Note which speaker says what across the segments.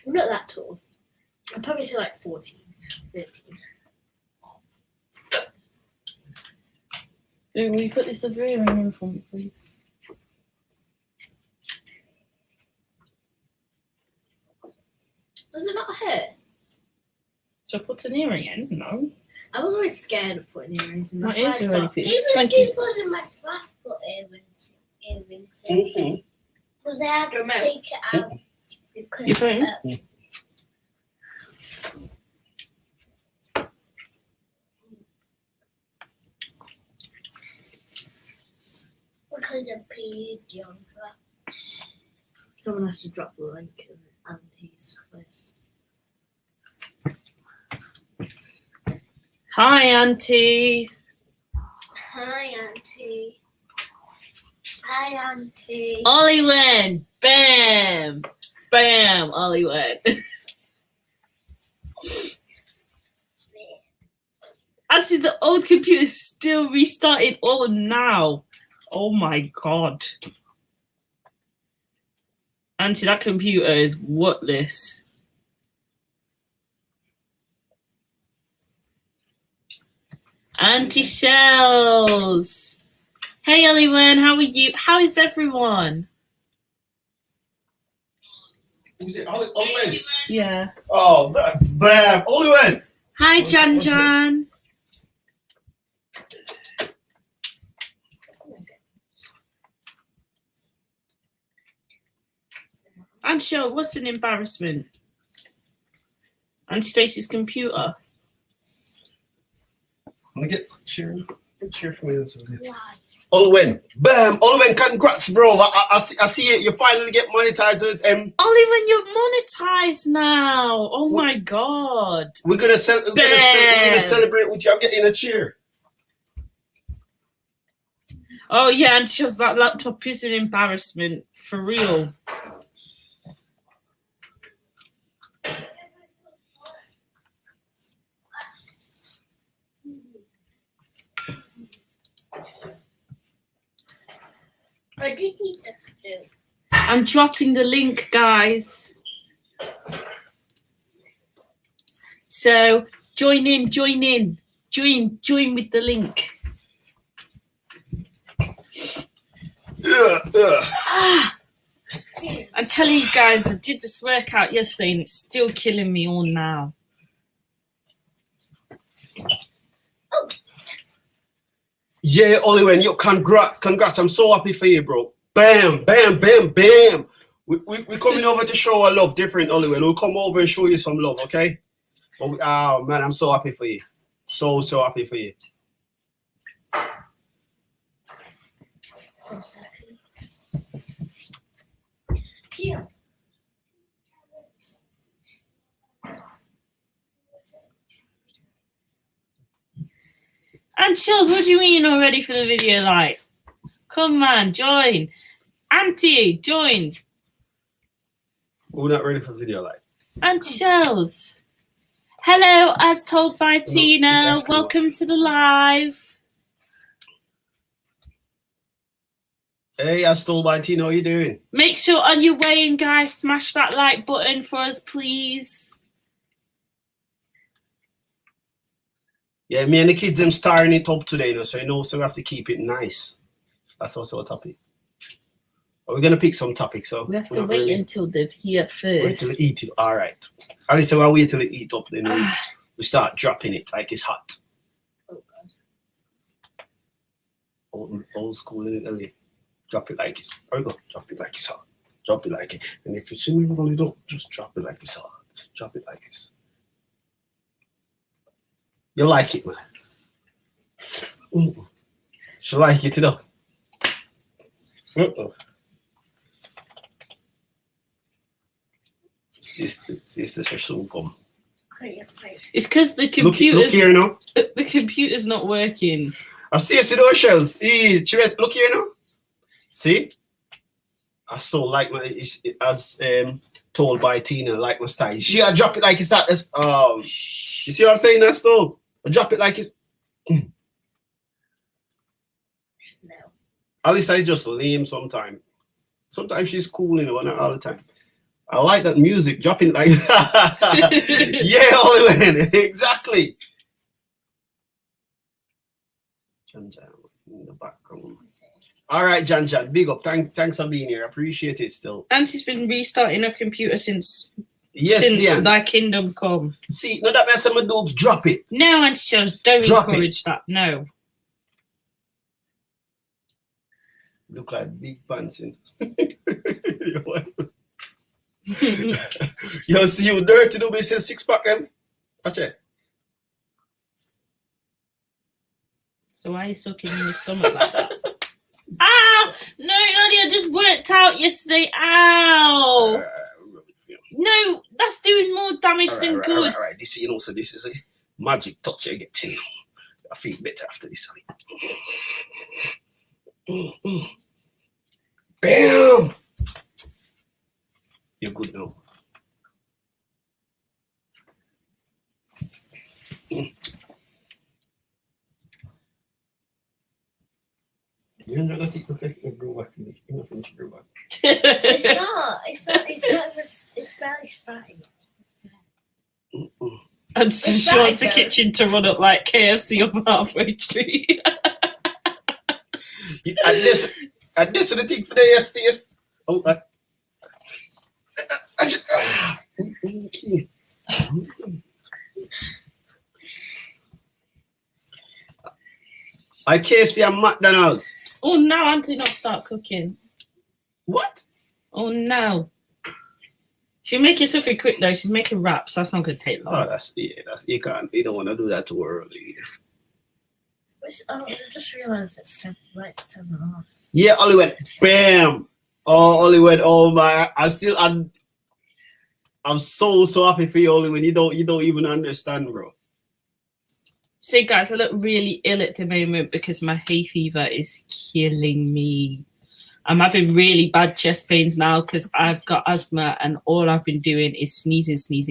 Speaker 1: I'm not that tall. I'd probably say like 14, 13.
Speaker 2: Will you put this over here in for me, please?
Speaker 1: Does it not hurt?
Speaker 2: Should I put an earring in? No.
Speaker 1: I was always scared of putting earrings in.
Speaker 2: My
Speaker 1: That's why I
Speaker 2: ears are already
Speaker 1: stopped.
Speaker 2: pierced.
Speaker 3: Even
Speaker 2: Thank you.
Speaker 3: people in my class put earrings in. But they had to take it out because
Speaker 2: Your phone?
Speaker 3: because of pigeons.
Speaker 1: Someone has to drop the link in Auntie's first.
Speaker 2: Hi, Auntie.
Speaker 3: Hi, Auntie. Hi, Auntie.
Speaker 2: Ollie went. Bam. Bam. Ollie went. Auntie, the old computer's still restarted all now. Oh my god. Auntie, that computer is worthless. Auntie Shells. Hey, Ollie, how are you? How is everyone?
Speaker 4: Who's it? Oliver?
Speaker 2: Yeah.
Speaker 4: Oh, bam. Oliver.
Speaker 2: Hi, Jan Jan. Auntie Shell, what's an embarrassment? Auntie Stacey's computer.
Speaker 4: I'm gonna get cheer for me. Oliver, bam. Oliver, congrats, bro. I see it. You finally get monetized with
Speaker 2: Oliver, you're monetized now. Oh my god.
Speaker 4: We're gonna celebrate with you. I'm getting a cheer.
Speaker 2: Oh yeah, and she was that laptop is an embarrassment for real.
Speaker 3: What did he do?
Speaker 2: I'm dropping the link, guys. So join in. Join with the link. I'm telling you guys, I did this workout yesterday and it's still killing me all now.
Speaker 4: Yeah, Oliver, yo, congrats. I'm so happy for you, bro. Bam. We're coming over to show our love different, Oliver. We'll come over and show you some love, okay? Oh, man, I'm so happy for you. So happy for you.
Speaker 1: 1 second.
Speaker 3: Here.
Speaker 2: And Chills, what do you mean you're not ready for the video live? Come on, join. Auntie, join.
Speaker 4: We're not ready for video live.
Speaker 2: Auntie Shells. Hello, as told by Tina. Welcome to the live.
Speaker 4: Hey, I stole by Tina. How you doing?
Speaker 2: Make sure on your way in, guys, smash that like button for us, please.
Speaker 4: Yeah, me and the kids, I'm starring it up today, though, so we have to keep it nice. That's also a topic. We're going to pick some topics, so...
Speaker 2: We have to wait until they've here first.
Speaker 4: Wait till they eat it. All right. At least we'll wait till they eat up, then we start dropping it like it's hot.
Speaker 1: Oh, God.
Speaker 4: Old school in Italy. Drop it like it's... There we go. Drop it like it's hot. Drop it like it. And if you see me, you don't, just drop it like it's hot. Drop it like it's... You like it, man. She like it, you know. This is soon come.
Speaker 2: It's because the
Speaker 4: Look
Speaker 2: computer's
Speaker 4: here now.
Speaker 2: the computer's not working.
Speaker 4: I still see those shells. Look here now. See? I still like my as told by Tina, like my style. See, I drop it like it's that. You see what I'm saying? That's still. I drop it like it's.
Speaker 1: No.
Speaker 4: At least I just lame sometimes. Sometimes she's cool, you know, not all the time. I like that music dropping like yeah, Oliver, exactly. Jan in the background. All right, Jan, big up. Thanks for being here. Appreciate it still.
Speaker 2: Auntie's been restarting her computer since
Speaker 4: Diane.
Speaker 2: thy kingdom come.
Speaker 4: See, no, that means some dopes drop it.
Speaker 2: No, Auntie Charles, don't encourage that. No.
Speaker 4: Look like big pants in. Yo, see you dirty nobody says 6-pack them. Watch it.
Speaker 2: So why are you sucking in your stomach like that? Ah! No, Nadia, I just worked out yesterday. Ow! No, that's doing more damage than good.
Speaker 4: All right. This, you know, so this is a magic touch I get to. I feel better after this. Bam! You're good now. You're not going to take the grow back. Nothing to grow back.
Speaker 1: It's not. It's barely starting.
Speaker 2: And so she wants the kitchen to run up like KFC up halfway through.
Speaker 4: At this the thing for the yes. Oh, I KFC and McDonald's.
Speaker 2: Oh no, Auntie not start cooking.
Speaker 4: What?
Speaker 2: Oh no. She'll make it something quick though. She's making wraps. That's not gonna take long.
Speaker 4: Oh, that's you can't. You don't want to do that too early.
Speaker 1: I just realised it's 7:30.
Speaker 4: Yeah, Ollie went bam. Oh, Ollie went. Oh my! I'm so happy for you, Ollie. When you don't even understand, bro.
Speaker 2: So guys, I look really ill at the moment because my hay fever is killing me. I'm having really bad chest pains now because I've got asthma and all I've been doing is sneezing. Sneeze.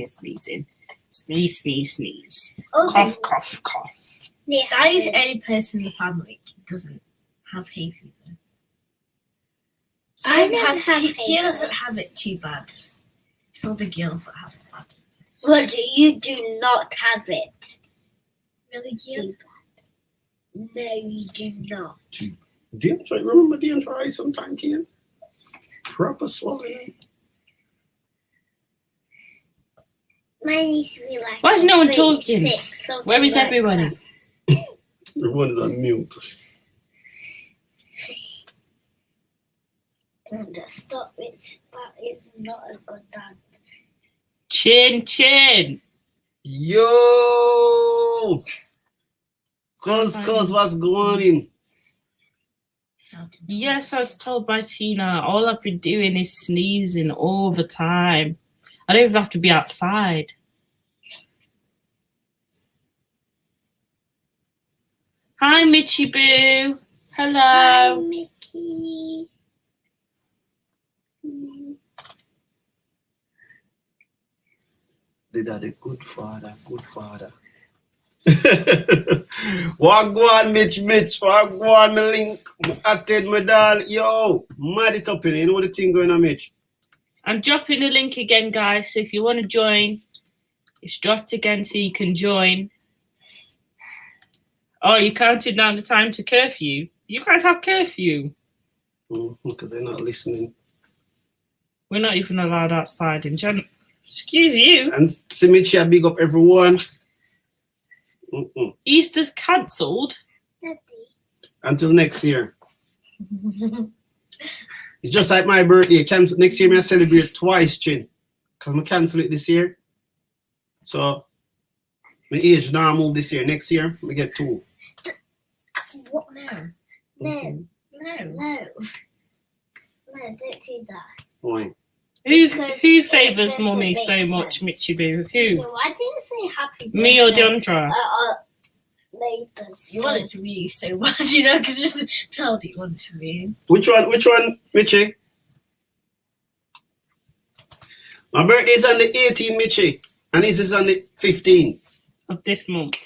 Speaker 1: Okay.
Speaker 2: Cough.
Speaker 1: Yeah, that is the only person in the family who doesn't have hay fever. So
Speaker 3: I don't have hay
Speaker 1: he doesn't
Speaker 3: fever.
Speaker 1: have it too bad. It's all the girls that have it bad.
Speaker 3: But you do not have it
Speaker 1: Really
Speaker 3: too bad. No, you do not.
Speaker 4: James, right? Remember James, right? Sometime, Ian. Proper swallowing.
Speaker 3: Mine used to be like.
Speaker 2: Why is no one
Speaker 3: 36,
Speaker 2: talking?
Speaker 3: something
Speaker 2: Where is
Speaker 3: like
Speaker 2: everybody?
Speaker 4: Everyone is on mute.
Speaker 3: that. Just stop it. That is not a good dance.
Speaker 2: Chin.
Speaker 4: Yo! Cuz, what's going on?
Speaker 2: Yes, I was told by Tina. All I've been doing is sneezing all the time. I don't even have to be outside. Hi, Mitchy Boo. Hello.
Speaker 3: Hi, Mickey.
Speaker 4: Did that a good father. Wagwan, Mitch. Wagwan, my link. Atted my doll. Yo, mad it up in it. You know the thing going on, Mitch?
Speaker 2: I'm dropping the link again, guys. So if you want to join, it's dropped again so you can join. Oh, you counted down the time to curfew. You guys have curfew.
Speaker 4: Because they're not listening.
Speaker 2: We're not even allowed outside in Jan. Excuse you.
Speaker 4: And see, Mitch, I big up everyone.
Speaker 2: Easter's cancelled.
Speaker 3: Daddy.
Speaker 4: Until next year. It's just like my birthday. Cancel next year. I celebrate twice, Chin. Because I cancel it this year. So my age now move this year. Next year we get 2.
Speaker 1: What now?
Speaker 3: No,
Speaker 1: No.
Speaker 3: don't do that.
Speaker 4: Why?
Speaker 2: Who
Speaker 3: Because
Speaker 2: favours
Speaker 3: it
Speaker 2: mummy
Speaker 3: doesn't
Speaker 2: so
Speaker 3: make
Speaker 2: much,
Speaker 3: sense.
Speaker 2: Mitchy Boo? Who?
Speaker 3: So I didn't say happy birthday.
Speaker 2: Me or Deandra?
Speaker 3: Neighbours.
Speaker 1: You want it to be so much, you know, because just told you want it to be.
Speaker 4: Which one, Mitchie? My birthday is on the 18th, Mitchie. And his is on the 15th.
Speaker 2: Of this month.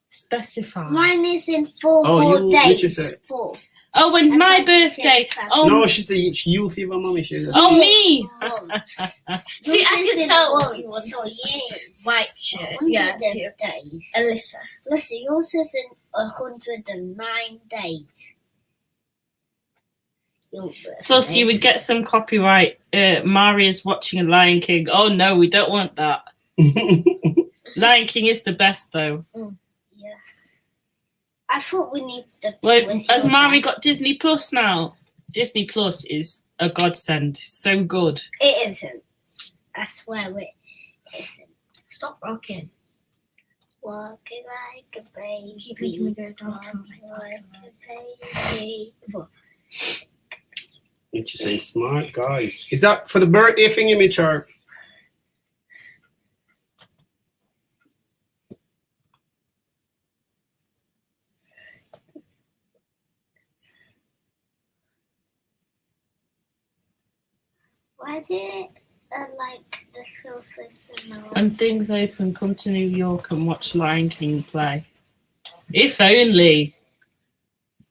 Speaker 2: Specify.
Speaker 3: Mine is in 4
Speaker 4: Oh,
Speaker 3: more
Speaker 4: you- which
Speaker 3: days.
Speaker 4: is it?
Speaker 3: 4.
Speaker 2: Oh, when's
Speaker 3: I'm
Speaker 2: my
Speaker 3: 26,
Speaker 2: birthday?
Speaker 3: that's-
Speaker 2: Oh,
Speaker 4: No, she's a you fever mommy. She's
Speaker 2: Oh, me.
Speaker 3: Months.
Speaker 1: See, I
Speaker 3: Yours
Speaker 1: can
Speaker 3: is
Speaker 1: tell
Speaker 3: months
Speaker 1: what you want.
Speaker 3: or years.
Speaker 1: White shirt.
Speaker 3: 100
Speaker 1: Yeah, it's
Speaker 3: days.
Speaker 1: Alyssa.
Speaker 3: Listen, yours is in 109 days. Your
Speaker 2: plus
Speaker 3: birthday.
Speaker 2: you would get some copyright. Maria's watching a Lion King. Oh no, we don't want that. Lion King is the best though.
Speaker 3: Yes. I thought we need the.
Speaker 2: Well,
Speaker 3: was
Speaker 2: has
Speaker 3: your
Speaker 2: Mari
Speaker 3: best.
Speaker 2: got Disney Plus now? Disney Plus is a godsend. It's so good.
Speaker 3: It isn't. I swear it isn't.
Speaker 1: Stop rocking.
Speaker 3: Walking like a baby.
Speaker 1: Keep making me go dark.
Speaker 3: Walking like a baby.
Speaker 4: And she's saying smart guys. Is that for the birthday thingy, Mitch? Or
Speaker 3: Why did it like the feel so similar?
Speaker 2: When things open, come to New York and watch Lion King play. If only.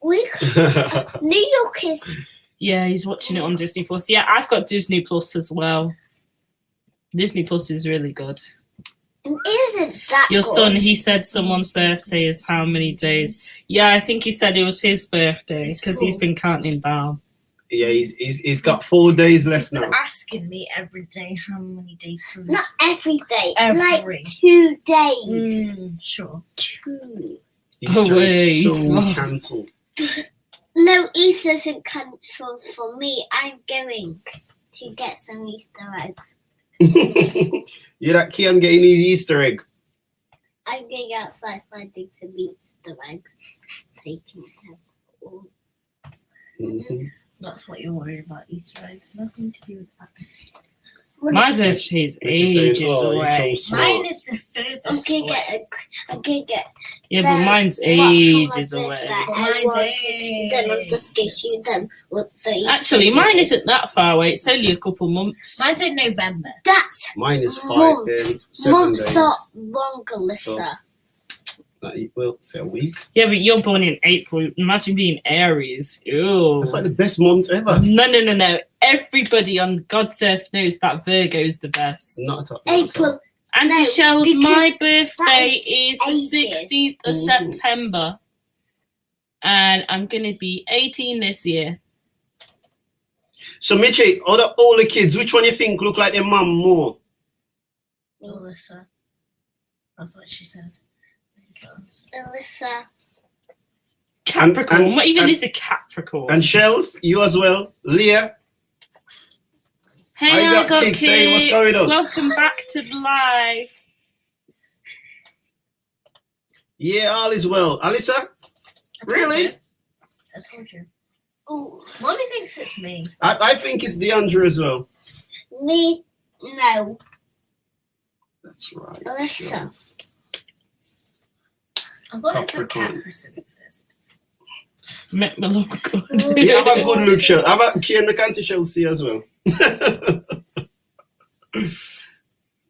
Speaker 3: We could, New York is.
Speaker 2: Yeah, he's watching it on Disney Plus. Yeah, I've got Disney Plus as well. Disney Plus is really good.
Speaker 3: Isn't that
Speaker 2: Your
Speaker 3: good?
Speaker 2: son, he said someone's birthday is how many days? Yeah, I think he said it was his birthday
Speaker 1: It's
Speaker 2: because he's
Speaker 1: full.
Speaker 2: been counting down.
Speaker 4: yeah, he's got 4 days left
Speaker 1: He's been
Speaker 4: now.
Speaker 1: asking me every day how many days till this.
Speaker 3: Not every day.
Speaker 1: Every.
Speaker 3: Like 2 days.
Speaker 1: Sure.
Speaker 3: 2.
Speaker 4: Easter
Speaker 2: Oh,
Speaker 4: is so
Speaker 2: wait.
Speaker 4: cancelled.
Speaker 3: No, Easter isn't cancelled for me. I'm going to get some Easter eggs.
Speaker 4: You that can't get any Easter egg.
Speaker 3: I'm going outside finding some Easter eggs. Taking them all.
Speaker 4: Mhm.
Speaker 1: That's what you're worried about, Easter eggs. Nothing to do with that.
Speaker 2: My birthday is
Speaker 4: Which is saying,
Speaker 2: ages
Speaker 4: oh,
Speaker 2: away.
Speaker 4: he's so smart.
Speaker 1: Mine is the furthest
Speaker 3: I'm
Speaker 1: away.
Speaker 3: gonna get
Speaker 2: Yeah, but mine's
Speaker 3: what for my
Speaker 2: ages
Speaker 3: birthday?
Speaker 2: away.
Speaker 3: I
Speaker 1: Mine's
Speaker 3: wanted them. I'm just getting them with the Easter
Speaker 2: Actually, mine
Speaker 3: egg.
Speaker 2: isn't that far away. It's only a couple months.
Speaker 1: Mine's in November.
Speaker 3: That's
Speaker 4: Mine is 7
Speaker 3: months
Speaker 4: days.
Speaker 3: are longer, Lisa.
Speaker 4: Well, say a week.
Speaker 2: Yeah, but you're born in April. Imagine being Aries. Ew.
Speaker 4: That's like the best month ever.
Speaker 2: No. Everybody on God's earth knows that Virgo's the best.
Speaker 4: Not at all.
Speaker 3: April.
Speaker 2: Auntie
Speaker 3: No,
Speaker 2: Shell's,
Speaker 3: because
Speaker 2: my
Speaker 3: that
Speaker 2: birthday
Speaker 3: is
Speaker 2: is the
Speaker 3: ages.
Speaker 2: 16th of
Speaker 4: Ooh.
Speaker 2: September. And I'm going to be 18 this year.
Speaker 4: So, Mitchie, all the older kids, which one you think look like their mum more?
Speaker 1: Alyssa. That's what she said. Because
Speaker 3: Alyssa.
Speaker 2: Capricorn.
Speaker 4: and-
Speaker 2: what even
Speaker 4: and-
Speaker 2: is a Capricorn?
Speaker 4: And Shells, you as well. Leah,
Speaker 2: Hey,
Speaker 4: I got kids. Hey, what's going on?
Speaker 2: Welcome back to the live.
Speaker 4: yeah, all is well. Alyssa,
Speaker 1: I told
Speaker 4: Really?
Speaker 1: you. I told you.
Speaker 3: Ooh,
Speaker 1: Mommy thinks it's me.
Speaker 4: I think it's DeAndre as well.
Speaker 3: me. No.
Speaker 4: That's right.
Speaker 3: Alyssa.
Speaker 4: Shells.
Speaker 1: I thought it said
Speaker 4: Capricorn.
Speaker 1: Capricorn first.
Speaker 2: Make me look good.
Speaker 4: Yeah, have a good look, Shell. Have a Kian McCanty Chelsea as well.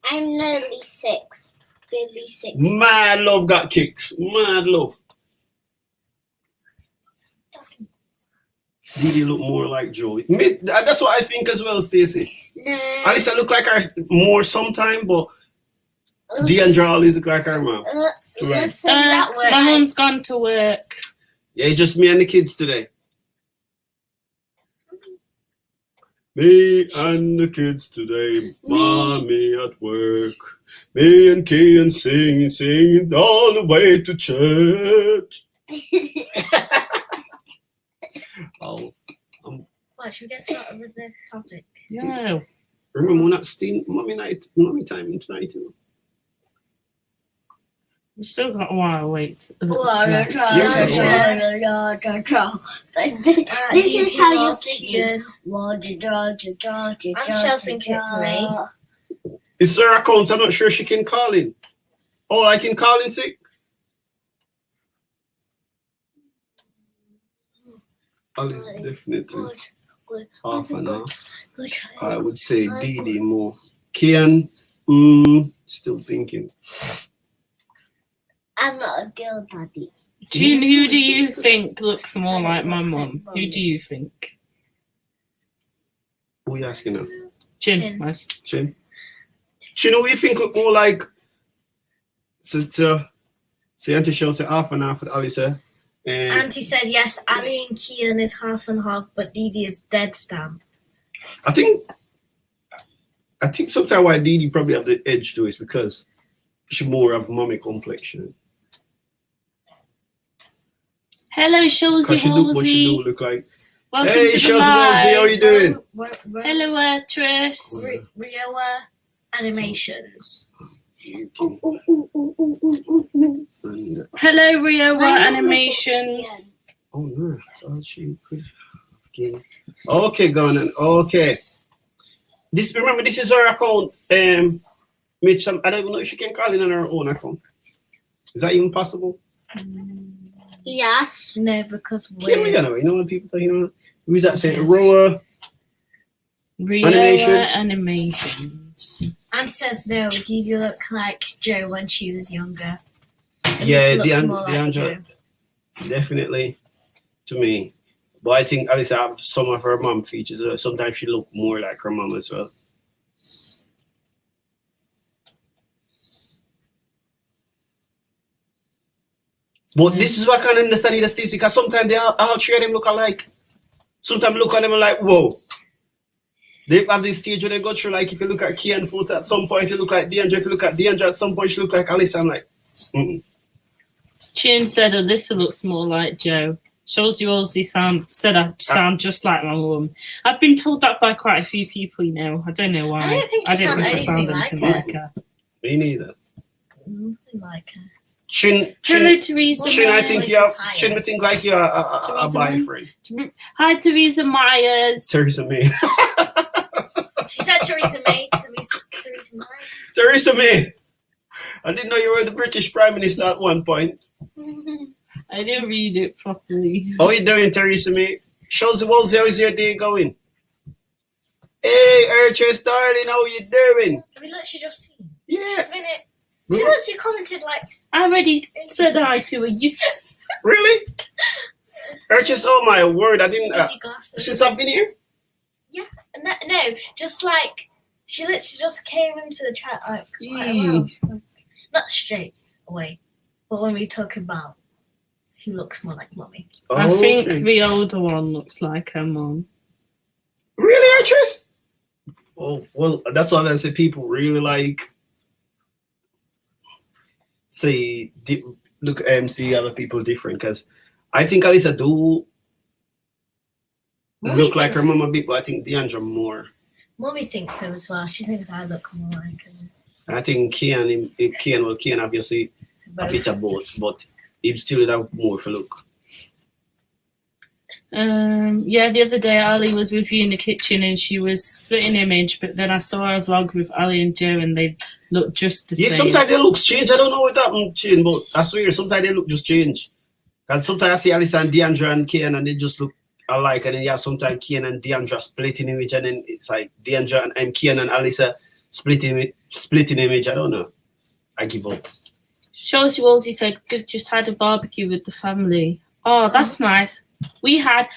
Speaker 3: I'm nearly 6. Baby 6.
Speaker 4: Mad love got kicks. Mad love. Did he look more like Joey? That's what I think as well, Stacey.
Speaker 3: No.
Speaker 4: Alyssa look like her more sometime, but DeAndre always look like her mom.
Speaker 3: Listen, that
Speaker 2: My
Speaker 3: word.
Speaker 2: mum's gone to work.
Speaker 4: Yeah, it's just me and the kids today. Me and the kids today, mommy at work. Me and Kian singing all the way to church. Oh,
Speaker 1: Right, should we get started with the topic?
Speaker 2: No.
Speaker 4: remember we're not still mommy time tonight. You know?
Speaker 2: We've still got a while to wait.
Speaker 3: This
Speaker 1: This
Speaker 3: is how you sing it.
Speaker 1: I shall think it's me.
Speaker 4: It's her account. I'm not sure she can call in. Oh, I can call in sick. Alice definitely half an hour. I would say Didi more. Kian, still thinking.
Speaker 3: I'm not a girl, daddy.
Speaker 2: June, who do you think looks more like my mum? Who do you think?
Speaker 4: Who are you asking now?
Speaker 2: Chin.
Speaker 1: Chin.
Speaker 2: Nice.
Speaker 4: Chin. Chin, who you think look more like? So Auntie Cheryl said half and half. Ali said.
Speaker 1: Auntie said yes. Ali and Kian is half and half, but Didi is dead stamp.
Speaker 4: I think sometimes why Didi probably have the edge to it is because she more of mommy complexion.
Speaker 2: Hello, Shawsy
Speaker 4: Because she look what she do
Speaker 2: Wallsy.
Speaker 4: look like.
Speaker 2: Welcome
Speaker 4: Hey,
Speaker 2: to the
Speaker 4: Shawsy Wallsy, how
Speaker 2: live.
Speaker 4: you doing?
Speaker 2: Hello, Tris.
Speaker 1: Rioa Animations.
Speaker 2: Hello, Rio
Speaker 3: My mum was
Speaker 2: Animations.
Speaker 4: Oh no, I thought she could. Okay, go on. Okay. Remember, this is her account. Mitch, I don't even know if she can call in on her own account. Is that even possible?
Speaker 3: Yes.
Speaker 1: No, because
Speaker 4: Can we,
Speaker 1: we're
Speaker 4: you know when people say, who's that saying? Roa.
Speaker 2: Rio
Speaker 4: Animation.
Speaker 2: Animations.
Speaker 1: Anne says no. Didi looked like Joe when she was younger. And
Speaker 4: Yeah,
Speaker 1: this looks more like
Speaker 4: DeAndre,
Speaker 1: Joe.
Speaker 4: definitely to me. But I think at least I have some of her mom features. Sometimes she look more like her mom as well. But this is what I can understand the Stacey, because sometimes they all three of them look alike. Sometimes look at them and like, whoa. They have this stage where they go through, like if you look at Kian Foot at some point you look like DeAndre. If you look at DeAndre at some point you look like Alice. I'm like,
Speaker 2: Chin said Alyssa looks more like Joe. Shawsy Wallsy said I sound just like my mum. I've been told that by quite a few people, you know. I don't know why.
Speaker 1: I don't think you sound
Speaker 2: I sound
Speaker 1: anything
Speaker 2: anything
Speaker 1: like
Speaker 2: like her.
Speaker 4: Me neither.
Speaker 1: Nothing like her.
Speaker 4: Chin,
Speaker 2: Hello, Teresa.
Speaker 4: Chin, I
Speaker 2: Myers.
Speaker 4: think you have, Chin, I think like you're a
Speaker 2: Teresa
Speaker 4: boyfriend.
Speaker 2: Hi, Teresa Myers.
Speaker 4: Teresa May.
Speaker 1: She said Theresa May. Theresa May.
Speaker 4: Theresa May. I didn't know you were the British Prime Minister at one point.
Speaker 2: I didn't read it properly.
Speaker 4: How you doing, Theresa May? Shawsy Wallsy, how is your day going? Hey, Urchus, darling, how you doing?
Speaker 1: Have you literally just seen?
Speaker 4: Yeah.
Speaker 1: Just a minute. She literally commented like.
Speaker 2: I already said hi to her. You
Speaker 4: Really? Urchus, oh my word, I didn't.
Speaker 1: Lady glasses.
Speaker 4: Since I've been here?
Speaker 1: No, just like she literally just came into the chat like quite a while. Not straight away, but when we talk about who looks more like mommy.
Speaker 2: I
Speaker 4: Oh,
Speaker 2: think
Speaker 4: okay.
Speaker 2: the older one looks like her mum.
Speaker 4: Really, Urchus? Oh, well, that's what I say. People really like say look see other people different, because I think Alisa do
Speaker 1: Mommy
Speaker 4: look like her
Speaker 1: thinks-
Speaker 4: mom a bit, but I think DeAndre more.
Speaker 1: Mommy thinks so as well. She thinks I look more like her.
Speaker 4: And I think Kian obviously a bit of both, but he still would have more for look.
Speaker 2: Yeah, the other day Ali was with you in the kitchen and she was splitting image, but then I saw a vlog with Ali and Joe and they look just the
Speaker 4: Yeah,
Speaker 2: same.
Speaker 4: sometimes they look change. I don't know what happened change, but I swear sometimes they look just change. And sometimes I see Alice and DeAndre and Kian and they just look alike, and then you have sometimes Kian and DeAndre splitting image, and then it's like DeAndre and Kian and Alice splitting image. I don't know. I give up.
Speaker 2: Shawsy Wallsy said, "Good, just had a barbecue with the family." Oh, that's nice. We had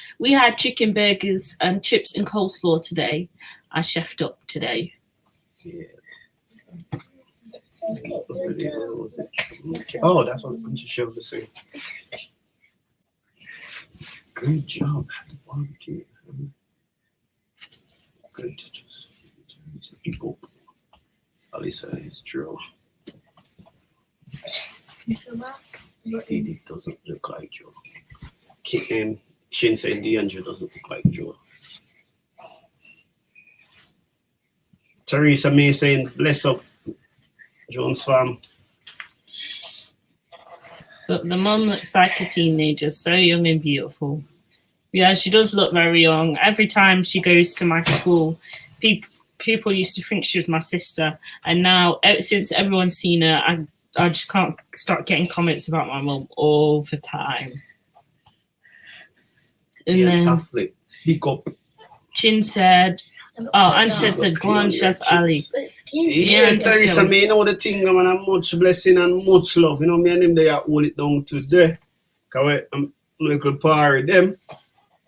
Speaker 2: chicken burgers and chips and coleslaw today. I chefed up today.
Speaker 4: Yeah. Oh, that's what I'm just showing the same. Good job at the barbecue. Good touches. Alisa is true. Didi doesn't look like Joe. Shin saying DeAndre doesn't look like Joe. Teresa May saying, bless up, Jones fam.
Speaker 2: But the mum looks like a teenager, so young and beautiful. Yeah, she does look very young. Every time she goes to my school, people used to think she was my sister. And now, since everyone's seen her, I just can't start getting comments about my mum all the time. And then
Speaker 4: TheAfflick, pick up.
Speaker 2: Chin said, oh, and she said, go on, Chef Ali.
Speaker 4: Yeah, Teresa May, you know the thing, man, and much blessing and much love. You know, me and him, they are hold it down today. Come on, I'm little party them.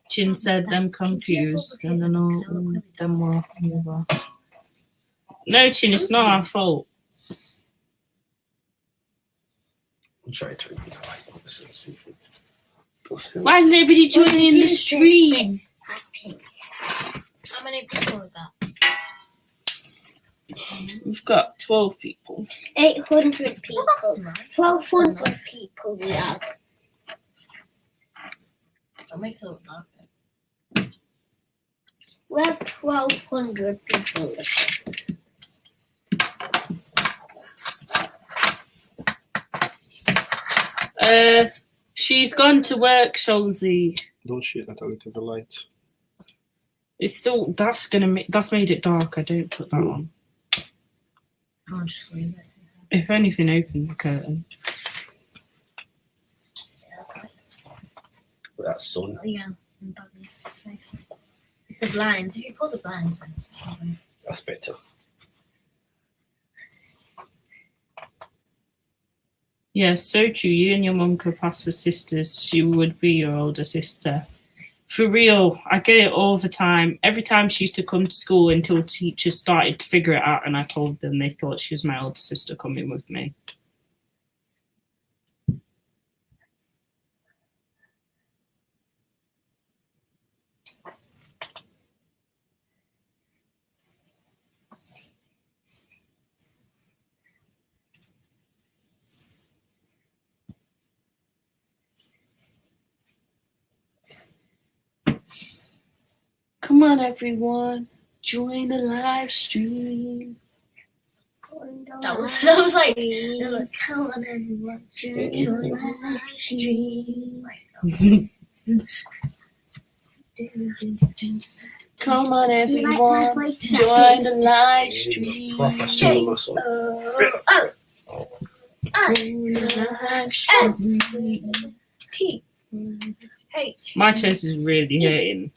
Speaker 2: Chin said them confused. And then all them walking over. No, Chin, it's not our fault.
Speaker 4: I'm trying to turn the light on this and see if it does help.
Speaker 2: Why is nobody joining the stream?
Speaker 1: How many people have got?
Speaker 2: We've got 12 people.
Speaker 3: 800 people.
Speaker 1: That's nice.
Speaker 3: 1,200 people we have.
Speaker 1: That makes it look dark.
Speaker 3: We have 1,200 people.
Speaker 2: She's gone to work, Sholzy.
Speaker 4: Don't shake that out of the light.
Speaker 2: It's still that's made it dark. I don't put that on.
Speaker 1: I'll just leave it.
Speaker 2: If anything, open the curtain.
Speaker 1: Yeah, that's nice.
Speaker 4: With that sun.
Speaker 1: Oh, yeah. It's nice. It's the blinds. If you pull the blinds in.
Speaker 4: That's better.
Speaker 2: Yeah, so true. You and your mum could pass for sisters. She would be your older sister. For real, I get it all the time. Every time she used to come to school until teachers started to figure it out and I told them, they thought she was my older sister coming with me. Come on, everyone. Join the live stream.
Speaker 1: That was like, come on everyone, join the live stream.
Speaker 2: Come on,
Speaker 3: like my
Speaker 2: everyone.
Speaker 3: voice?
Speaker 2: Join the live stream.
Speaker 4: Proper cinema song.
Speaker 2: Join the live stream.
Speaker 1: T. H.
Speaker 2: My chest is really hurting.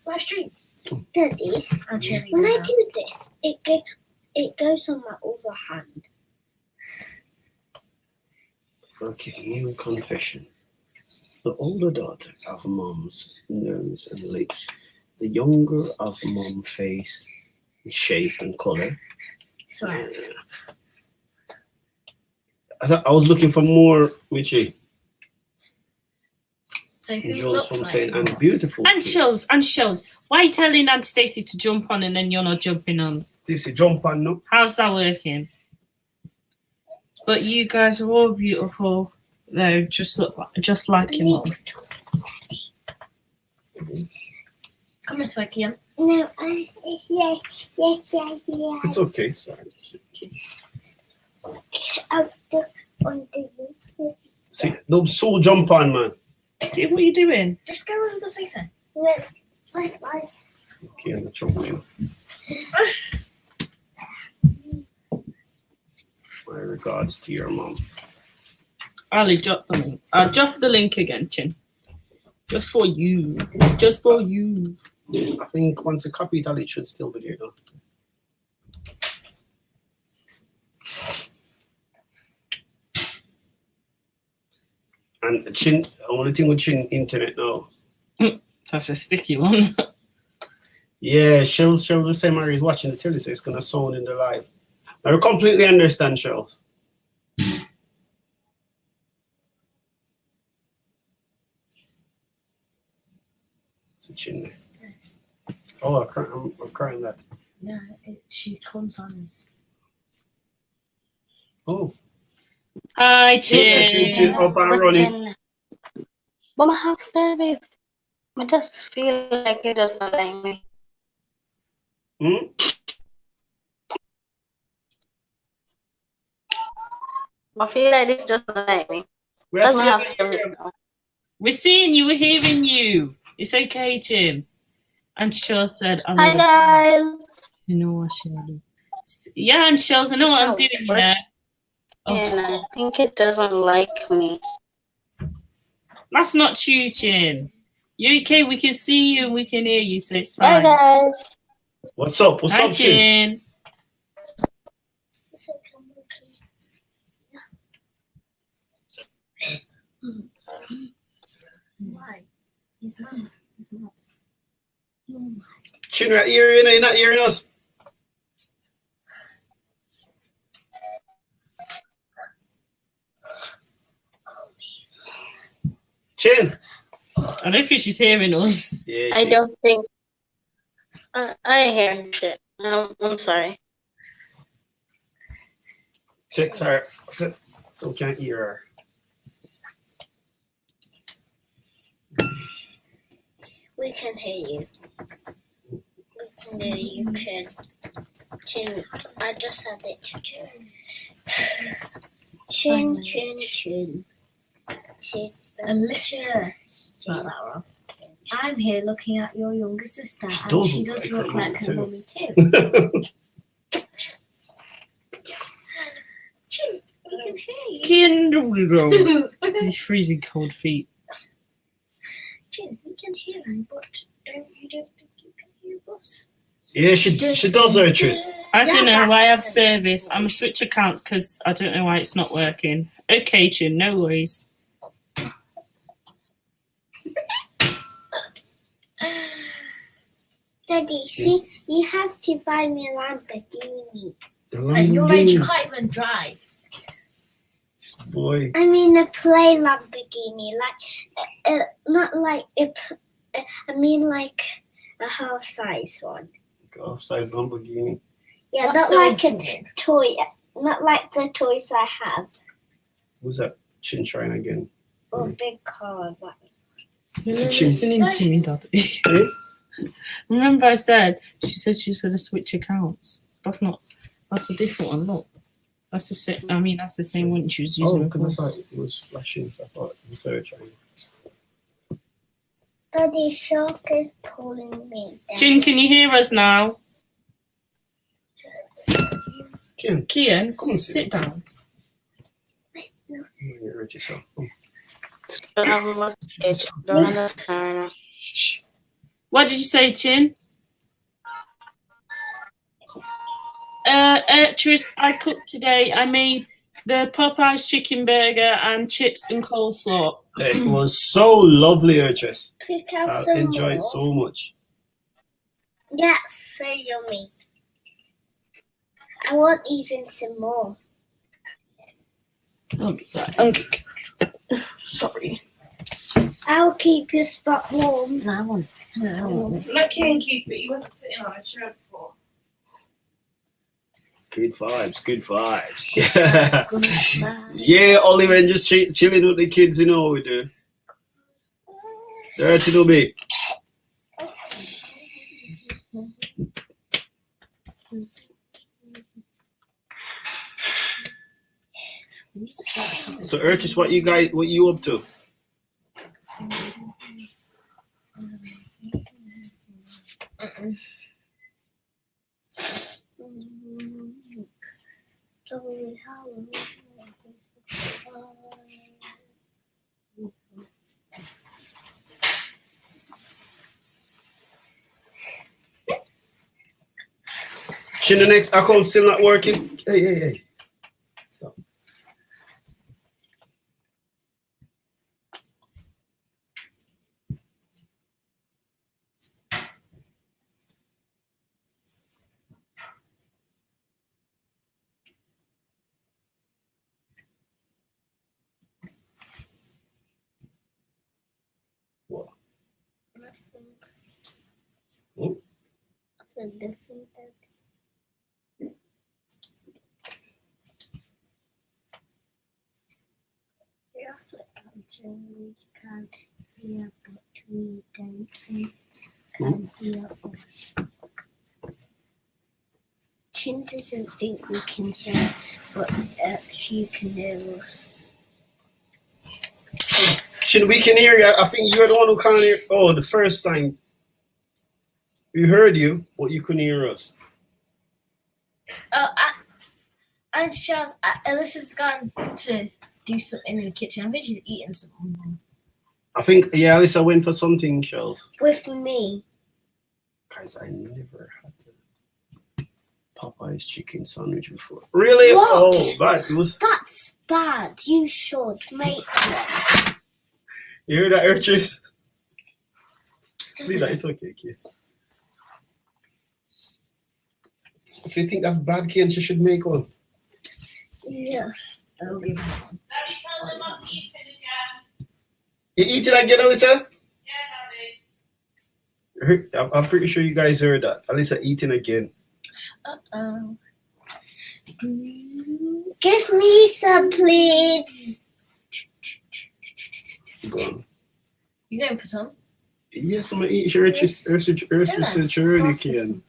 Speaker 1: Live stream.
Speaker 3: Daddy,
Speaker 1: I'll cherry
Speaker 3: when I
Speaker 1: that.
Speaker 3: do this, it goes on my other hand.
Speaker 4: Okay, new confession. The older daughter of mom's nose and lips. The younger of mom face, shape and color.
Speaker 1: Sorry.
Speaker 4: I was looking for more, Richie.
Speaker 1: So who
Speaker 4: Jules
Speaker 1: looks
Speaker 4: from
Speaker 1: like
Speaker 4: saying,
Speaker 1: you?
Speaker 4: and beautiful.
Speaker 2: And
Speaker 4: kids."
Speaker 2: shows. Why are you telling Aunt Stacey to jump on and then you're not jumping on?
Speaker 4: Stacey, jump on, no?
Speaker 2: How's that working? But you guys are all beautiful. Though, just like your mum.
Speaker 1: Come this way, Kian.
Speaker 3: No, yes.
Speaker 4: It's okay. It's fine. It's okay.
Speaker 3: I'll just undo you.
Speaker 4: See, those so jump on, man.
Speaker 2: What are you doing?
Speaker 1: Just go over the sofa.
Speaker 3: Like,
Speaker 4: Okay, I'm trouble. My regards to your mom.
Speaker 2: Ali, drop the link. I'll drop the link again, Chin. Just for you. Just for you.
Speaker 4: I think once you copy it, it should still be there, though. And Chin, only thing with Chin internet now.
Speaker 2: That's a sticky one.
Speaker 4: Yeah, Shells the same Mary is watching the telly, so it's gonna sound in the live. I completely understand, Shells. It's a Chin there. Oh, I'm crying that.
Speaker 1: No, she comes on us.
Speaker 4: Oh,
Speaker 2: Hi,
Speaker 4: yeah,
Speaker 2: Chin.
Speaker 4: Chin up and running.
Speaker 5: But my house service, I just feel like it doesn't like me.
Speaker 4: Hmm?
Speaker 5: I feel like this doesn't like me.
Speaker 4: We're
Speaker 5: Doesn't have
Speaker 4: seeing
Speaker 5: service
Speaker 4: you.
Speaker 5: now.
Speaker 2: We're seeing you. We're hearing you. It's okay, Chin. And Shell said, I
Speaker 5: Hi
Speaker 2: love
Speaker 5: guys.
Speaker 2: you know what, Shell? Yeah, and Shells, I know what I'm doing here. Oh,
Speaker 5: And I think it doesn't like me.
Speaker 2: that's not true, Chin. You okay? We can see you and we can hear you, so it's
Speaker 5: Bye
Speaker 2: fine.
Speaker 5: guys.
Speaker 4: What's up? What's
Speaker 2: Hi,
Speaker 4: up, Chin?
Speaker 2: Chin.
Speaker 3: So come
Speaker 1: He's mad. He's mad. You're mad.
Speaker 4: Chin right here, you know, you're not hearing us. Chin.
Speaker 2: I don't think she's hearing us.
Speaker 4: Yeah,
Speaker 5: I don't think. I hear shit. I'm sorry.
Speaker 4: Checks her. So can't hear her.
Speaker 3: We can hear you. We can hear you, Chin. Chin, I just said it to Chin. Chin, chin, chin. Chin.
Speaker 1: Alyssa. Spelled that wrong. I'm here looking at your younger sister,
Speaker 4: She
Speaker 1: and
Speaker 4: does
Speaker 1: she
Speaker 4: look
Speaker 1: does
Speaker 4: like
Speaker 1: look
Speaker 4: her
Speaker 1: like
Speaker 4: mum
Speaker 1: her
Speaker 4: too.
Speaker 1: mummy too. Chin, we can hear you.
Speaker 2: These freezing cold feet.
Speaker 1: Chin, we can hear you, but you don't think you can hear us?
Speaker 4: Yeah, she does her truth.
Speaker 2: I don't
Speaker 3: Yeah,
Speaker 2: know why I have
Speaker 3: that's-
Speaker 2: service. I'm gonna switch accounts because I don't know why it's not working. Okay, Chin, no worries.
Speaker 3: Daddy, see, you have to buy me a Lamborghini.
Speaker 1: And your age, you can't even drive.
Speaker 4: Boy,
Speaker 3: I mean a play Lamborghini, not like I mean like a half-size one.
Speaker 4: half-size Lamborghini.
Speaker 3: Yeah,
Speaker 1: What
Speaker 3: not
Speaker 1: size
Speaker 3: like
Speaker 1: you
Speaker 3: a
Speaker 1: mean?
Speaker 3: toy, not like the toys I have,
Speaker 4: Who's that? Chin trying again.
Speaker 3: or big car. Like,
Speaker 4: It's a
Speaker 2: You're
Speaker 4: chin.
Speaker 2: listening to me, Daddy.
Speaker 4: Eh?
Speaker 2: Remember I said she's gonna switch accounts. That's a different one, look. That's the same that's the same one she was using
Speaker 4: Oh, because I
Speaker 2: before.
Speaker 4: saw it was flashing. So I thought it was her trying.
Speaker 3: Daddy, shark is pulling me down.
Speaker 2: Jin, can you hear us now?
Speaker 4: Chin,
Speaker 2: Kian,
Speaker 4: Come on,
Speaker 2: sit
Speaker 4: sit.
Speaker 2: down.
Speaker 4: you hurt yourself.
Speaker 5: Don't understand.
Speaker 2: What did you say, Chin? Tris, I cooked today. I made the Popeye's chicken burger and chips and coleslaw.
Speaker 4: It was so lovely, Urchus.
Speaker 3: Pick out
Speaker 4: I
Speaker 3: some
Speaker 4: enjoyed
Speaker 3: more.
Speaker 4: so much.
Speaker 3: Yeah, so yummy. I want even some more.
Speaker 2: I'll be right. Sorry.
Speaker 3: I'll keep your spot warm.
Speaker 1: No, I want.
Speaker 2: Let Kian keep it. He wasn't sitting on a chair before.
Speaker 4: Good vibes, good vibes.
Speaker 1: It's gonna fly.
Speaker 4: Yeah, Oliver, and just chilling with the kids, you know what we do. Dirty little bit. So, Urchus, what you up to? Shin, the next account still not working. Hey. Stop. What? Oh.
Speaker 3: We can't hear, but we don't think
Speaker 4: Hmm?
Speaker 3: can hear us. Chin doesn't think we can hear, but she can hear us.
Speaker 4: Shin, we can hear you. I think you're the one who can't hear. Oh, the first time we heard you, but you couldn't hear us.
Speaker 1: And Alyssa's gone to do something in the kitchen. I think she's eating something.
Speaker 4: I think, yeah, Alyssa went for something, Charles.
Speaker 3: With me.
Speaker 4: Guys, I never had the Popeye's chicken sandwich before. Really?
Speaker 3: What?
Speaker 4: Oh, that was.
Speaker 3: That's bad. You should make one.
Speaker 4: You hear that, Urchus?
Speaker 1: Just
Speaker 4: Leave that. It's okay, Kay. So you think that's bad, Kay, and she should make one?
Speaker 1: Yes. I'll give her one.
Speaker 2: Let me tell them I'm eating again.
Speaker 4: You eat it again, Alyssa?
Speaker 2: Yeah, Daddy.
Speaker 4: I'm pretty sure you guys heard that. Alyssa eating again.
Speaker 1: Uh-oh.
Speaker 3: Give me some, please.
Speaker 4: Go on.
Speaker 1: You going for some?
Speaker 4: Yes, I'm gonna eat her research already, Kay.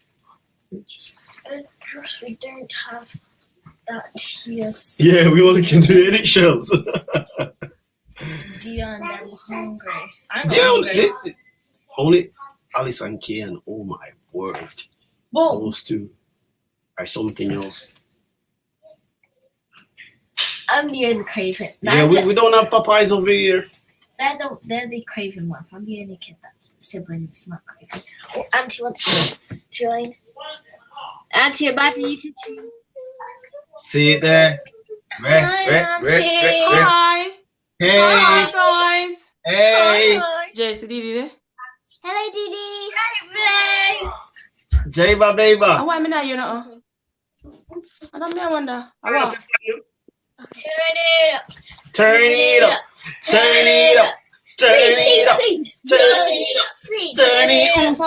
Speaker 1: Trust we don't have that here.
Speaker 4: Yeah, we only can do edit shells.
Speaker 1: Dion, I'm hungry. I'm not
Speaker 4: Yeah,
Speaker 1: hungry.
Speaker 4: only Alice and Kian. Oh my word,
Speaker 1: Whoa.
Speaker 4: those two are something else.
Speaker 1: I'm the only craving.
Speaker 4: Yeah, we don't have Popeyes over here.
Speaker 1: They're the craving ones. I'm the only kid that's sibling that's not craving. Oh, Auntie wants to join. Auntie about to eat it.
Speaker 4: See it there?
Speaker 1: Hi, Auntie.
Speaker 6: Hi.
Speaker 4: Hey,
Speaker 6: Hi, guys.
Speaker 4: hey,
Speaker 1: Hi.
Speaker 6: JC Didi.
Speaker 3: Hello, Didi.
Speaker 1: Hi.
Speaker 4: Jayba, Baba.
Speaker 6: Why me not you know? I don't I wonder.
Speaker 1: Turn it up.
Speaker 4: Turn it up, turn it up, turn it up, turn it up, turn it up, turn it up.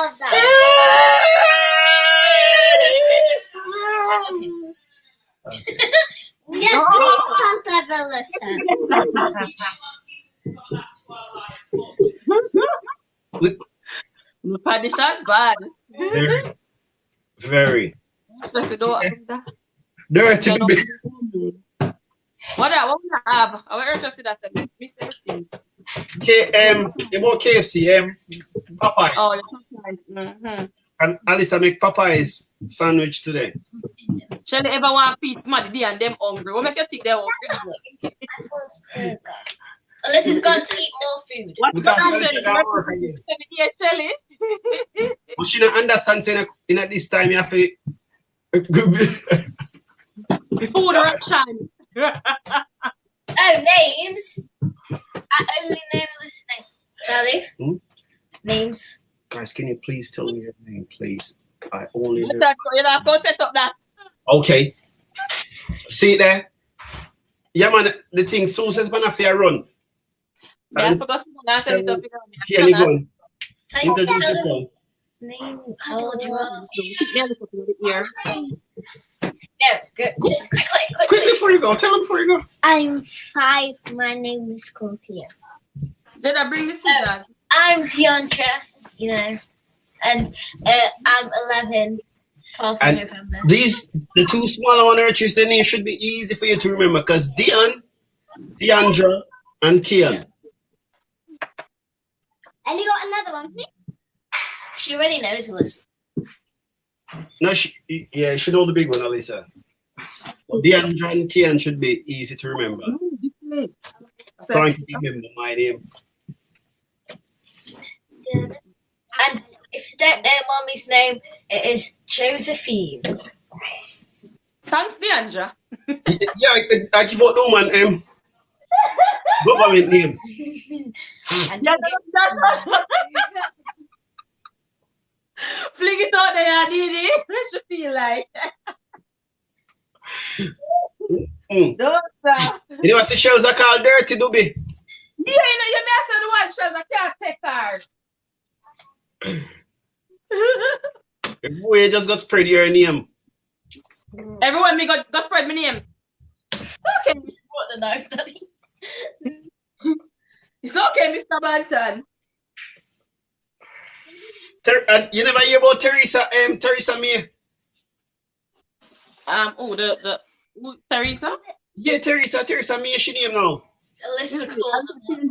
Speaker 3: Yes, please can't ever listen.
Speaker 6: My party shot bad.
Speaker 4: Very, very
Speaker 6: Just do
Speaker 4: dirty.
Speaker 6: What we have? I will just see that miss everything.
Speaker 4: About KFC, Popeyes.
Speaker 6: Oh, mm-hmm.
Speaker 4: And Alyssa make Popeyes sandwich today.
Speaker 6: Shall they ever want to feed somebody and them hungry? What make you think they're hungry?
Speaker 1: Unless he's going to eat more food.
Speaker 6: What
Speaker 4: Because
Speaker 6: happened?
Speaker 4: Alyssa got work again.
Speaker 6: Shelly?
Speaker 4: But she don't understand saying in at this time you have to
Speaker 6: Food time.
Speaker 1: Oh, names. I only know listening. Daddy.
Speaker 4: Hmm?
Speaker 1: Names.
Speaker 4: Guys, can you please tell me your name, please? I only know.
Speaker 6: You're not going to set up that.
Speaker 4: Okay. See it there? Yeah, man, the thing Susan's gonna fair run.
Speaker 6: I
Speaker 4: And
Speaker 6: forgot to set it up.
Speaker 4: here you go.
Speaker 1: Tell you
Speaker 4: Introduce
Speaker 1: tell
Speaker 4: yourself.
Speaker 1: name. How old you are?
Speaker 6: Here.
Speaker 1: Go. Just quickly.
Speaker 4: Quickly before you go, tell them before you go.
Speaker 3: I'm 5. My name is Scorpio.
Speaker 6: Did I bring the scissors?
Speaker 1: I'm Deontra, you know, and I'm 11. 12th of
Speaker 4: And
Speaker 1: November.
Speaker 4: the two smaller one arches, the name should be easy for you to remember because Dion, Deandra, and Kian.
Speaker 3: And you got another one?
Speaker 1: She already knows the list.
Speaker 4: No, she know the big one, Alyssa. But Deandra and Kian should be easy to remember. Trying to remember my name.
Speaker 1: Good. And if you don't know Mommy's name, it is Josephine.
Speaker 6: Thanks, Deandra.
Speaker 4: Yeah, I give out no man government name.
Speaker 1: And
Speaker 6: Fling it out there, Didi. What you feel like? Don't stop.
Speaker 4: You know what the shells are called dirty, Dubi?
Speaker 6: Yeah, you may say the one shells I can't take her.
Speaker 4: Boy, you just got spread your name.
Speaker 6: Everyone, me go spread my name. Okay.
Speaker 1: what the knife, Daddy?
Speaker 6: It's okay, Mr. Banton.
Speaker 4: And you never hear about Teresa May?
Speaker 6: Teresa?
Speaker 4: Yeah, Teresa May, she name now.
Speaker 1: Alyssa called them.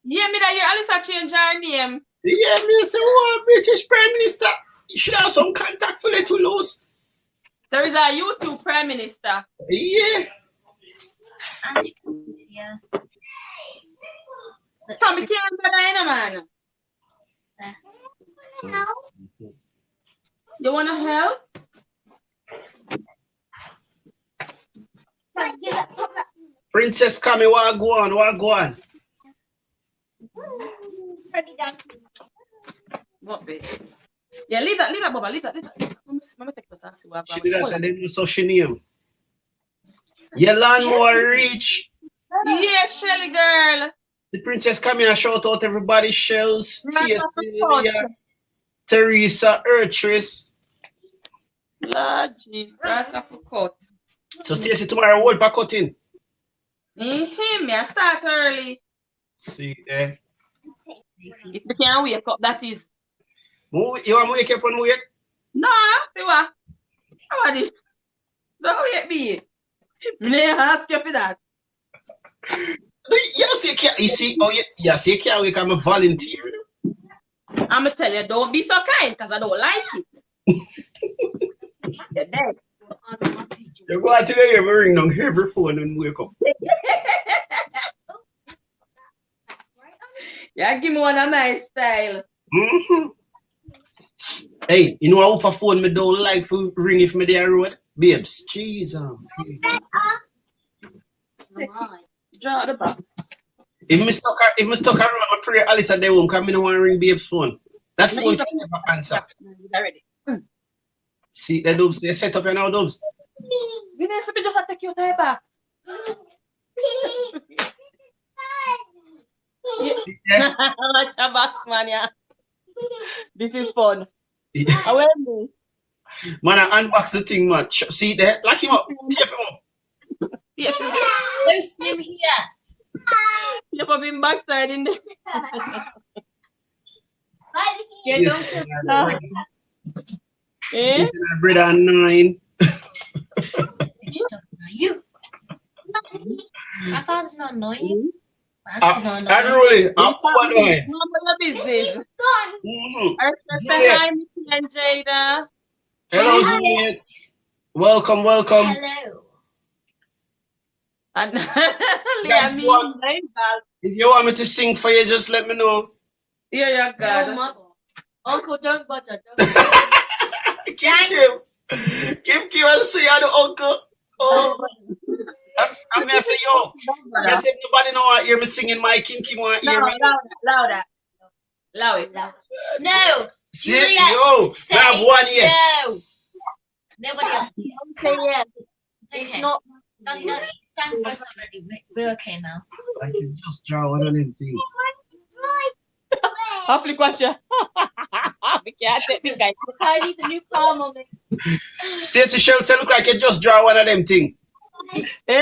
Speaker 6: Yeah, me that you Alyssa change her name.
Speaker 4: Yeah, me say, oh, British Prime Minister. You should have some contact for little loose.
Speaker 6: There is a YouTube Prime Minister.
Speaker 4: Yeah.
Speaker 1: Auntie, yeah.
Speaker 6: Come here, man. You wanna help?
Speaker 4: Princess Kami, what go on?
Speaker 6: But Yeah, leave that, Baba, leave that. Let me take that and see what
Speaker 4: She
Speaker 6: I've
Speaker 4: did that
Speaker 6: got.
Speaker 4: say them so she name. Your lawnmower reach.
Speaker 6: Yeah, Shelly girl.
Speaker 4: The princess come here, shout out everybody. Shells,
Speaker 6: Right
Speaker 4: Tia,
Speaker 6: off the pot.
Speaker 4: Celia, Teresa, Urtris.
Speaker 6: Lord jeez, grass off the cut.
Speaker 4: So Stacey tomorrow what back out in?
Speaker 6: Me I start early.
Speaker 4: See there.
Speaker 6: If we can't wake up, that is.
Speaker 4: You want to wake up and wake?
Speaker 6: No, you what? How are this? Don't wake me. Me ask you for that.
Speaker 4: Yes, you can't. You see, yes, you can't wake. I'm a volunteer.
Speaker 6: I'ma tell you, don't be so kind, because I don't like it. You're dead.
Speaker 4: You go out today, you ring down every phone and wake up.
Speaker 6: Yeah, give me one of my style.
Speaker 4: Hey, you know how for phone me don't like to ring if me there road? Babes, jeez.
Speaker 6: Draw the box.
Speaker 4: If me stuck around, I pray Alice they won't come. Me no want to ring Babes' phone. That phone can never answer.
Speaker 6: Already.
Speaker 4: See, the dubs, they set up your now dubs.
Speaker 6: You need to be just take your time back.
Speaker 4: Yeah.
Speaker 6: Like a box, man, yeah. This is fun.
Speaker 4: Yeah.
Speaker 6: How are you?
Speaker 4: Man, I unbox the thing, man. See there? Lock him up. Tape him up.
Speaker 6: Yeah.
Speaker 1: Post him here.
Speaker 6: You've been backside in there.
Speaker 4: Yes,
Speaker 6: Eh?
Speaker 4: bread and 9.
Speaker 1: You. My father's not annoying. My aunty's not
Speaker 4: I'm
Speaker 1: annoying.
Speaker 4: rolling. I'm over there.
Speaker 6: Your business.
Speaker 4: Mhm.
Speaker 6: Say hi, Missy and Jada.
Speaker 4: Hello,
Speaker 1: Hi.
Speaker 4: Juliet. Welcome, welcome.
Speaker 1: Hello.
Speaker 6: And
Speaker 4: Guys,
Speaker 6: Liam,
Speaker 4: what? If you want me to sing for you, just let me know.
Speaker 6: here you go.
Speaker 1: Uncle, don't bother.
Speaker 4: Give Kim and say you're the uncle. Oh, I'm gonna say yo. I say nobody know I hear me singing. My Kim want hear me.
Speaker 6: Louder.
Speaker 1: No.
Speaker 4: See,
Speaker 1: Juliet,
Speaker 4: yo,
Speaker 1: say
Speaker 4: grab one yes.
Speaker 1: Nobody else.
Speaker 3: Say yes.
Speaker 1: It's
Speaker 3: Okay.
Speaker 1: not. Don't stand for us already. We're okay now.
Speaker 4: I can just draw one of them things.
Speaker 6: Afflick, watch ya. We can't take this guy.
Speaker 3: I need a new car, mommy.
Speaker 4: Stacey Shells say look like you just draw one of them things.
Speaker 6: Eh?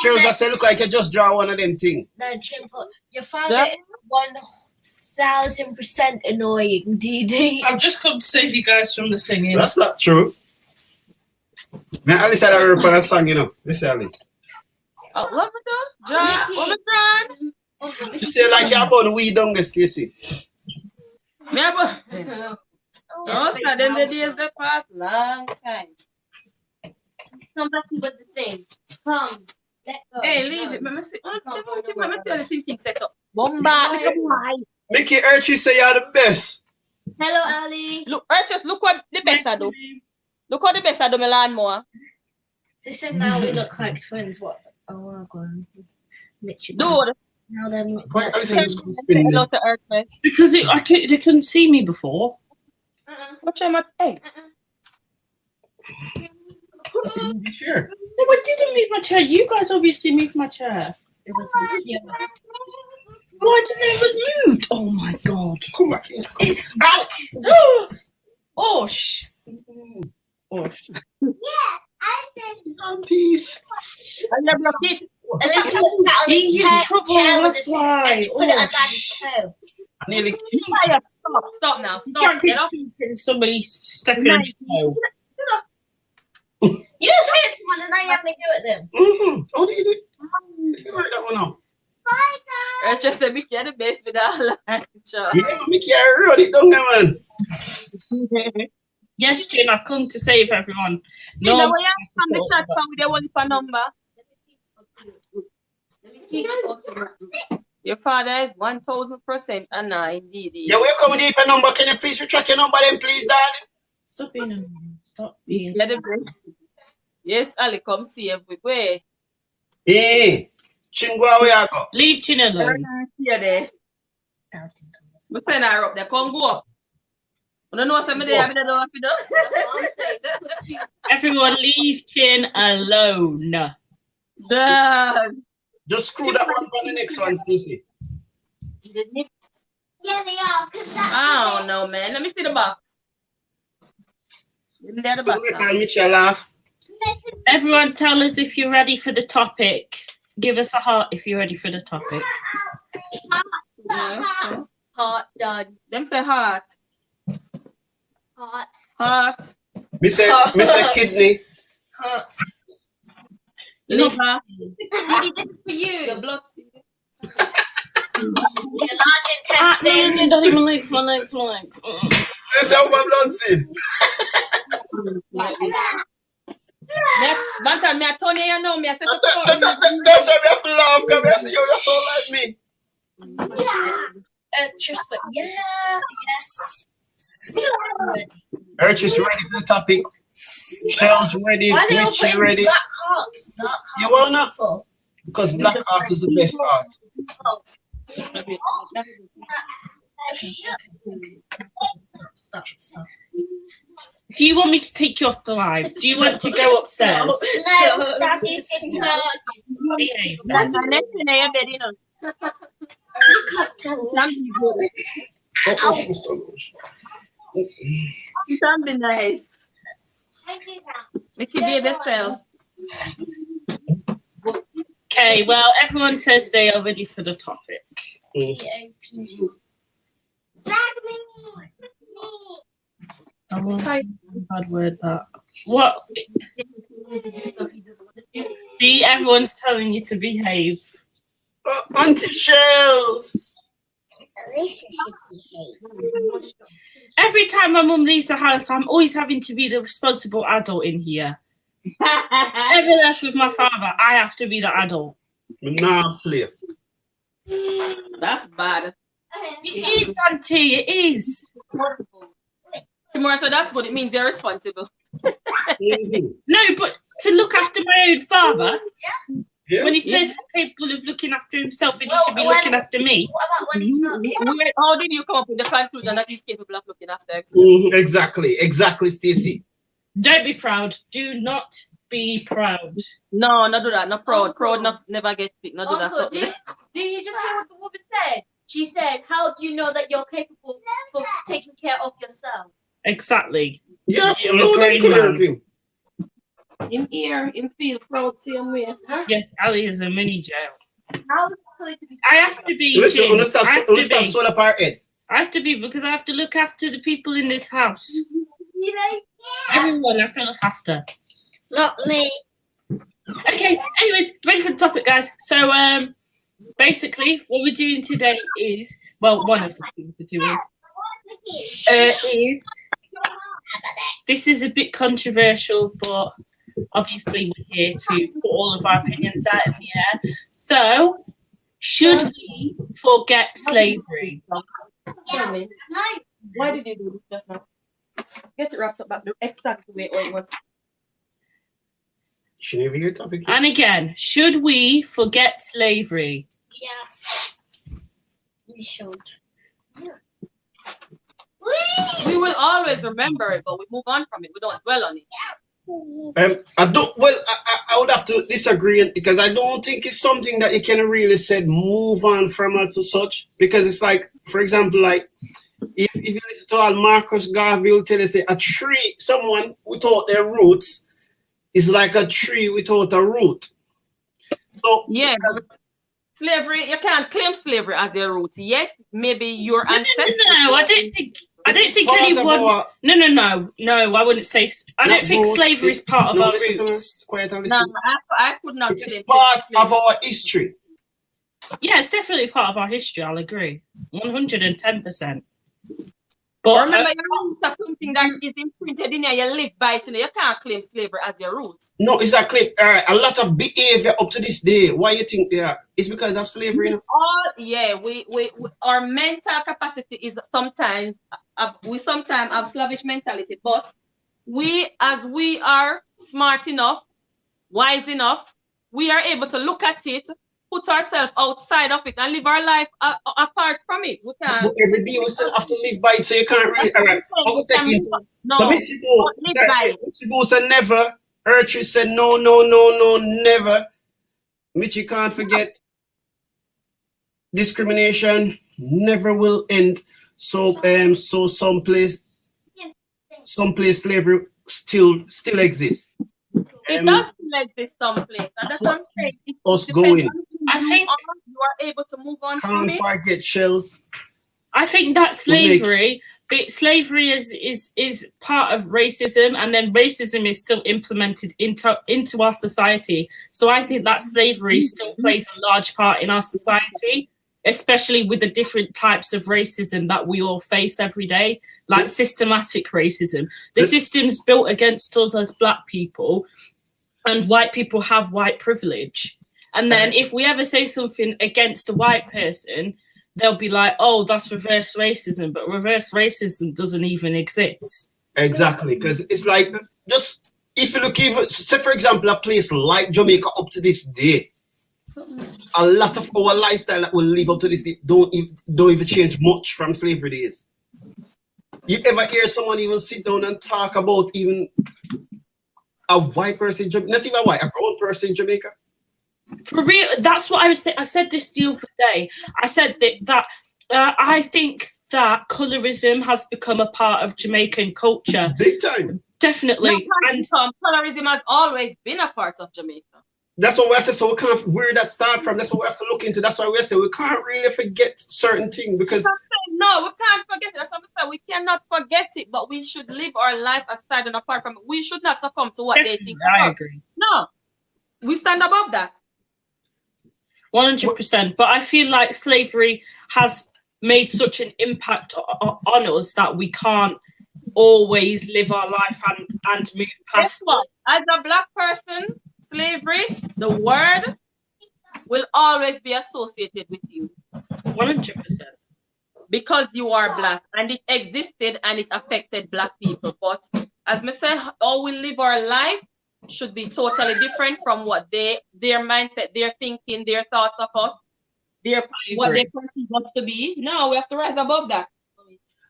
Speaker 4: Shells say look like you just draw one of them things.
Speaker 1: No, Chimpo, your father is 1000% annoying, DD.
Speaker 2: I've just come to save you guys from the singing.
Speaker 4: That's not true. Man, Alice had a rap on a song, you know. Listen, Ali.
Speaker 6: Oh, what we do? John, what we
Speaker 4: You say like you're born weed down there, Stacey.
Speaker 6: done? Oh, so them the days that pass long time.
Speaker 3: Come back with the thing. Come. Let go.
Speaker 6: Hey, leave it. Let me see. Let me tell you something set up. Bomba, look at my.
Speaker 4: Mickey Urchy say you're the best.
Speaker 3: Hello, Ali.
Speaker 6: Look, just look what the best I do. Look what the best I do, my lawnmower.
Speaker 1: They said now we look like twins. What? Oh, we're going.
Speaker 6: Dude,
Speaker 1: Now then.
Speaker 4: Why Alice
Speaker 6: say
Speaker 4: just go spin
Speaker 6: hello
Speaker 4: them?
Speaker 6: to Earth.
Speaker 2: Because they couldn't see me before.
Speaker 6: Watch my hey.
Speaker 4: I said, you sure?
Speaker 2: No, I didn't move my chair. You guys obviously moved my chair. Why didn't it was moved? Oh my god.
Speaker 4: Come back here.
Speaker 1: It's
Speaker 2: Osh. Osh.
Speaker 4: Peace.
Speaker 6: I love your kid.
Speaker 1: Elizabeth sat on
Speaker 2: He's
Speaker 1: the
Speaker 2: in
Speaker 1: chair
Speaker 2: trouble,
Speaker 1: with
Speaker 2: that's
Speaker 1: the
Speaker 2: why.
Speaker 1: and she put it on
Speaker 2: Oh,
Speaker 1: Daddy's toe.
Speaker 4: I nearly.
Speaker 6: Stop now.
Speaker 2: You
Speaker 6: Stop.
Speaker 2: can't
Speaker 6: Get up.
Speaker 2: keep somebody stepping on your toe.
Speaker 1: You just hit someone and now you have to go at them.
Speaker 4: Mm-hmm. Oh, did you do? You work that one out.
Speaker 6: I just said we get the best with our line.
Speaker 4: Yeah, Mickey, I run it down there, man.
Speaker 2: Yes, Jane, I've come to save everyone.
Speaker 6: No,
Speaker 2: No,
Speaker 6: we have to start with the one for number. Your father is 1000% a 9, indeed.
Speaker 4: Yeah, we're coming deep a number. Can you please retract your number then, please, darling?
Speaker 2: stop being a stop being.
Speaker 6: Get the break. Yes, Ali, come see if we go.
Speaker 4: Hey, Chingwa, where you go?
Speaker 2: Leave Chin alone.
Speaker 6: Here there. We send her up there. Come go up. I don't know somebody there, I don't know if you know.
Speaker 2: Everyone leave Chin alone.
Speaker 6: Dad.
Speaker 4: Just screw that one on the next one, Stacey.
Speaker 3: Yeah, they are.
Speaker 6: I don't know, man. Let me see the box. Let me see the box
Speaker 4: Don't
Speaker 6: now.
Speaker 4: make Mitchell laugh.
Speaker 2: Everyone tell us if you're ready for the topic. Give us a heart if you're ready for the topic.
Speaker 6: Yes.
Speaker 3: Hot dog.
Speaker 6: Them say heart.
Speaker 3: Hot.
Speaker 6: Heart.
Speaker 4: Mr. Kidney.
Speaker 1: Hot.
Speaker 6: Liver.
Speaker 3: For you.
Speaker 6: The blood.
Speaker 1: Your large intestine.
Speaker 2: Don't even legs, my legs.
Speaker 4: That's how my blood sin.
Speaker 6: Bantan, me a Tony, you know me. I said to
Speaker 4: That's why I have to laugh, because I see you're so like me.
Speaker 1: Just like, yeah, yes.
Speaker 4: Urch is ready for the topic. Shell's ready.
Speaker 1: Why are they all
Speaker 4: Mitchell
Speaker 1: putting
Speaker 4: ready.
Speaker 1: black hearts? Dark hearts.
Speaker 4: You wanna?
Speaker 1: For?
Speaker 4: Because black art is the best art.
Speaker 1: Stop.
Speaker 2: Do you want me to take you off the live? Do you want to go upstairs?
Speaker 3: No, Daddy's in charge.
Speaker 2: Behave.
Speaker 6: That's the next thing I bet, you know.
Speaker 4: Oh, so much.
Speaker 6: Something nice. Make your baby self.
Speaker 2: Okay, well, everyone says they are ready for the topic. Bad word that. What? See, everyone's telling you to behave.
Speaker 4: Auntie Shells.
Speaker 2: Every time my mum leaves the house, I'm always having to be the responsible adult in here. Ever left with my father, I have to be the adult.
Speaker 4: Nah, play.
Speaker 6: That's bad.
Speaker 2: It is, Auntie, it is.
Speaker 6: Tomorrow, so that's good. It means you're responsible.
Speaker 2: No, but to look after my own father,
Speaker 4: Yeah.
Speaker 2: when he's perfectly capable of looking after himself, and he should be looking after me.
Speaker 1: What about when he's not capable?
Speaker 6: How did you come up with the conclusion that he's capable of looking after himself?
Speaker 4: Exactly, Stacey.
Speaker 2: Don't be proud. Do not be proud.
Speaker 6: No, not do that. Not proud.
Speaker 7: Uncle.
Speaker 6: Proud not never get picked. Not do that.
Speaker 7: Also,
Speaker 6: Something.
Speaker 7: did you just hear what the woman said? She said, "How do you know that you're capable of taking care of yourself?"
Speaker 2: Exactly.
Speaker 4: Yeah,
Speaker 2: You're a
Speaker 4: no,
Speaker 2: great
Speaker 4: that clear
Speaker 2: man.
Speaker 4: thing.
Speaker 6: In here, in feel proud same way.
Speaker 2: Yes, Ali is a mini jail.
Speaker 7: How is it likely to be?
Speaker 2: I have to be.
Speaker 4: Listen,
Speaker 2: Chin.
Speaker 4: understand,
Speaker 2: I have to be.
Speaker 4: soul apart head.
Speaker 2: I have to be because I have to look after the people in this house.
Speaker 7: You know?
Speaker 2: Everyone I have to look after.
Speaker 3: Not me.
Speaker 2: Okay, anyways, ready for the topic, guys. So, basically, what we're doing today is, well, one of the things we're doing is, this is a bit controversial, but obviously we're here to put all of our opinions out in the air. So, should we forget slavery?
Speaker 6: Tell me. Why did you do this just now? Get it wrapped up back the exact way it was.
Speaker 4: Should I be your topic?
Speaker 2: And again, should we forget slavery?
Speaker 3: Yes. We should.
Speaker 6: We will always remember it, but we move on from it. We don't dwell on it.
Speaker 4: I don't. Well, I would have to disagree because I don't think it's something that you can really say move on from as such. Because it's like, for example, like if you listen to all Marcus Garvey will tell you, say a tree, someone without their roots is like a tree without a root. So
Speaker 6: Yeah, but slavery, you can't claim slavery as your roots. Yes, maybe your ancestors.
Speaker 2: No, I don't think. I don't think
Speaker 4: part of
Speaker 2: anyone.
Speaker 4: our-
Speaker 2: No. I wouldn't say. I don't
Speaker 4: Not
Speaker 2: think
Speaker 4: roots,
Speaker 2: slavery is
Speaker 4: it-
Speaker 2: part of
Speaker 4: no,
Speaker 2: our
Speaker 4: listen to me.
Speaker 2: roots.
Speaker 4: Quiet and
Speaker 6: No,
Speaker 4: listen.
Speaker 6: I could not
Speaker 4: It
Speaker 6: claim
Speaker 4: is part
Speaker 6: slavery.
Speaker 4: of our history.
Speaker 2: Yeah, it's definitely part of our history. I'll agree, 110%.
Speaker 6: But
Speaker 2: But
Speaker 6: remember, your roots are something that is imprinted in you. You live by it. You can't claim slavery as your roots.
Speaker 4: No, exactly. A lot of behavior up to this day. Why you think they are? It's because of slavery. You know?
Speaker 6: We our mental capacity is sometimes we sometimes have slavish mentality, but we are smart enough, wise enough, we are able to look at it put ourselves outside of it and live our life apart from it. We can't.
Speaker 4: But every day we still have to live by it, so you can't really. All right, I will take it.
Speaker 6: No,
Speaker 4: So Michibu,
Speaker 6: don't live by it.
Speaker 4: Michibu said never. Ertrude said no, no, no, no, never. Michi can't forget. Discrimination never will end. So so someplace slavery still exists.
Speaker 6: It does still exist someplace, and that's what I'm saying.
Speaker 4: Us going.
Speaker 2: I think
Speaker 6: you are able to move on from
Speaker 4: Can't
Speaker 6: it.
Speaker 4: forget shells.
Speaker 2: I think that slavery is part of racism, and then racism is still implemented into our society. So I think that slavery still plays a large part in our society, especially with the different types of racism that we all face every day, like systematic racism. The system's built against us as Black people, and white people have white privilege. And then if we ever say something against a white person, they'll be like, oh, that's reverse racism. But reverse racism doesn't even exist.
Speaker 4: Exactly, because it's like, just if you look, even say for example, a place like Jamaica up to this day, a lot of our lifestyle that will live up to this day don't even change much from slavery days. You ever hear someone even sit down and talk about even a white person in Jamaica, not even white, a brown person in Jamaica?
Speaker 2: For real, that's what I was saying. I said this the other day. I said that I think that colorism has become a part of Jamaican culture.
Speaker 4: Big time.
Speaker 2: Definitely.
Speaker 6: And colorism has always been a part of Jamaica.
Speaker 4: That's what we say. So we can't, where that start from. That's what we have to look into. That's why we say we can't really forget certain things, because
Speaker 6: no, we can't forget it. That's what I said. We cannot forget it, but we should live our life aside and apart from it. We should not succumb to what they think.
Speaker 2: I agree.
Speaker 6: No, we stand above that.
Speaker 2: 100%. But I feel like slavery has made such an impact on us that we can't always live our life and move past
Speaker 6: what? As a Black person, slavery, the word will always be associated with you.
Speaker 2: 100%.
Speaker 6: Because you are Black, and it existed and it affected Black people. But as I said, how we live our life should be totally different from what their mindset, their thinking, their thoughts of us, what they perceive us to be. No, we have to rise above that.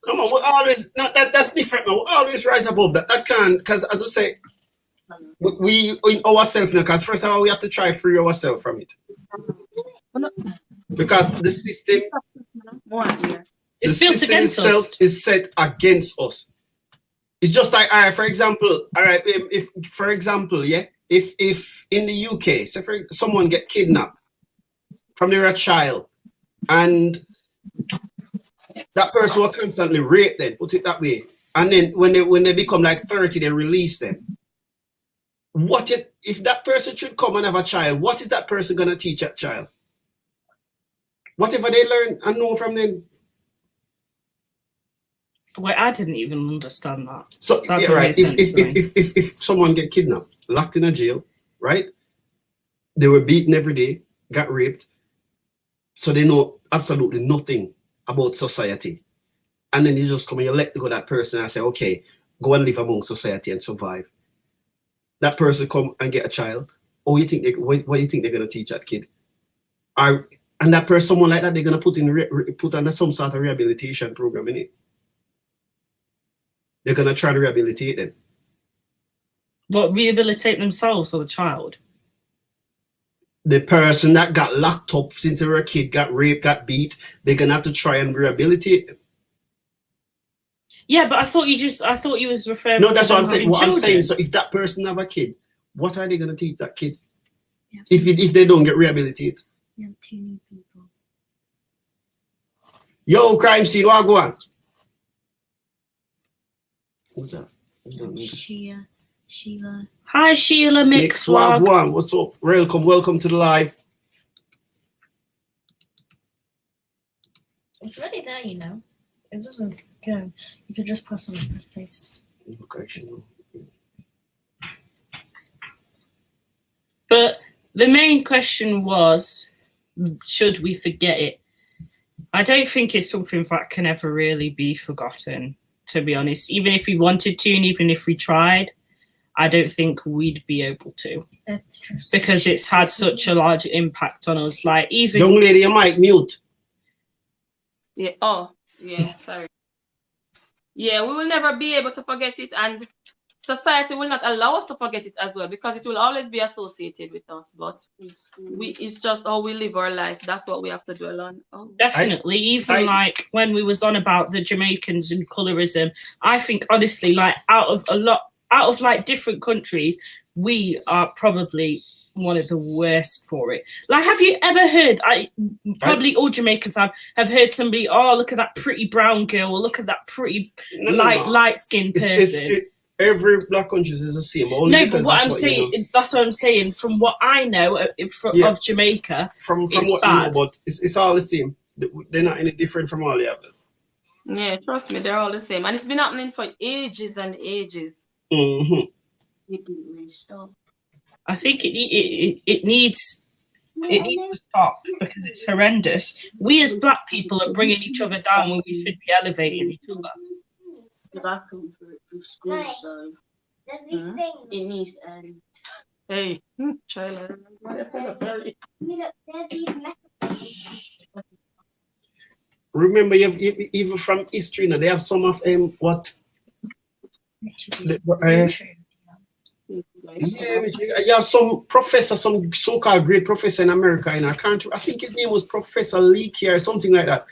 Speaker 4: No, we always, no, that's different. No, we always rise above that. That can't, because as I say, we in ourselves now, because first of all, we have to try free ourselves from it. Because the system,
Speaker 2: it's built against
Speaker 4: itself
Speaker 2: us.
Speaker 4: is set against us. It's just like, all right, for example, all right, if for example, yeah, if in the UK, say for someone get kidnapped from they're a child, and that person will constantly rape them, put it that way, and then when they become like 30, they release them. What if that person should come and have a child? What is that person gonna teach that child? Whatever they learn and know from them.
Speaker 2: Well, I didn't even understand that.
Speaker 4: So
Speaker 2: That's
Speaker 4: yeah, right.
Speaker 2: sense to me.
Speaker 4: If someone get kidnapped, locked in a jail, right? They were beaten every day, got raped, so they know absolutely nothing about society. And then you just come and you let go that person and say, okay, go and live among society and survive. That person come and get a child. Oh, you think what do you think they're gonna teach that kid? And that person, someone like that, they're gonna put under some sort of rehabilitation program in it. They're gonna try to rehabilitate them.
Speaker 2: What, rehabilitate themselves or the child?
Speaker 4: The person that got locked up since they were a kid, got raped, got beat, they're gonna have to try and rehabilitate them.
Speaker 2: Yeah, but I thought you was referring.
Speaker 4: No, that's
Speaker 2: to
Speaker 4: what I'm saying. What I'm saying.
Speaker 2: children.
Speaker 4: So if that person have a kid, what are they gonna teach that kid? Yeah. If they don't get rehabilitated?
Speaker 1: You have two new people.
Speaker 4: Yo, crime scene, what go on? Who's that?
Speaker 1: Sheila.
Speaker 2: Hi, Sheila Mixwag.
Speaker 4: Wagwan, what's up? Welcome to the live.
Speaker 1: It's already there, you know. It doesn't go. You could just press on the paste.
Speaker 4: Okay,
Speaker 2: But the main question was, should we forget it? I don't think it's something that can ever really be forgotten, to be honest. Even if we wanted to, and even if we tried, I don't think we'd be able to,
Speaker 1: That's true.
Speaker 2: because it's had such a large impact on us. Like even
Speaker 4: Young lady, you might mute.
Speaker 6: Yeah. Oh, yeah. Sorry. Yeah, we will never be able to forget it, and society will not allow us to forget it as well, because it will always be associated with us. But it's just how we live our life. That's what we have to dwell on. Oh.
Speaker 2: definitely, even like when we was on about the Jamaicans and colorism, I think honestly, like out of like different countries, we are probably one of the worst for it. Like, have you ever heard, probably all Jamaicans have heard somebody, oh, look at that pretty brown girl, or look at that pretty light-skinned person.
Speaker 4: Every black country is the same.
Speaker 2: No, but what I'm saying, that's what I'm saying. From what I know of Jamaica,
Speaker 4: from
Speaker 2: it's
Speaker 4: what
Speaker 2: bad.
Speaker 4: you know, but it's all the same. They're not any different from all the others.
Speaker 6: Yeah, trust me, they're all the same, and it's been happening for ages and ages.
Speaker 4: Mm-hmm.
Speaker 2: I think it needs to stop, because it's horrendous. We as black people are bringing each other down when we should be elevating each other.
Speaker 3: So there's these things.
Speaker 7: It needs to end.
Speaker 6: Hey, child. Sorry.
Speaker 3: Look, there's these metal.
Speaker 4: Remember, even from history, they have some of what. Yeah, some professor, some so-called great professor in America, and I think his name was Professor Leakey or something like that.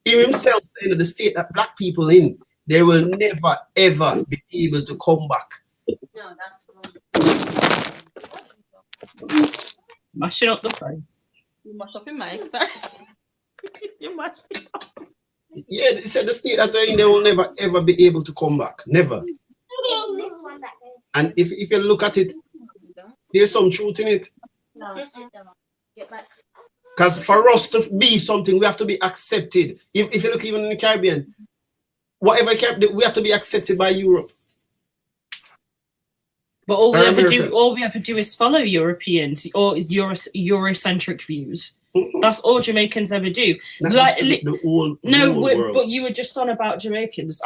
Speaker 4: He himself, the state that black people in, they will never ever be able to come back.
Speaker 7: No, that's
Speaker 2: Mashing up the place.
Speaker 6: You mash up your mic, sorry. You mash it up.
Speaker 4: Yeah, they said the state that they're in, they will never ever be able to come back. Never.
Speaker 3: It's this one that goes.
Speaker 4: And if you look at it, there's some truth in it.
Speaker 7: no. Sit down. Get back.
Speaker 4: Because for us to be something, we have to be accepted. If you look even in the Caribbean, whatever we have to be accepted by Europe.
Speaker 2: But all we ever do is follow Europeans or Eurocentric views.
Speaker 4: Mm-hmm.
Speaker 2: That's all Jamaicans ever do. But you were just on about Jamaicans.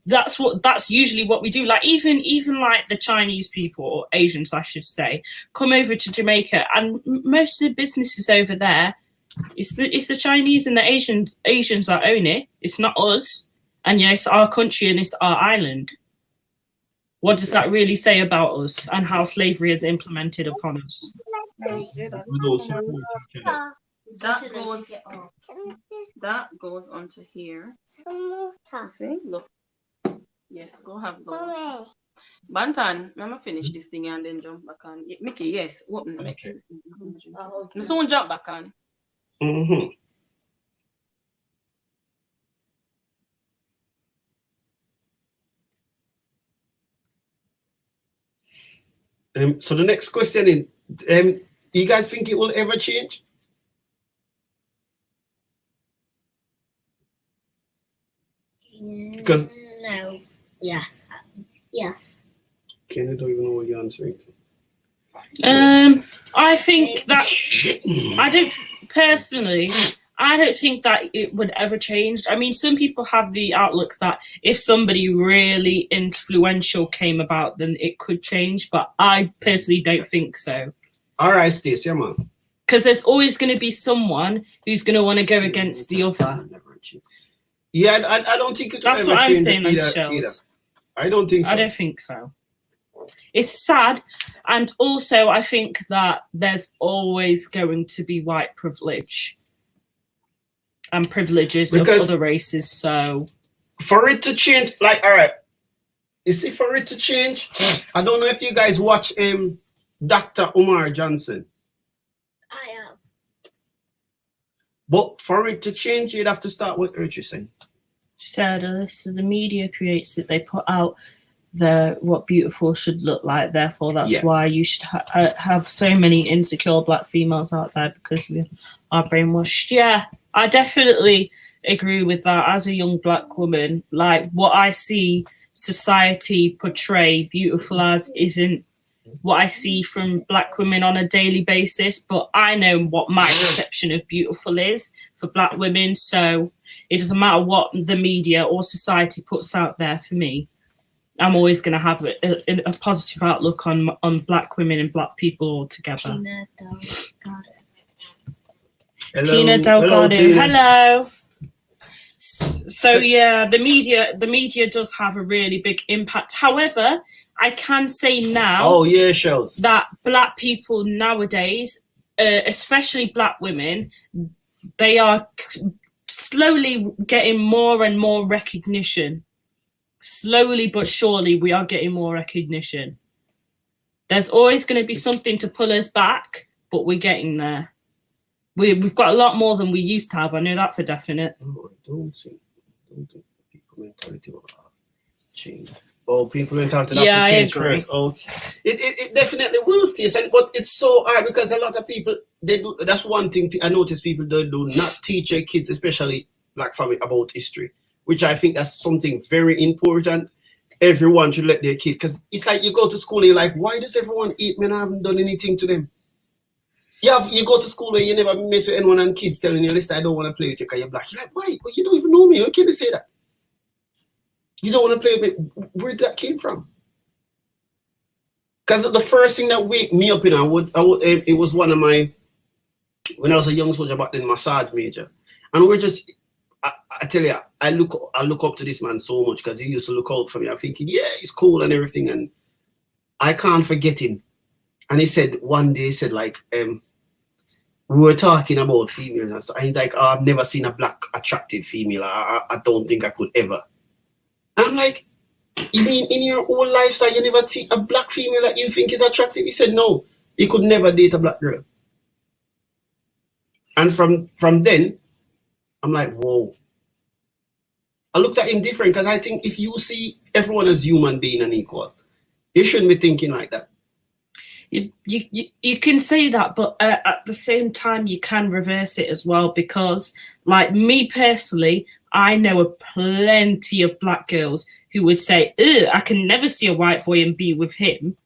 Speaker 2: That's usually what we do. Like even like the Chinese people, or Asians, I should say, come over to Jamaica, and most of the businesses over there, it's the Chinese and the Asians that own it. It's not us. And yeah, it's our country and it's our island. What does that really say about us and how slavery is implemented upon us?
Speaker 6: That goes onto here. See, look. Yes, go have those. Bantan, I'm gonna finish this thing and then jump back on. Mickey, yes, open it.
Speaker 4: Okay.
Speaker 6: Soon jump back on.
Speaker 4: Mm-hmm. So the next question is, you guys think it will ever change? Because
Speaker 3: No. Yes. Yes.
Speaker 4: Ken, I don't even know what you're answering to.
Speaker 2: I think that I don't think that it would ever change. I mean, some people have the outlook that if somebody really influential came about, then it could change. But I personally don't think so.
Speaker 4: All right, Stacey, yeah, man.
Speaker 2: Because there's always going to be someone who's going to want to go against the other.
Speaker 4: Yeah, I don't think it will
Speaker 2: That's
Speaker 4: ever
Speaker 2: what I'm
Speaker 4: change
Speaker 2: saying,
Speaker 4: either.
Speaker 2: Shells.
Speaker 4: I don't think so.
Speaker 2: I don't think so. It's sad, and also I think that there's always going to be white privilege and privileges of other races. So
Speaker 4: for it to change, like, all right, you see, for it to change, I don't know if you guys watch Dr. Umar Johnson.
Speaker 3: I am.
Speaker 4: But for it to change, you'd have to start with what you're saying.
Speaker 2: So the media creates it. They put out what beautiful should look like. Therefore, that's why you should have so many insecure black females out there, because we are brainwashed. Yeah, I definitely agree with that. As a young black woman, like what I see society portray beautiful as isn't what I see from black women on a daily basis. But I know what my perception of beautiful is for black women. So it doesn't matter what the media or society puts out there for me. I'm always going to have a positive outlook on Black women and Black people altogether.
Speaker 1: Tina Delgado.
Speaker 4: Hello,
Speaker 2: Tina Delgado.
Speaker 4: Tina.
Speaker 2: Hello. So yeah, the media does have a really big impact. However, I can say now,
Speaker 4: Oh yeah, Shells,
Speaker 2: that Black people nowadays, especially Black women, they are slowly getting more and more recognition. Slowly but surely, we are getting more recognition. There's always going to be something to pull us back, but we're getting there. We've got a lot more than we used to have. I know that for definite.
Speaker 4: No, I don't think people mentality will change. Oh, people mentality have to change first. Oh, it definitely will stay. But it's so hard because a lot of people, they do. That's one thing I notice people do not teach their kids, especially Black family, about history, which I think that's something very important. Everyone should let their kid, because it's like you go to school and you're like, why does everyone hate me and I haven't done anything to them? You go to school where you never mess with anyone and kids telling you, listen, I don't want to play with you because you're Black. You're like, why? Well, you don't even know me. How can you say that? You don't want to play with me. Where did that came from? Because the first thing that wake me up, it was one of my, when I was a young soldier back then, massage major. And we're just, I tell you, I look up to this man so much because he used to look out for me. I'm thinking, yeah, he's cool and everything. And I can't forget him. And he said, one day, he said, like, we were talking about females and stuff. And he's like, oh, I've never seen a Black attractive female. I don't think I could ever. And I'm like, you mean in your whole lifestyle you never see a Black female that you think is attractive? He said, no, he could never date a Black girl. And from then, I'm like, whoa. I looked at him different because I think if you see everyone as human being and equal, you shouldn't be thinking like that.
Speaker 2: You can say that, but at the same time, you can reverse it as well, because, like, me personally, I know of plenty of Black girls who would say, ugh, I can never see a white boy and be with him.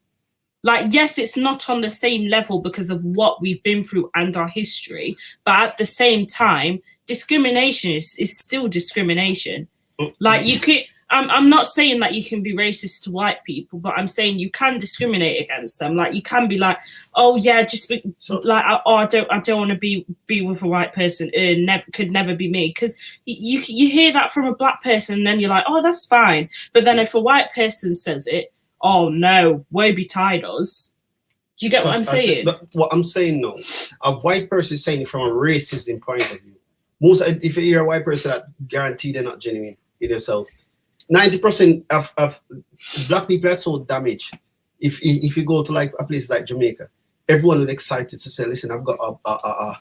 Speaker 2: Like, yes, it's not on the same level because of what we've been through and our history, but at the same time, discrimination is still discrimination. Like, you could, I'm not saying that you can be racist to white people, but I'm saying you can discriminate against them. Like, you can be like, oh yeah, just be, like, oh, I don't want to be with a white person. Could never be me. Because you hear that from a Black person, and then you're like, oh, that's fine. But then if a white person says it, oh no, woe betide us. Do you get what I'm saying?
Speaker 4: What I'm saying, no, a white person is saying it from a racism point of view. Most, if you hear a white person, that guaranteed they're not genuine in themselves. 90% of Black people are so damaged. If you go to like a place like Jamaica, everyone is excited to say, listen, I've got a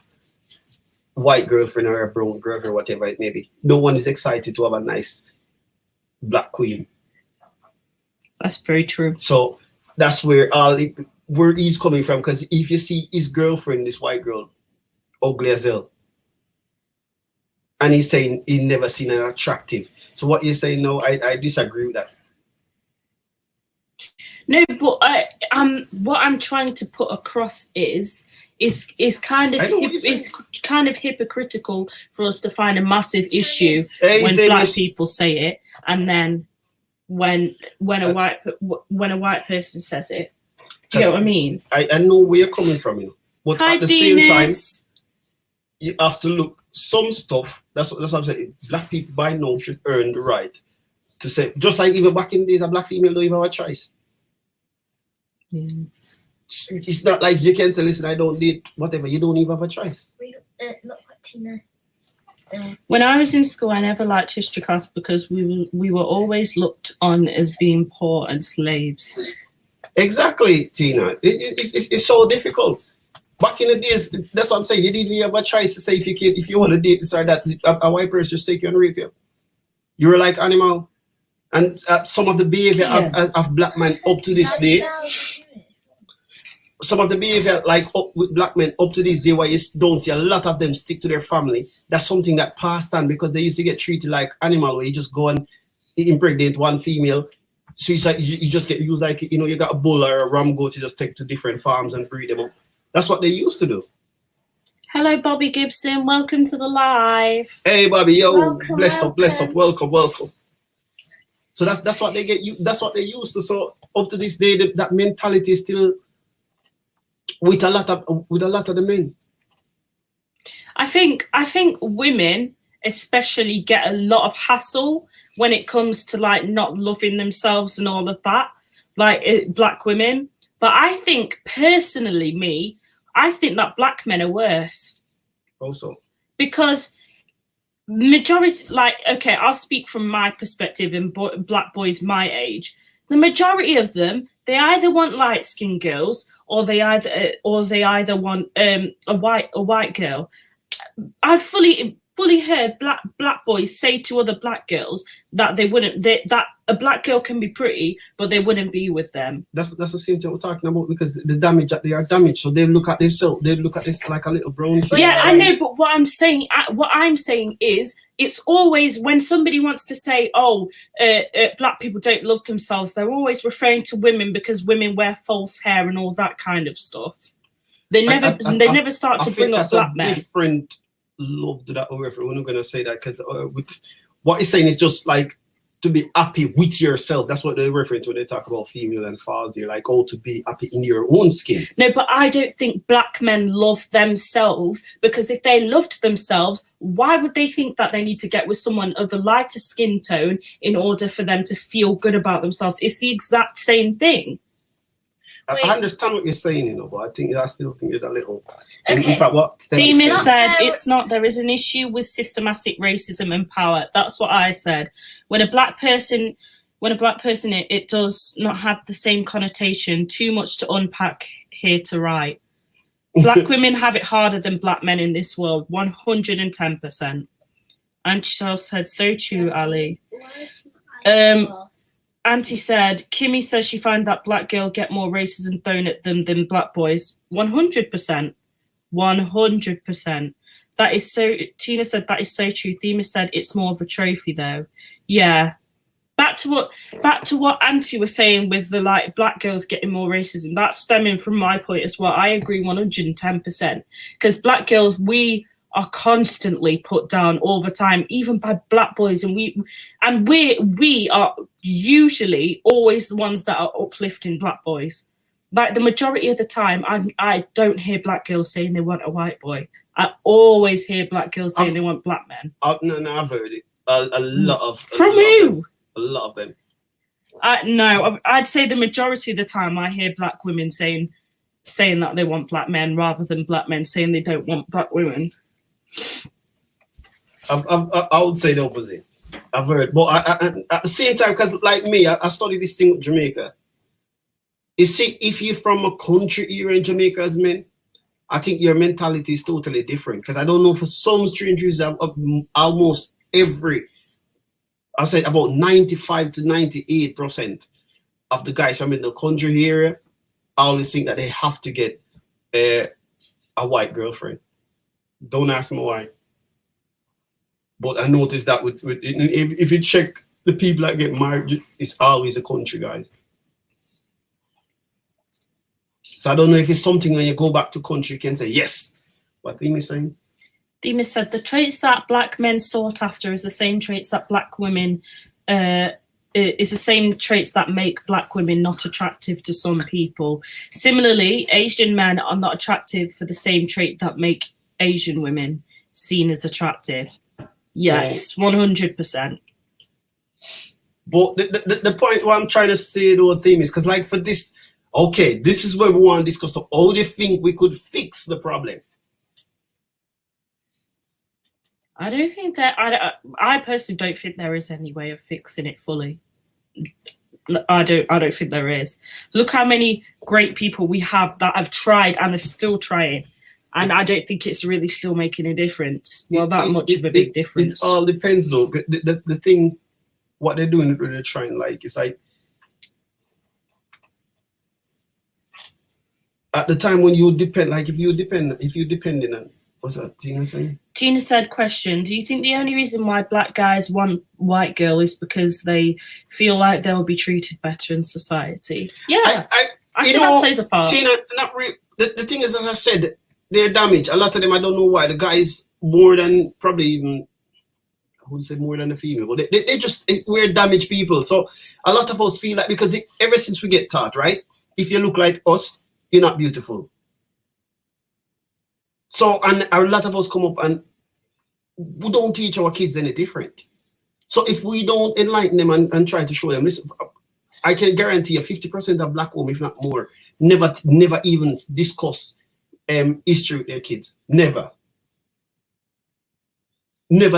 Speaker 4: white girlfriend or a brown girl or whatever it may be. No one is excited to have a nice Black queen.
Speaker 2: That's very true.
Speaker 4: So that's where he's coming from, because if you see his girlfriend, this white girl, ugly as hell, and he's saying he never seen her attractive. So what you're saying, no, I disagree with that.
Speaker 2: No, but what I'm trying to put across is kind of hypocritical for us to find a massive issue when Black people say it, and then when a white person says it. Do you know what I mean?
Speaker 4: I know where you're coming from, you know, but at the same time, you have to look some stuff. That's what I'm saying. Black people by now should earn the right to say, just like even back in the days, a Black female don't even have a choice.
Speaker 2: Yeah.
Speaker 4: It's not like you can say, listen, I don't need whatever. You don't even have a choice.
Speaker 1: Look what Tina.
Speaker 2: When I was in school, I never liked history class because we were always looked on as being poor and slaves.
Speaker 4: Exactly, Tina. It's so difficult. Back in the days, that's what I'm saying. You didn't even have a choice to say if you want to date this or that. A white person just take you and rape you. You were like animal. And some of the behavior of Black men up to this day, some of the behavior like with Black men up to this day, where you don't see a lot of them stick to their family. That's something that passed on because they used to get treated like animal, where you just go and impregnate one female. So it's like you just get used like, you know, you got a bull or a ram goat, you just take to different farms and breed them up. That's what they used to do.
Speaker 2: Hello, Bobby Gibson. Welcome to the live.
Speaker 4: Hey, Bobby. Yo,
Speaker 1: Welcome,
Speaker 4: bless up. Welcome. So that's what they get. That's what they used to. So up to this day, that mentality is still with a lot of the men.
Speaker 2: I think women especially get a lot of hassle when it comes to like not loving themselves and all of that, like black women. But I think personally, I think that black men are worse.
Speaker 4: Also,
Speaker 2: because majority, like, okay, I'll speak from my perspective and black boys my age. The majority of them, they either want light skinned girls or they either want a white girl. I've fully heard black boys say to other black girls that that a black girl can be pretty, but they wouldn't be with them.
Speaker 4: That's the same thing we're talking about, because the damage that they are damaged. So they look at themselves. They look at this like a little brown kid.
Speaker 2: Yeah, I know, but what I'm saying is, it's always when somebody wants to say, "Oh, black people don't love themselves," they're always referring to women because women wear false hair and all that kind of stuff. They never start to bring up black men.
Speaker 4: Different love to that. We're not going to say that, because with what he's saying is just like to be happy with yourself. That's what they're referring to when they talk about female and father. They're like, oh, to be happy in your own skin.
Speaker 2: No, but I don't think black men love themselves, because if they loved themselves, why would they think that they need to get with someone of a lighter skin tone in order for them to feel good about themselves? It's the exact same thing.
Speaker 4: I understand what you're saying, but I still think it's a little.
Speaker 1: Okay.
Speaker 4: In fact, what
Speaker 2: Themis said it's not. There is an issue with systematic racism and power. That's what I said. When a black person, it does not have the same connotation. Too much to unpack here to write. Black women have it harder than black men in this world. 110%. Auntie Charles said, so true, Ali. Auntie said, Kimmy says she found that black girl get more racism thrown at them than black boys. 100%. 100%. That is so. Tina said that is so true. Themis said it's more of a trophy though. Yeah. Back to what Auntie was saying with the like black girls getting more racism. That's stemming from my point as well. I agree 110%. Because black girls, we are constantly put down all the time, even by black boys, and we are usually always the ones that are uplifting black boys. Like the majority of the time, I don't hear black girls saying they want a white boy. I always hear black girls saying they want black men.
Speaker 4: No, I've heard it. A lot of
Speaker 2: from who?
Speaker 4: A lot of them.
Speaker 2: No, I'd say the majority of the time I hear black women saying that they want black men, rather than black men saying they don't want black women.
Speaker 4: I would say the opposite. I've heard, but at the same time, because like me, I studied this thing with Jamaica. You see, if you're from a country here in Jamaica as men, I think your mentality is totally different. Because I don't know, for some strangers, almost I'll say about 95 to 98% of the guys from in the country area, I always think that they have to get a white girlfriend. Don't ask me why. But I noticed that if you check the people that get married, it's always the country guys. So I don't know if it's something when you go back to country, you can say yes. What Themis saying?
Speaker 2: Themis said the traits that black men sought after is the same traits that black women is the same traits that make black women not attractive to some people. Similarly, Asian men are not attractive for the same trait that make Asian women seen as attractive. Yes, 100%.
Speaker 4: But the point what I'm trying to say though, theme is because like for this, okay, this is where we want to discuss. So how do you think we could fix the problem?
Speaker 2: I don't think that I personally don't think there is any way of fixing it fully. I don't think there is. Look how many great people we have that have tried and are still trying. And I don't think it's really still making a difference. Well, that much of a big difference.
Speaker 4: It all depends though. The thing, what they're doing, they're trying like, it's like, at the time when you depend, like if you're depending on, what's that Tina saying?
Speaker 2: Tina said, question, do you think the only reason why black guys want white girl is because they feel like they'll be treated better in society? Yeah, I think that plays a part.
Speaker 4: Tina, not really. The thing is, as I said, they're damaged. A lot of them, I don't know why. The guys more than probably even wouldn't say more than the female, but they just, we're damaged people. So a lot of us feel like, because ever since we get taught, right, if you look like us, you're not beautiful. So, and a lot of us come up and we don't teach our kids any different. So if we don't enlighten them and try to show them, listen, I can guarantee you 50% of black women, if not more, never even discuss history with their kids. Never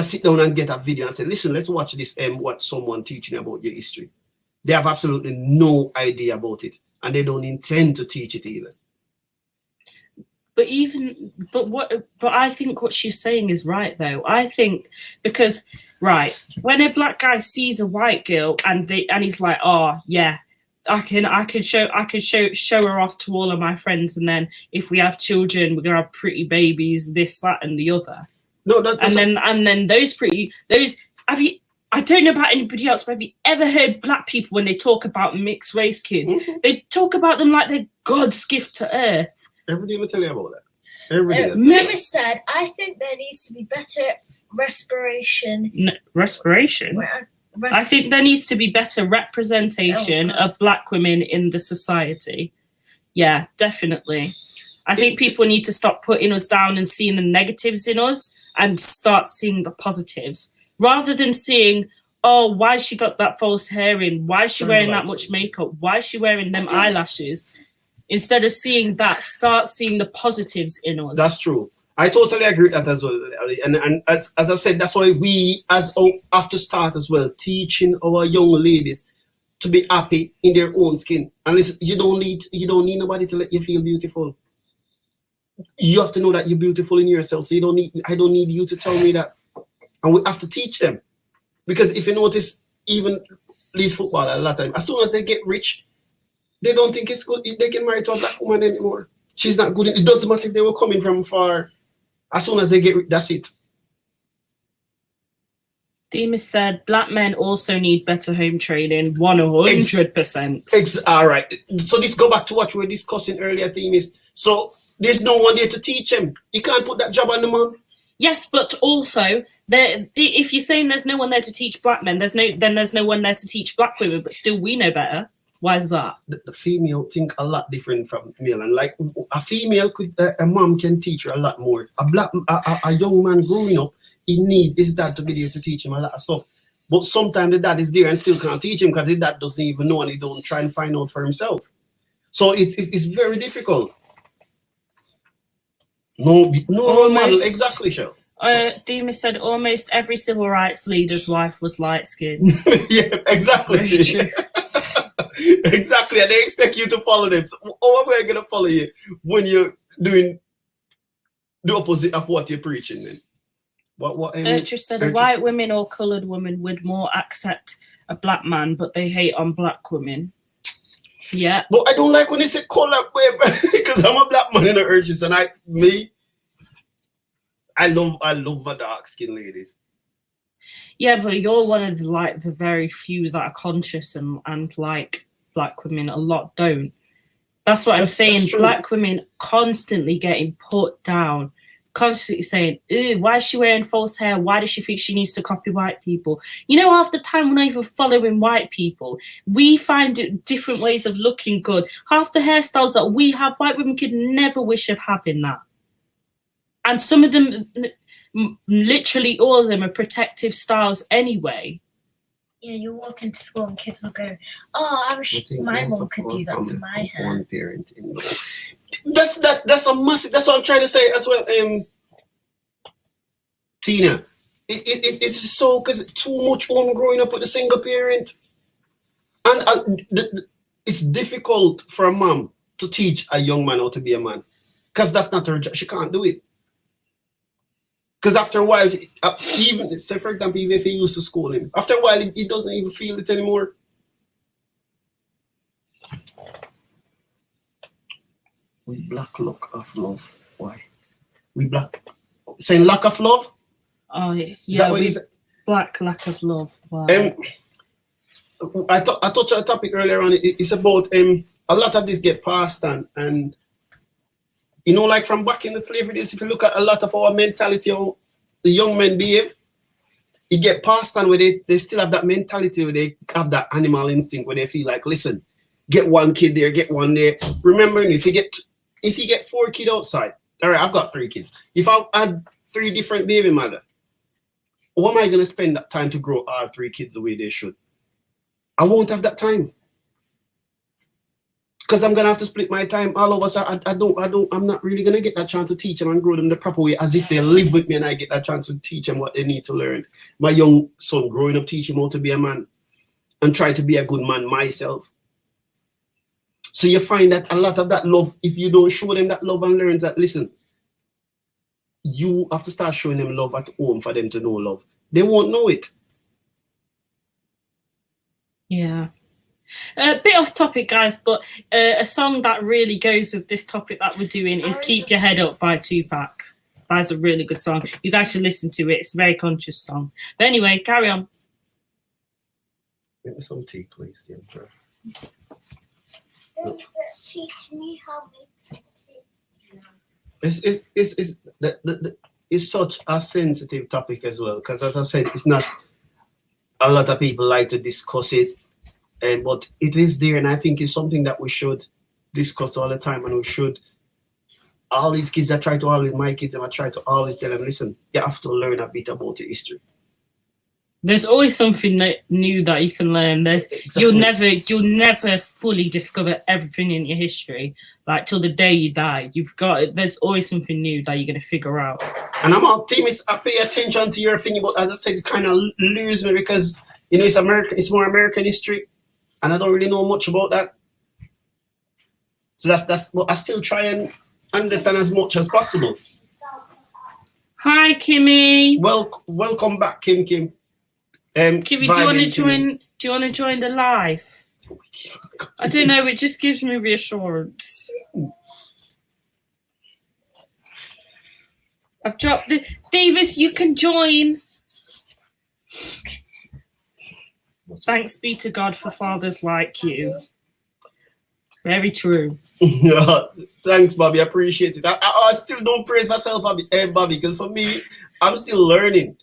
Speaker 4: sit down and get a video and say, listen, let's watch this watch someone teaching about your history. They have absolutely no idea about it, and they don't intend to teach it either.
Speaker 2: But I think what she's saying is right though. I think because when a black guy sees a white girl and he's like, oh yeah, I can show her off to all of my friends, and then if we have children, we're gonna have pretty babies, this, that, and the other. No, and then those have you? I don't know about anybody else, but have you ever heard black people when they talk about mixed race kids? They talk about them like they're God's gift to earth.
Speaker 4: Every day I tell you about that.
Speaker 1: Mimi said, I think there needs to be better respiration.
Speaker 2: I think there needs to be better representation of black women in the society. Yeah, definitely. I think people need to stop putting us down and seeing the negatives in us and start seeing the positives. Rather than seeing, oh, why she got that false hair in? Why is she wearing that much makeup? Why is she wearing them eyelashes? Instead of seeing that, start seeing the positives in us.
Speaker 4: That's true. I totally agree with that as well. And as I said, that's why we have to start as well, teaching our young ladies to be happy in their own skin. And listen, you don't need nobody to let you feel beautiful. You have to know that you're beautiful in yourself. So I don't need you to tell me that. And we have to teach them. Because if you notice, even these footballers a lot of time, as soon as they get rich, they don't think it's good. They can marry to a black woman anymore. She's not good. It doesn't matter if they were coming from far. As soon as they get rich, that's it.
Speaker 2: Demas said, black men also need better home training, 100%.
Speaker 4: All right. So this go back to what we were discussing earlier, Demas. So there's no one there to teach him. You can't put that job on the man.
Speaker 2: Yes, but also, if you're saying there's no one there to teach black men, there's no one there to teach black women, but still we know better. Why is that? The
Speaker 4: female think a lot different from male, and like a female a mom can teach her a lot more. A young man growing up, he need his dad to be there to teach him a lot of stuff. But sometimes the dad is there and still can't teach him because his dad doesn't even know and he don't try and find out for himself. So it's very difficult. No model, exactly, Shell.
Speaker 2: Demas said almost every civil rights leader's wife was light skinned.
Speaker 4: Yeah, exactly.
Speaker 2: Very true.
Speaker 4: Exactly, and they expect you to follow them. So how am I going to follow you when you're doing the opposite of what you're preaching then?
Speaker 2: Just said white women or coloured women would more accept a black man, but they hate on black women. Yeah.
Speaker 4: But I don't like when they say colour, because I'm a black man in the urges, and I love my dark skinned ladies.
Speaker 2: Yeah, but you're one of the very few that are conscious and like black women. A lot don't. That's what I'm saying. Black women constantly getting put down, constantly saying, "Ew, why is she wearing false hair? Why does she think she needs to copy white people?" You know, half the time we're not even following white people. We find different ways of looking good. Half the hairstyles that we have, white women could never wish of having that. And some of them, literally all of them, are protective styles anyway.
Speaker 1: Yeah, you walk into school and kids will go, "Oh, I wish my mom could do that to my hair."
Speaker 4: One parent, that's a massive. That's what I'm trying to say as well. Tina, it's so because too much home growing up with a single parent, and it's difficult for a mom to teach a young man how to be a man because that's not her job. She can't do it. Because after a while, even say for example, even if he used to school him, after a while he doesn't even feel it anymore. We black lack of love. Why? We black saying lack of love.
Speaker 2: Oh yeah, black lack of love. Wow.
Speaker 4: I touched on a topic earlier on. It's about a lot of this get passed on and. You know, like from back in the slavery days, if you look at a lot of our mentality, how the young men behave, it get passed on where they still have that mentality where they have that animal instinct where they feel like, listen, get one kid there, get one there. Remembering if you get 4 kids outside, all right, I've got 3 kids. If I had 3 different baby mother, how am I gonna spend that time to grow all 3 kids the way they should? I won't have that time. Because I'm gonna have to split my time all over. So I'm not really gonna get that chance to teach them and grow them the proper way as if they live with me and I get that chance to teach them what they need to learn. My young son growing up, teach him how to be a man and try to be a good man myself. So you find that a lot of that love, if you don't show them that love and learn that, listen, you have to start showing them love at home for them to know love. They won't know it.
Speaker 2: Yeah. A bit off topic, guys, but a song that really goes with this topic that we're doing is Keep Your Head Up by Tupac. That's a really good song. You guys should listen to it. It's a very conscious song. But anyway, carry on.
Speaker 4: Give me some tea, please.
Speaker 3: Teach me how to make some tea.
Speaker 4: It's such a sensitive topic as well, because as I said, it's not a lot of people like to discuss it. But it is there, and I think it's something that we should discuss all the time, and we should. All these kids, I try to always, my kids, and I try to always tell them, listen, you have to learn a bit about your history.
Speaker 2: There's always something new that you can learn.
Speaker 4: Exactly.
Speaker 2: You'll never fully discover everything in your history, like till the day you die. There's always something new that you're gonna figure out.
Speaker 4: And I'm optimist. I pay attention to your thing, but as I said, it kind of lose me because it's American. It's more American history. And I don't really know much about that. So that's what I still try and understand as much as possible.
Speaker 2: Hi, Kimmy.
Speaker 4: Welcome back, Kim.
Speaker 2: Kimmy, do you want to join the live? I don't know. It just gives me reassurance. I've dropped the Davis. You can join. Thanks be to God for fathers like you. Very true.
Speaker 4: Yeah, thanks, Bobby. I appreciate it. I still don't praise myself, Bobby, because for me, I'm still learning.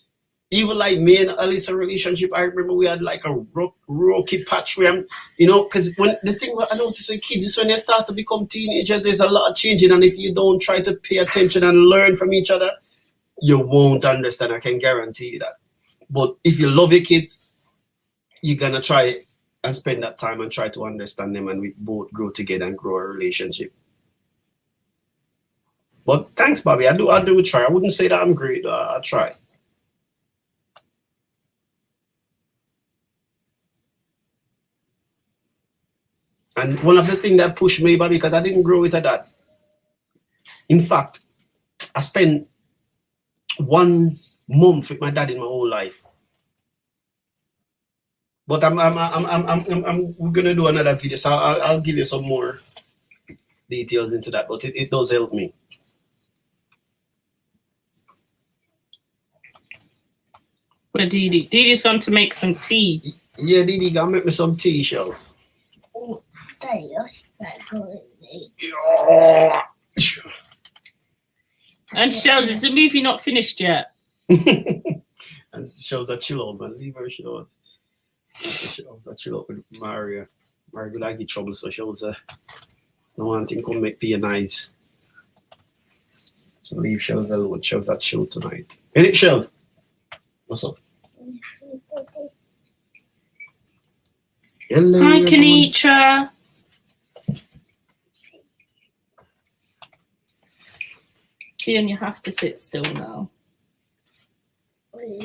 Speaker 4: Even like me and Alyssa relationship, I remember we had like a rocky patch where because when the thing I notice with kids is when they start to become teenagers, there's a lot of changing, and if you don't try to pay attention and learn from each other, you won't understand. I can guarantee you that. But if you love your kids, you're gonna try and spend that time and try to understand them, and we both grow together and grow a relationship. But thanks, Bobby. I do try. I wouldn't say that I'm great. I try. And one of the things that pushed me, Bobby, because I didn't grow with a dad. In fact, I spent 1 month with my dad in my whole life. But we're gonna do another video, so I'll give you some more details into that. But it does help me.
Speaker 2: Where Dee Dee's gone to make some tea.
Speaker 4: Yeah, Dee gonna make me some tea, Shells.
Speaker 2: And Shells, is the movie not finished yet?
Speaker 4: And Shells a chill out, man. Leave her chill out. Shells a chill out with Maria. Maria will like get trouble, so Shells no one thing come make P nice. So leave Shells alone. Shells a chill tonight. Hey, Shells. What's up? Hello,
Speaker 2: hi,
Speaker 4: everyone.
Speaker 2: Kenitra. Kian, you have to sit still now.
Speaker 4: With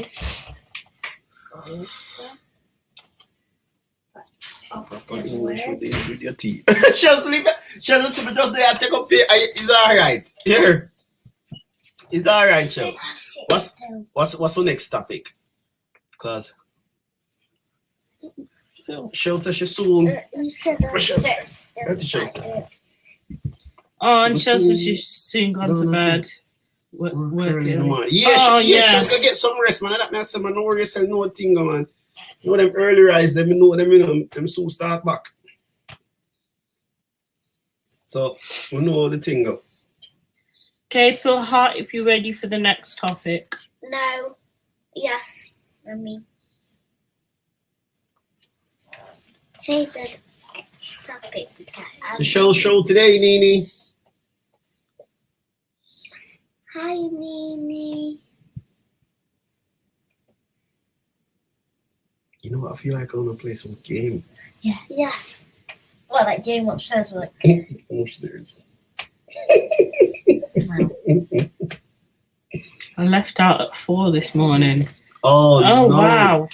Speaker 4: your tea. She'll sleep just there. Take up here. It's all right. Here. It's all right, Shell. What's the next topic? Because Shell says she's soon.
Speaker 2: Oh, and Chelsea's soon gone to bed. Working.
Speaker 4: Yeah, she's gonna get some rest, man. That man, man, no rest and no thing, man. You know them early rise, them soon start back. So we know the thing go.
Speaker 2: Okay, put heart if you're ready for the next topic.
Speaker 3: No. Yes. Mommy. Say the topic.
Speaker 4: It's a show today, Nini.
Speaker 3: Hi, Nini.
Speaker 4: You know what? I feel like I want to play some game.
Speaker 3: Yes.
Speaker 1: Well, that game upstairs, like,
Speaker 4: Upstairs.
Speaker 1: wow.
Speaker 2: I left out at 4 this morning.
Speaker 4: Oh,
Speaker 2: Oh,
Speaker 4: no.
Speaker 2: wow.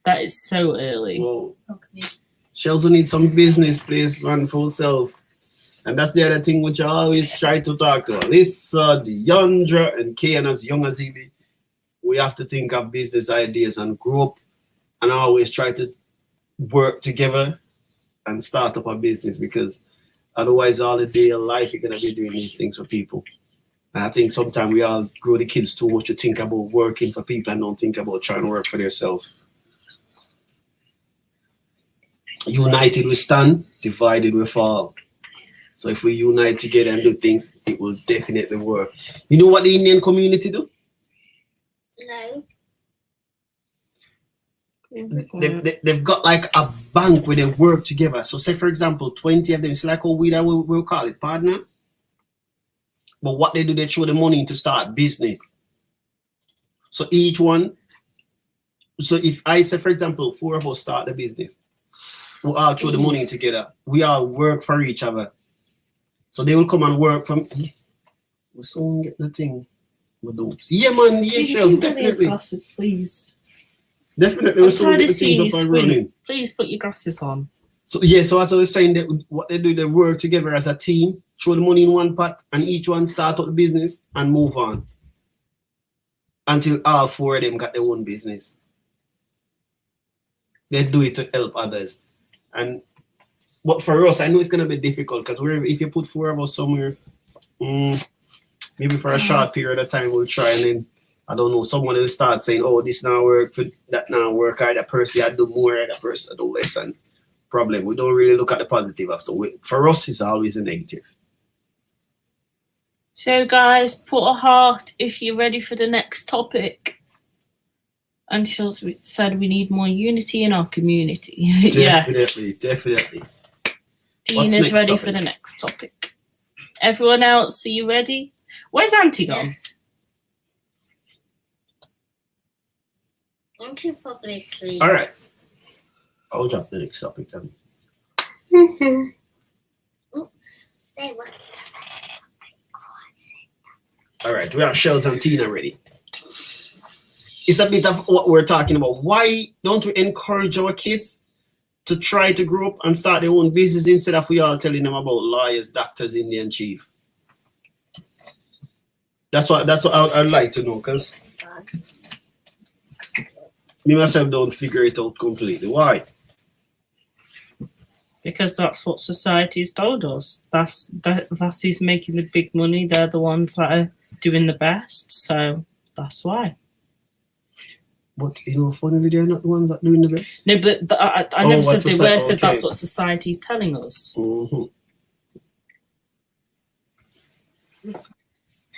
Speaker 2: That is so early.
Speaker 4: Whoa.
Speaker 1: Okay.
Speaker 4: She also needs some business place run for herself. And that's the other thing which I always try to talk about. Lisa, Deandra, and Kayan, as young as he be, we have to think of business ideas and grow up and always try to work together and start up a business, because otherwise all the day of life you're going to be doing these things for people. And I think sometimes we all grow the kids too much to think about working for people and don't think about trying to work for themselves. United we stand, divided we fall. So if we unite together and do things, it will definitely work. You know what the Indian community do?
Speaker 3: No.
Speaker 4: They've got like a bank where they work together. So say for example, 20 of them, it's like we'll call it partner. But what they do, they throw the money to start business. So each one, so if I say for example, 4 of us start the business, we all throw the money together. We all work for each other. So they will come and work from. We soon get the thing. Yeah, man. Yeah, Shells, definitely.
Speaker 2: Glasses, please.
Speaker 4: Definitely,
Speaker 2: I'm
Speaker 4: we soon
Speaker 2: tired
Speaker 4: get
Speaker 2: of
Speaker 4: the things
Speaker 2: seeing
Speaker 4: up
Speaker 2: you
Speaker 4: and
Speaker 2: squint.
Speaker 4: running.
Speaker 2: Please put your glasses on.
Speaker 4: So yeah, so as I was saying, that what they do, they work together as a team, throw the money in one pot, and each one start up the business and move on until all 4 of them got their own business. They do it to help others, but for us, I know it's gonna be difficult because if you put 4 of us somewhere, maybe for a short period of time we'll try, and then I don't know, someone will start saying, "Oh, this now work, for that now work." Or that person I do more, that person I do less, and problem. We don't really look at the positive after. For us, it's always a negative.
Speaker 2: So, guys, put a heart if you're ready for the next topic. And she said we need more unity in our community.
Speaker 4: Definitely, definitely.
Speaker 2: Dean is ready for the next topic. Everyone else, are you ready? Where's Auntie gone?
Speaker 1: Yes.
Speaker 3: Auntie probably sleep.
Speaker 4: All right. I'll drop the next topic then.
Speaker 3: They want
Speaker 4: All right, we have Shells and Tina ready. It's a bit of what we're talking about. Why don't we encourage our kids to try to grow up and start their own business instead of we all telling them about lawyers, doctors, Indian chief? That's what I'd like to know, because me myself don't figure it out completely. Why?
Speaker 2: Because that's what society's told us. That's who's making the big money. They're the ones that are doing the best. So that's why.
Speaker 4: But you know, funnily, they're not the ones that are doing the best.
Speaker 2: No, but I never said they were. I said
Speaker 4: okay.
Speaker 2: that's what society's telling us.
Speaker 4: Mm-hmm.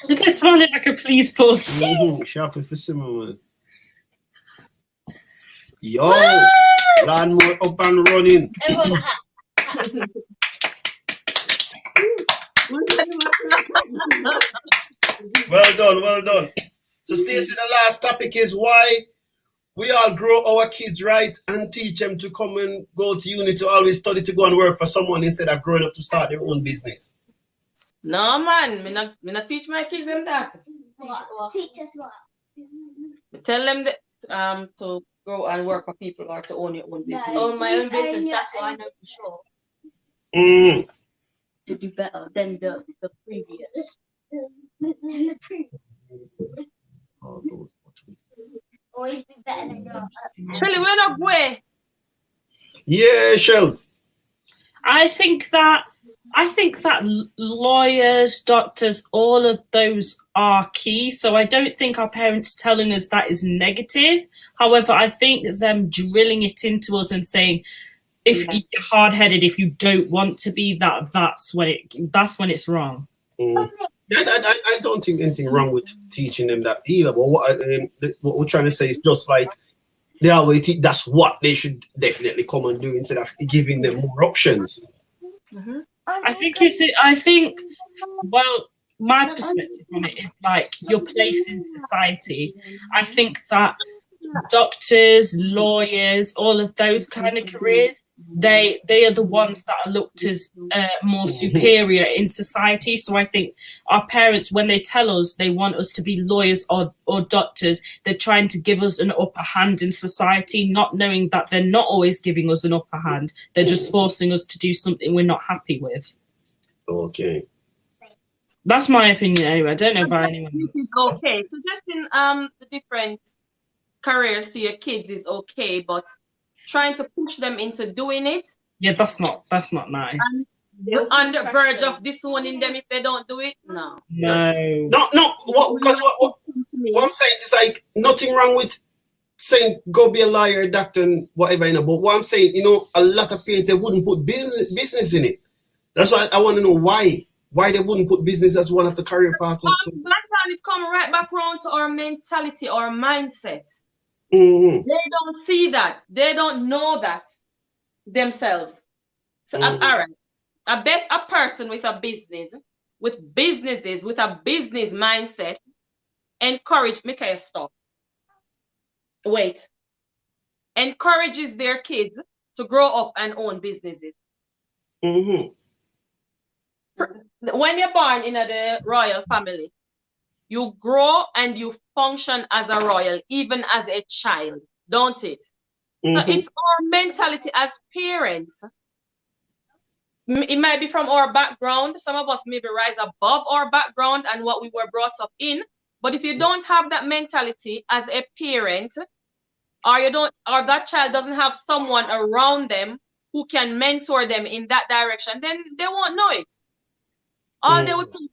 Speaker 2: Look at smiling like a police post.
Speaker 4: Mm-hmm. Shopping for Simon. Yo, lawnmower up and running.
Speaker 1: Everyone,
Speaker 4: Well done, well done. So Stacey, the last topic is why we all grow our kids right and teach them to come and go to uni to always study to go and work for someone instead of growing up to start their own business.
Speaker 6: No man, me not teach my kids them that.
Speaker 3: Teach us what?
Speaker 6: Me tell them that to go and work for people or to own your own business.
Speaker 7: Own my own business, that's what I know for sure.
Speaker 4: Mm.
Speaker 7: To do better than the previous.
Speaker 3: Always be better than your
Speaker 6: Really, we're not way.
Speaker 4: Yeah, Shells.
Speaker 2: I think that lawyers, doctors, all of those are key. So I don't think our parents telling us that is negative. However, I think them drilling it into us and saying, if you're hard-headed, if you don't want to be that, that's when it's wrong.
Speaker 4: Mm. Yeah, I don't think anything wrong with teaching them that either. But what we're trying to say is just like they always think that's what they should definitely come and do instead of giving them more options.
Speaker 2: I think well, my perspective on it is like your place in society. I think that doctors, lawyers, all of those kind of careers, they are the ones that are looked as more superior in society. So I think our parents, when they tell us they want us to be lawyers or doctors, they're trying to give us an upper hand in society, not knowing that they're not always giving us an upper hand. They're just forcing us to do something we're not happy with.
Speaker 4: Okay.
Speaker 2: That's my opinion anyway. I don't know about anyone else.
Speaker 6: Okay, suggesting the different careers to your kids is okay, but trying to push them into doing it,
Speaker 2: Yeah, that's not nice.
Speaker 6: you're on the verge of disowning them if they don't do it. No.
Speaker 2: No.
Speaker 4: No. What I'm saying is like nothing wrong with saying go be a lawyer, doctor, and whatever. But what I'm saying, a lot of parents they wouldn't put business in it. That's why I want to know why they wouldn't put business as one of the career paths.
Speaker 6: It come right back around to our mentality, our mindset.
Speaker 4: Mm-hmm.
Speaker 6: They don't see that. They don't know that themselves. So, all right. I bet a person with a business, with a business mindset, encourages their kids to grow up and own businesses.
Speaker 4: Mm-hmm.
Speaker 6: When you're born in the royal family, you grow and you function as a royal, even as a child, don't it? So it's our mentality as parents. It might be from our background. Some of us maybe rise above our background and what we were brought up in. But if you don't have that mentality as a parent, or that child doesn't have someone around them who can mentor them in that direction, then they won't know it. All they would think,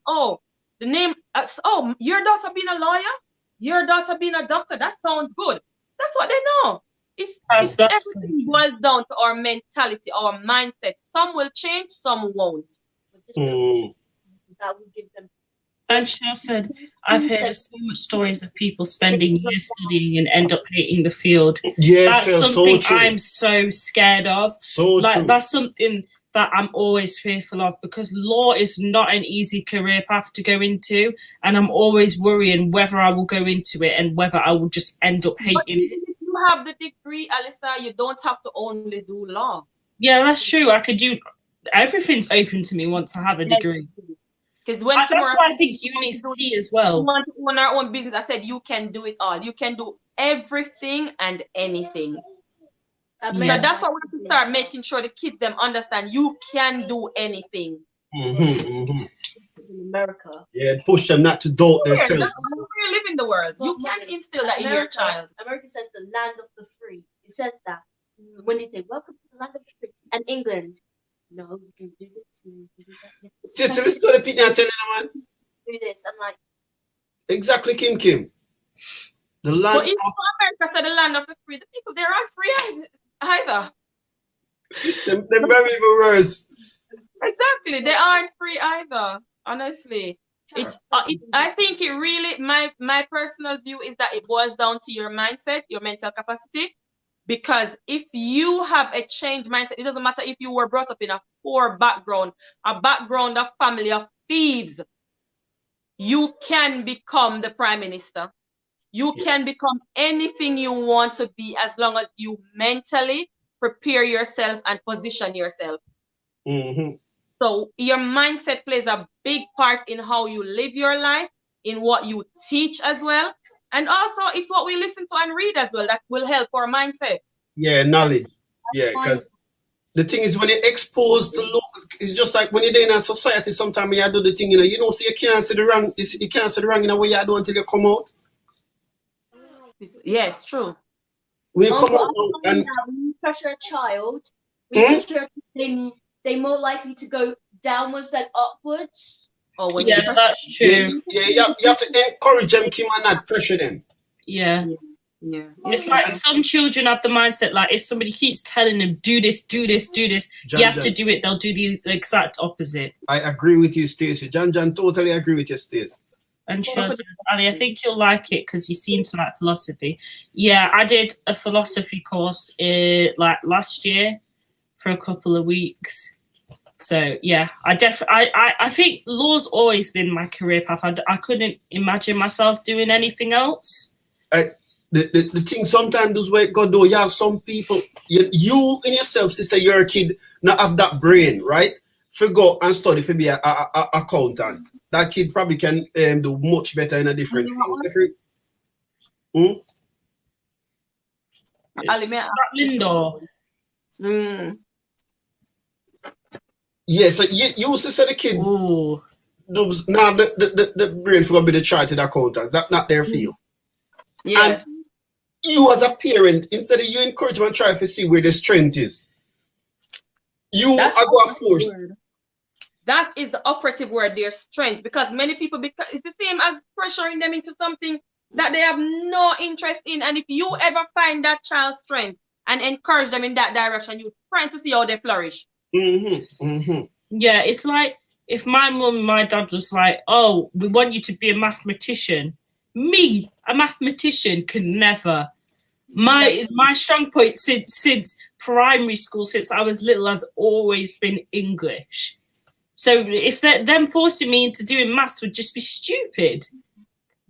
Speaker 6: your daughter being a lawyer, your daughter being a doctor, that sounds good. That's what they know. Everything boils down to our mentality, our mindset. Some will change, some won't. That will give them.
Speaker 2: And she said, I've heard of so much stories of people spending years studying and end up hating the field.
Speaker 4: Yeah,
Speaker 2: that's something I'm so scared of. That's something that I'm always fearful of, because law is not an easy career path to go into, and I'm always worrying whether I will go into it and whether I will just end up hating it.
Speaker 6: If you have the degree, Alyssa, you don't have to only do law.
Speaker 2: Yeah, that's true. I could do everything's open to me once I have a degree.
Speaker 6: Because
Speaker 2: that's why I think uni is key as well.
Speaker 6: We want to own our own business. I said you can do it all. You can do everything and anything. So that's why we have to start making sure the kids them understand you can do anything.
Speaker 7: In America.
Speaker 4: Yeah, push them not to doubt themselves.
Speaker 6: That's why we live in the world. You can instill that in your child.
Speaker 7: America says the land of the free. It says that when they say welcome to the land of the free, and England, no, you can do this.
Speaker 4: Just listen to the people and tell them, man.
Speaker 7: Do this. I'm like,
Speaker 4: exactly, Kim. The land.
Speaker 6: But if America said the land of the free, the people there aren't free either.
Speaker 4: Them very worse.
Speaker 6: Exactly, they aren't free either. Honestly, I think it really my personal view is that it boils down to your mindset, your mental capacity. Because if you have a changed mindset, it doesn't matter if you were brought up in a poor background, a background of family of thieves, you can become the prime minister. You can become anything you want to be as long as you mentally prepare yourself and position yourself. So your mindset plays a big part in how you live your life, in what you teach as well. And also it's what we listen to and read as well that will help our mindset. Yeah,
Speaker 4: knowledge. Yeah, because the thing is when you're exposed to look, it's just like when you're in a society, sometimes you do the thing, so you can't see the wrong, you can't see the wrong in a way you do until you come out.
Speaker 6: Yes, true.
Speaker 4: When you come out
Speaker 7: and when you pressure a child, they're more likely to go downwards than upwards.
Speaker 6: Oh,
Speaker 2: that's true.
Speaker 4: Yeah, you have to encourage them, Kim, and not pressure them.
Speaker 2: Yeah.
Speaker 6: Yeah.
Speaker 2: It's like some children have the mindset like if somebody keeps telling them do this, do this, do this,
Speaker 4: John,
Speaker 2: you have
Speaker 4: John,
Speaker 2: to do it. They'll do the exact opposite.
Speaker 4: I agree with you, Stacey. John, totally agree with you, Stacey.
Speaker 2: And sure, Ali, I think you'll like it because you seem to like philosophy. Yeah, I did a philosophy course like last year for a couple of weeks. So yeah, I think law's always been my career path. I couldn't imagine myself doing anything else.
Speaker 4: The thing sometimes those way God though, you have some people, you in yourself, sister, you're a kid, not have that brain, right? For go and study for be a accountant. That kid probably can do much better in a different field.
Speaker 6: Ali, may I ask
Speaker 2: Lindor.
Speaker 4: Yeah, so you used to say the kid
Speaker 2: Ooh.
Speaker 4: now the brain for be the chartered accountants. That's not their field.
Speaker 6: Yeah.
Speaker 4: And you as a parent, instead of you encourage them and try to see where the strength is, you
Speaker 6: That's
Speaker 4: are going to force.
Speaker 6: That is the operative word, their strength, because many people, because it's the same as pressuring them into something that they have no interest in. And if you ever find that child's strength and encourage them in that direction, you're trying to see how they flourish.
Speaker 2: Yeah, it's like if my mum and my dad was like, oh, we want you to be a mathematician. Me, a mathematician, could never. My strong point since primary school, since I was little, has always been English. So if them forcing me into doing maths would just be stupid.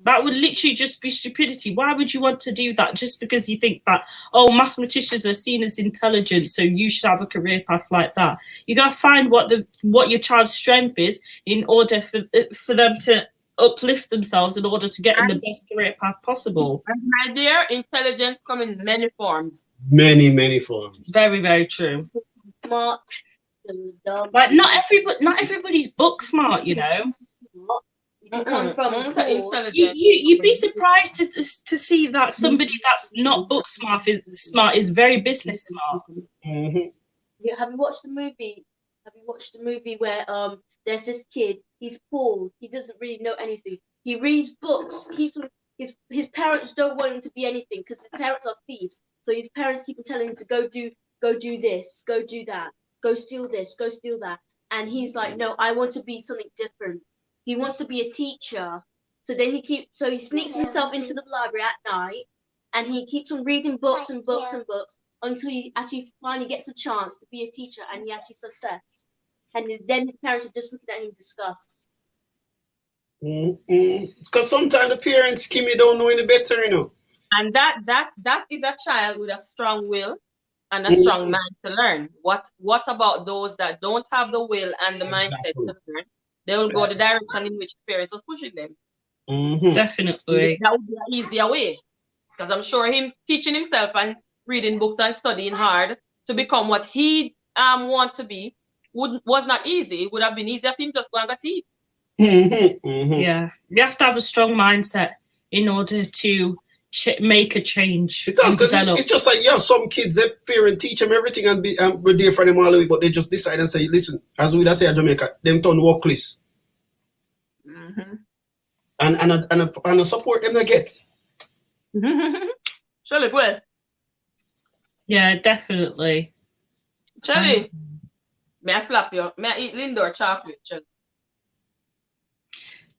Speaker 2: That would literally just be stupidity. Why would you want to do that just because you think that, oh, mathematicians are seen as intelligent, so you should have a career path like that? You got to find what your child's strength is in order for them to uplift themselves in order to get in the best career path possible.
Speaker 6: And my dear, intelligence comes in many forms.
Speaker 4: Many forms.
Speaker 2: Very, very true.
Speaker 7: Smart.
Speaker 2: Like not everybody's book smart, you know.
Speaker 7: You come from
Speaker 6: intelligence.
Speaker 2: You'd be surprised to see that somebody that's not book smart is very business smart.
Speaker 7: Yeah, have you watched the movie? Have you watched the movie where there's this kid, he's poor, he doesn't really know anything. He reads books, his parents don't want him to be anything because his parents are thieves. So his parents keep on telling him to go do this, go do that, go steal this, go steal that. And he's like, no, I want to be something different. He wants to be a teacher. So then he sneaks himself into the library at night and he keeps on reading books and books and books until he actually finally gets a chance to be a teacher and he actually success. And then his parents are just looking at him in disgust.
Speaker 4: Because sometimes the parents, Kimmy, don't know any better, you know.
Speaker 6: And that is a child with a strong will and a strong mind to learn. What about those that don't have the will and the mindset to learn? They will go the direction in which parents are pushing them.
Speaker 2: Definitely.
Speaker 6: That would be an easier way. Because I'm sure him teaching himself and reading books and studying hard to become what he want to be was not easy. It would have been easier for him just go and get teeth.
Speaker 2: Yeah. You have to have a strong mindset in order to make a change.
Speaker 4: It does, because it's just like, yeah, some kids, their parent teach them everything and be there for them all the way, but they just decide and say, listen, as we say in Jamaica, them turn workless. And I support them they get.
Speaker 6: Shirley, go ahead.
Speaker 2: Yeah, definitely.
Speaker 6: Shirley, may I slap you? May I eat Lindor chocolate, Shirley?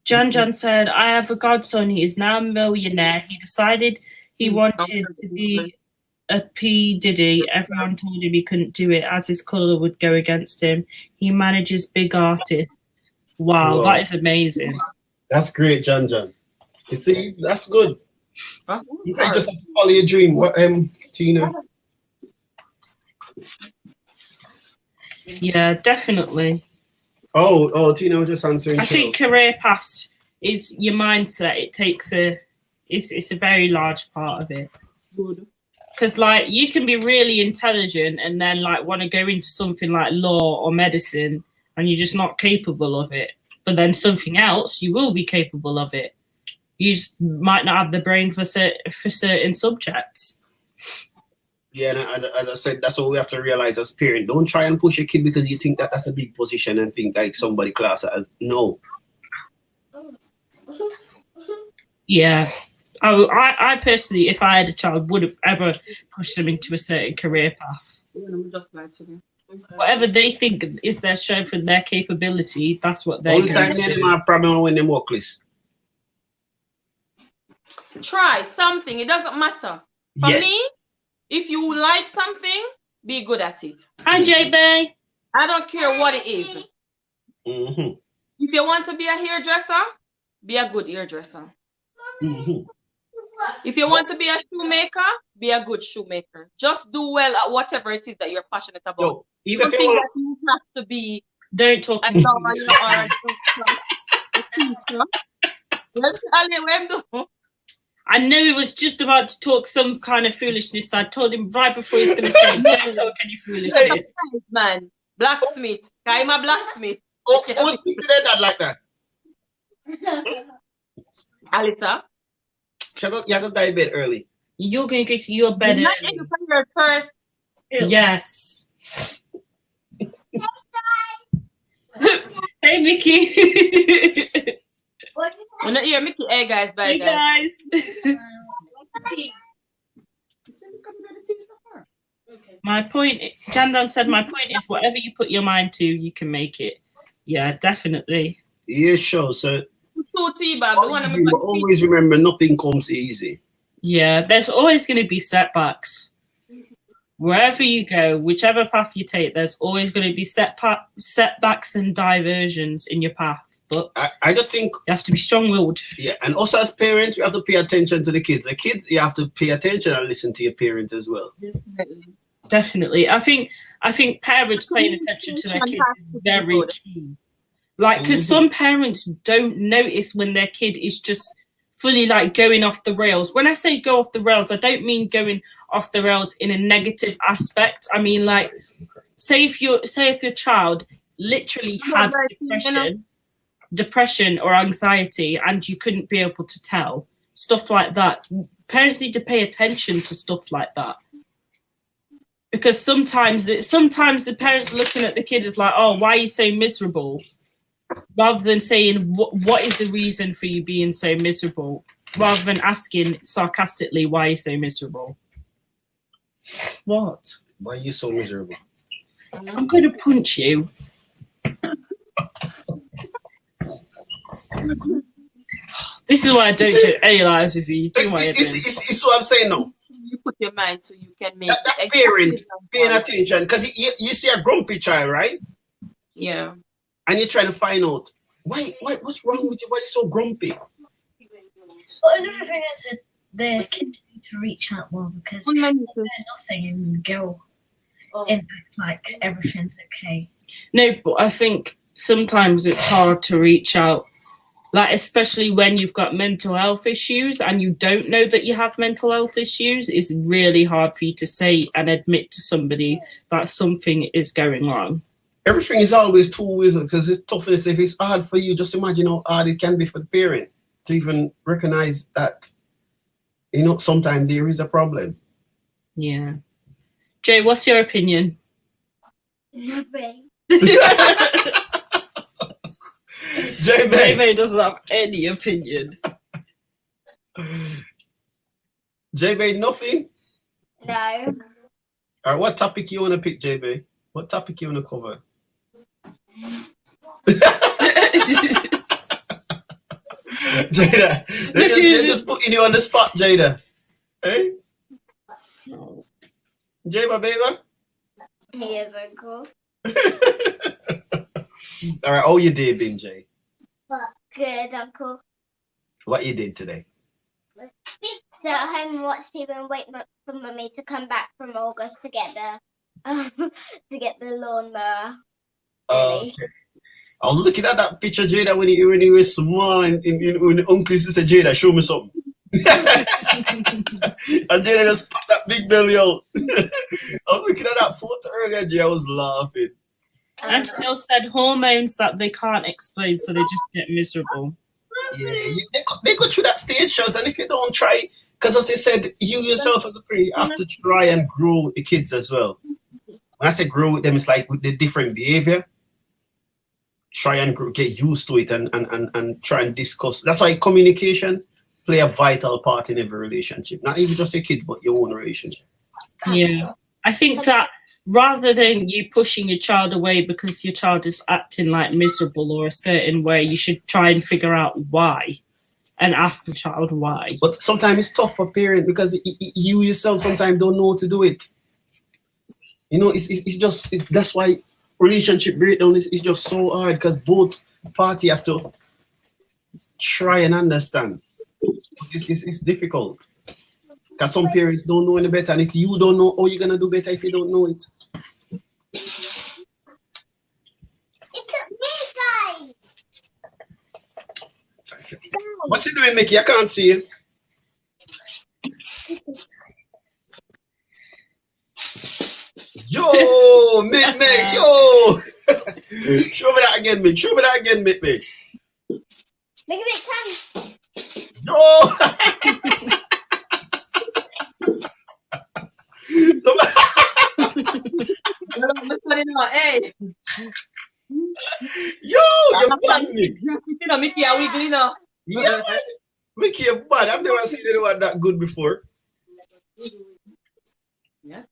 Speaker 2: John said, I have a godson. He is now a millionaire. He decided he wanted to be a P. Diddy. Everyone told him he couldn't do it as his colour would go against him. He manages big artists. Wow, that is amazing.
Speaker 4: That's great, John. You see, that's good. You can't just have to follow your dream. What, Tina?
Speaker 2: Yeah, definitely.
Speaker 4: Oh, Tina was just answering.
Speaker 2: I think career paths is your mindset. It takes it's a very large part of it.
Speaker 6: Good.
Speaker 2: Because like you can be really intelligent and then like want to go into something like law or medicine and you're just not capable of it. But then something else, you will be capable of it. You just might not have the brain for certain subjects.
Speaker 4: Yeah, and I said that's what we have to realize as parents. Don't try and push a kid because you think that's a big position and think like somebody class as no.
Speaker 2: Yeah. I personally, if I had a child, wouldn't ever push them into a certain career path. Whatever they think is their strength and their capability, that's what they're
Speaker 4: Only
Speaker 2: going
Speaker 4: time
Speaker 2: to
Speaker 4: they
Speaker 2: do.
Speaker 4: have problem when them work list.
Speaker 6: Try something. It doesn't matter. For
Speaker 4: Yes.
Speaker 6: me, if you like something, be good at it.
Speaker 2: Hi, JB.
Speaker 6: I don't care what it is.
Speaker 4: Mm-hmm.
Speaker 6: If you want to be a hairdresser, be a good hairdresser.
Speaker 4: Mm-hmm.
Speaker 6: If you want to be a shoemaker, be a good shoemaker. Just do well at whatever it is that you're passionate about.
Speaker 4: Yo, even
Speaker 6: Don't
Speaker 4: if you
Speaker 6: think
Speaker 4: want,
Speaker 6: that you have to be
Speaker 2: Don't talk.
Speaker 6: a lawyer or a teacher.
Speaker 2: I knew he was just about to talk some kind of foolishness. I told him right before he was going to say, don't talk any foolishness.
Speaker 6: Man, blacksmith. I'm a blacksmith.
Speaker 4: oh, who's speaking to that like that?
Speaker 6: Alita.
Speaker 4: You go to bed early.
Speaker 2: You're going to go to your bed
Speaker 6: Not
Speaker 2: early.
Speaker 6: in your first.
Speaker 2: Yes. Hey, Mickey.
Speaker 6: We're not here, Mickey. Hey, guys. Bye,
Speaker 2: Hey,
Speaker 6: guys.
Speaker 2: guys. My point, Jandan said, my point is whatever you put your mind to, you can make it. Yeah, definitely.
Speaker 4: Yeah, sure. So
Speaker 6: Always
Speaker 4: always remember, nothing comes easy.
Speaker 2: Yeah, there's always going to be setbacks. Wherever you go, whichever path you take, there's always going to be setbacks and diversions in your path. But
Speaker 4: I just think
Speaker 2: you have to be strong-willed.
Speaker 4: Yeah, and also as parents, you have to pay attention to the kids. The kids, you have to pay attention and listen to your parents as well.
Speaker 2: Definitely. I think parents paying attention to their kids is very key. Like, because some parents don't notice when their kid is just fully like going off the rails. When I say go off the rails, I don't mean going off the rails in a negative aspect. I mean, like, say if your child literally had depression or anxiety and you couldn't be able to tell, stuff like that. Parents need to pay attention to stuff like that. Because sometimes the parents looking at the kid is like, oh, why are you so miserable? Rather than saying, what is the reason for you being so miserable? Rather than asking sarcastically, why are you so miserable? What?
Speaker 4: Why are you so miserable?
Speaker 2: I'm going to punch you. This is why I don't do any lives with you. You do my head in.
Speaker 4: It's what I'm saying now.
Speaker 6: You put your mind so you can make
Speaker 4: That's parent paying attention. Because you see a grumpy child, right?
Speaker 6: Yeah.
Speaker 4: And you're trying to find out, what's wrong with you? Why are you so grumpy?
Speaker 1: But another thing is that the kids need to reach out more because they're nothing and go and act like everything's okay.
Speaker 2: No, but I think sometimes it's hard to reach out, like especially when you've got mental health issues and you don't know that you have mental health issues. It's really hard for you to say and admit to somebody that something is going wrong.
Speaker 4: Everything is always two ways because it's tough. If it's hard for you, just imagine how hard it can be for the parent to even recognize that, sometimes there is a problem.
Speaker 2: Yeah. Jay, what's your opinion?
Speaker 3: Nothing.
Speaker 2: J-Bay doesn't have any opinion.
Speaker 4: J-Bay, nothing?
Speaker 3: No.
Speaker 4: All right, what topic you want to pick, J-Bay? What topic you want to cover? Jada, they're just putting you on the spot, Jada. Hey? Jada, baby?
Speaker 3: He is uncle.
Speaker 4: All right, how you did, been, Jay?
Speaker 3: Good, uncle.
Speaker 4: What you did today?
Speaker 3: So at home and watch TV and wait for mummy to come back from August to get the lawnmower.
Speaker 4: Okay. I was looking at that picture, Jada, when he was small, and when the uncle used to say, Jada, show me something. And Jada just popped that big belly out. I was looking at that photo earlier, Jada, I was laughing.
Speaker 2: Angel said hormones that they can't explain, so they just get miserable.
Speaker 4: Yeah, they go through that stage, shows, and if you don't try, because as I said, you yourself as a parent, you have to try and grow the kids as well. When I say grow with them, it's like with the different behavior. Try and get used to it and try and discuss. That's why communication, play a vital part in every relationship. Not even just your kids, but your own relationship.
Speaker 2: Yeah. I think that rather than you pushing your child away because your child is acting like miserable or a certain way, you should try and figure out why and ask the child why.
Speaker 4: But sometimes it's tough for parents because you yourself sometimes don't know how to do it. You know, it's just, that's why relationship breakdown is just so hard, because both parties have to try and understand. It's difficult. Because some parents don't know any better, and if you don't know, how you gonna do better if you don't know it?
Speaker 3: It's me, guys.
Speaker 4: What's you doing, Mickey? I can't see you. Yo, Mick, yo. Show me that again, Mick. Show me that again, Mick.
Speaker 3: Make it come.
Speaker 4: Yo.
Speaker 6: Hey,
Speaker 4: Yo, you're bad, Mick.
Speaker 6: you know, Mickey, are we good enough?
Speaker 4: Yeah, Mickey, you're bad. I've never seen anyone that good before.
Speaker 6: Yeah.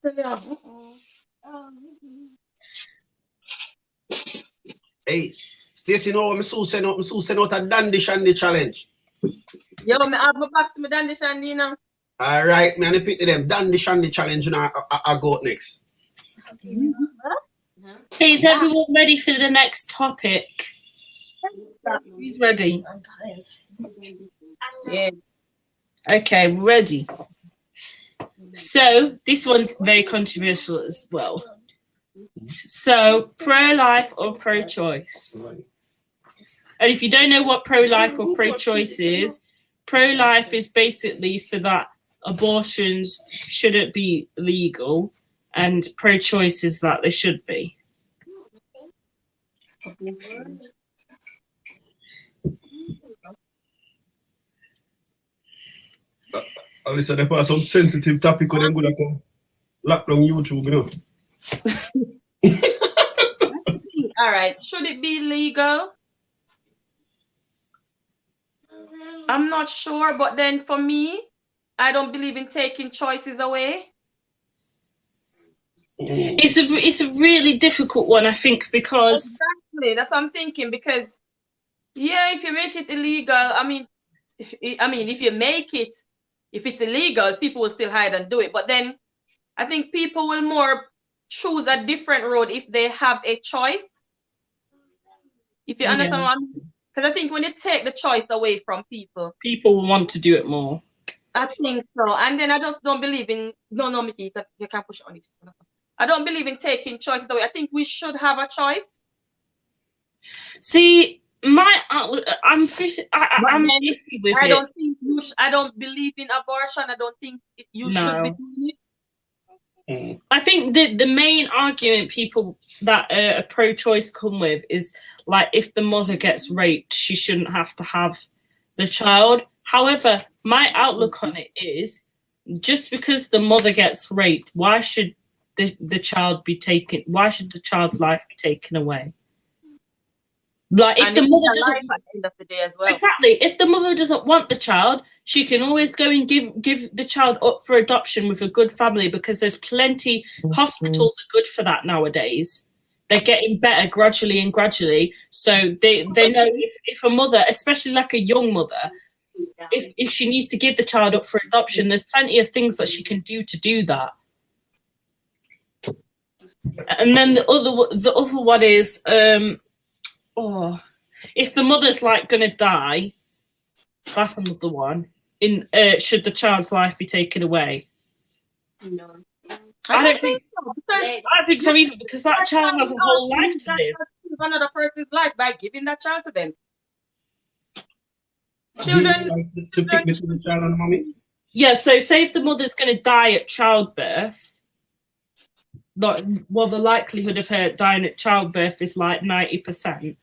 Speaker 4: Hey, Stacey, you know what I'm so send out a dandy shandy challenge.
Speaker 6: Yo, me have my back to me dandy shandy, you know.
Speaker 4: All right, man, I pick them dandy shandy challenge, and I go next.
Speaker 2: Okay, is everyone ready for the next topic? Who's ready?
Speaker 1: I'm tired.
Speaker 6: Yeah.
Speaker 2: Okay, ready. So this one's very controversial as well. So pro-life or pro-choice? And if you don't know what pro-life or pro-choice is, pro-life is basically so that abortions shouldn't be legal, and pro-choice is that they should be.
Speaker 4: Listen, there are some sensitive topic when I'm gonna come lock down YouTube, you know.
Speaker 6: All right. Should it be legal? I'm not sure, but then for me, I don't believe in taking choices away.
Speaker 2: It's a really difficult one, I think, because
Speaker 6: Exactly, that's what I'm thinking. Because yeah, if you make it illegal, I mean, if you make it, if it's illegal, people will still hide and do it. But then I think people will more choose a different road if they have a choice. If you understand what I mean? Because I think when you take the choice away from people,
Speaker 2: people will want to do it more.
Speaker 6: I think so. And then I just don't believe in no, Mickey, you can't push it on it. I don't believe in taking choices away. I think we should have a choice.
Speaker 2: See, I'm iffy with
Speaker 6: I
Speaker 2: it.
Speaker 6: don't think I don't believe in abortion. I don't think you should be doing it.
Speaker 2: I think the main argument people that are pro-choice come with is like, if the mother gets raped, she shouldn't have to have the child. However, my outlook on it is, just because the mother gets raped, why should the child be taken? Why should the child's life be taken away? Like, if the mother doesn't,
Speaker 6: at the end of the day as well.
Speaker 2: exactly, if the mother doesn't want the child, she can always go and give the child up for adoption with a good family, because there's plenty hospitals are good for that nowadays. They're getting better gradually and gradually. So they know if a mother, especially like a young mother, if she needs to give the child up for adoption, there's plenty of things that she can do to do that. And then the other one is, if the mother's like gonna die, that's another one. Should the child's life be taken away?
Speaker 7: No.
Speaker 2: I don't think
Speaker 6: so. Because
Speaker 2: I don't think so either, because that child has a whole life to live.
Speaker 6: Another person's life by giving that child to them.
Speaker 4: Children to pick between the child and the mommy.
Speaker 2: Yeah, so say if the mother's going to die at childbirth, the likelihood of her dying at childbirth is like 90%.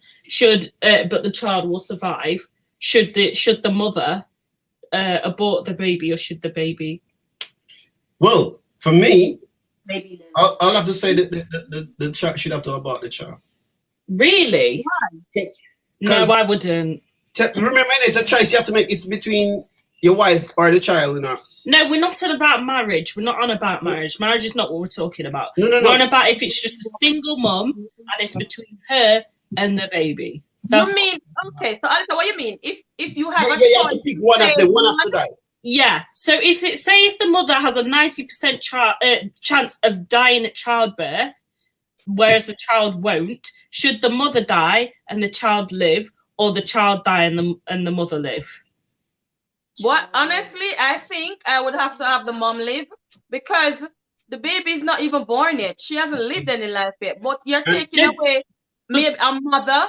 Speaker 2: But the child will survive. Should the mother abort the baby, or should the baby?
Speaker 4: Well, for me,
Speaker 7: Maybe
Speaker 4: I'll have to say that the child should have to abort the child.
Speaker 2: Really?
Speaker 4: Why?
Speaker 2: No, I wouldn't.
Speaker 4: Remember, it's a choice you have to make. It's between your wife or the child, you know.
Speaker 2: No, we're not on about marriage. We're not on about marriage. Marriage is not what we're talking about.
Speaker 4: No.
Speaker 2: We're on about if it's just a single mum and it's between her and the baby. That's
Speaker 6: You mean okay? So Alpha, what you mean? If you have a
Speaker 4: You have
Speaker 6: choice,
Speaker 4: to pick one after die.
Speaker 2: yeah. So if the mother has a 90% chance of dying at childbirth, whereas the child won't, should the mother die and the child live, or the child die and the mother live?
Speaker 6: what? Honestly, I think I would have to have the mom live because the baby is not even born yet. She hasn't lived any life yet. But you're taking away maybe a mother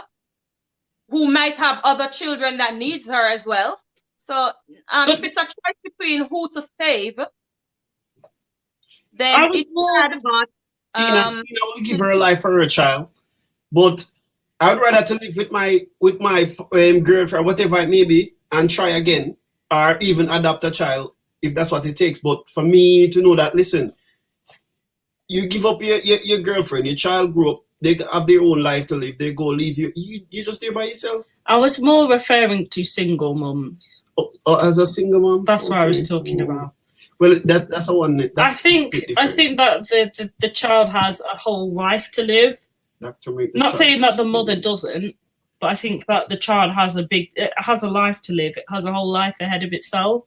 Speaker 6: who might have other children that needs her as well. So if it's a choice between who to save, then it's sad, but
Speaker 4: Tina will give her a life for her child, but I would rather to live with my girlfriend, whatever it may be, and try again, or even adopt a child if that's what it takes. But for me to know that, listen, you give up your girlfriend, your child grew up, they have their own life to live, they go leave you. You just there by yourself.
Speaker 2: I was more referring to single mums.
Speaker 4: Oh, as a single mom.
Speaker 2: That's what I was talking about.
Speaker 4: Well, that's a one.
Speaker 2: I think that the child has a whole life to live. Not saying that the mother doesn't, but I think that the child has a life to live. It has a whole life ahead of itself.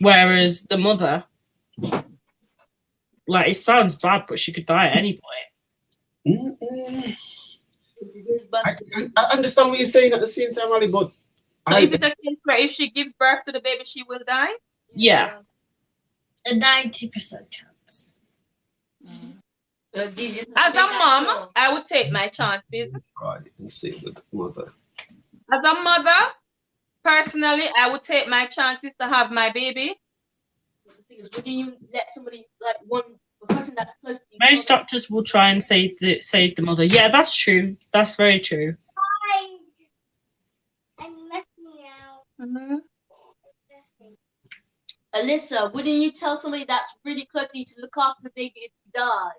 Speaker 2: Whereas the mother, like, it sounds bad, but she could die at any point.
Speaker 4: I understand what you're saying at the same time, Ali, but
Speaker 6: if it's a case where if she gives birth to the baby, she will die?
Speaker 2: Yeah.
Speaker 1: A 90% chance.
Speaker 6: As a mom, I would take my chances.
Speaker 4: God, you can say with the mother.
Speaker 6: As a mother, personally, I would take my chances to have my baby.
Speaker 7: The thing is, wouldn't you let somebody like a person that's close to you?
Speaker 2: Most doctors will try and save the mother. Yeah, that's true. That's very true.
Speaker 3: I'm messing out.
Speaker 6: Mm-hmm.
Speaker 7: Alyssa, wouldn't you tell somebody that's really close to you to look after the baby if you die?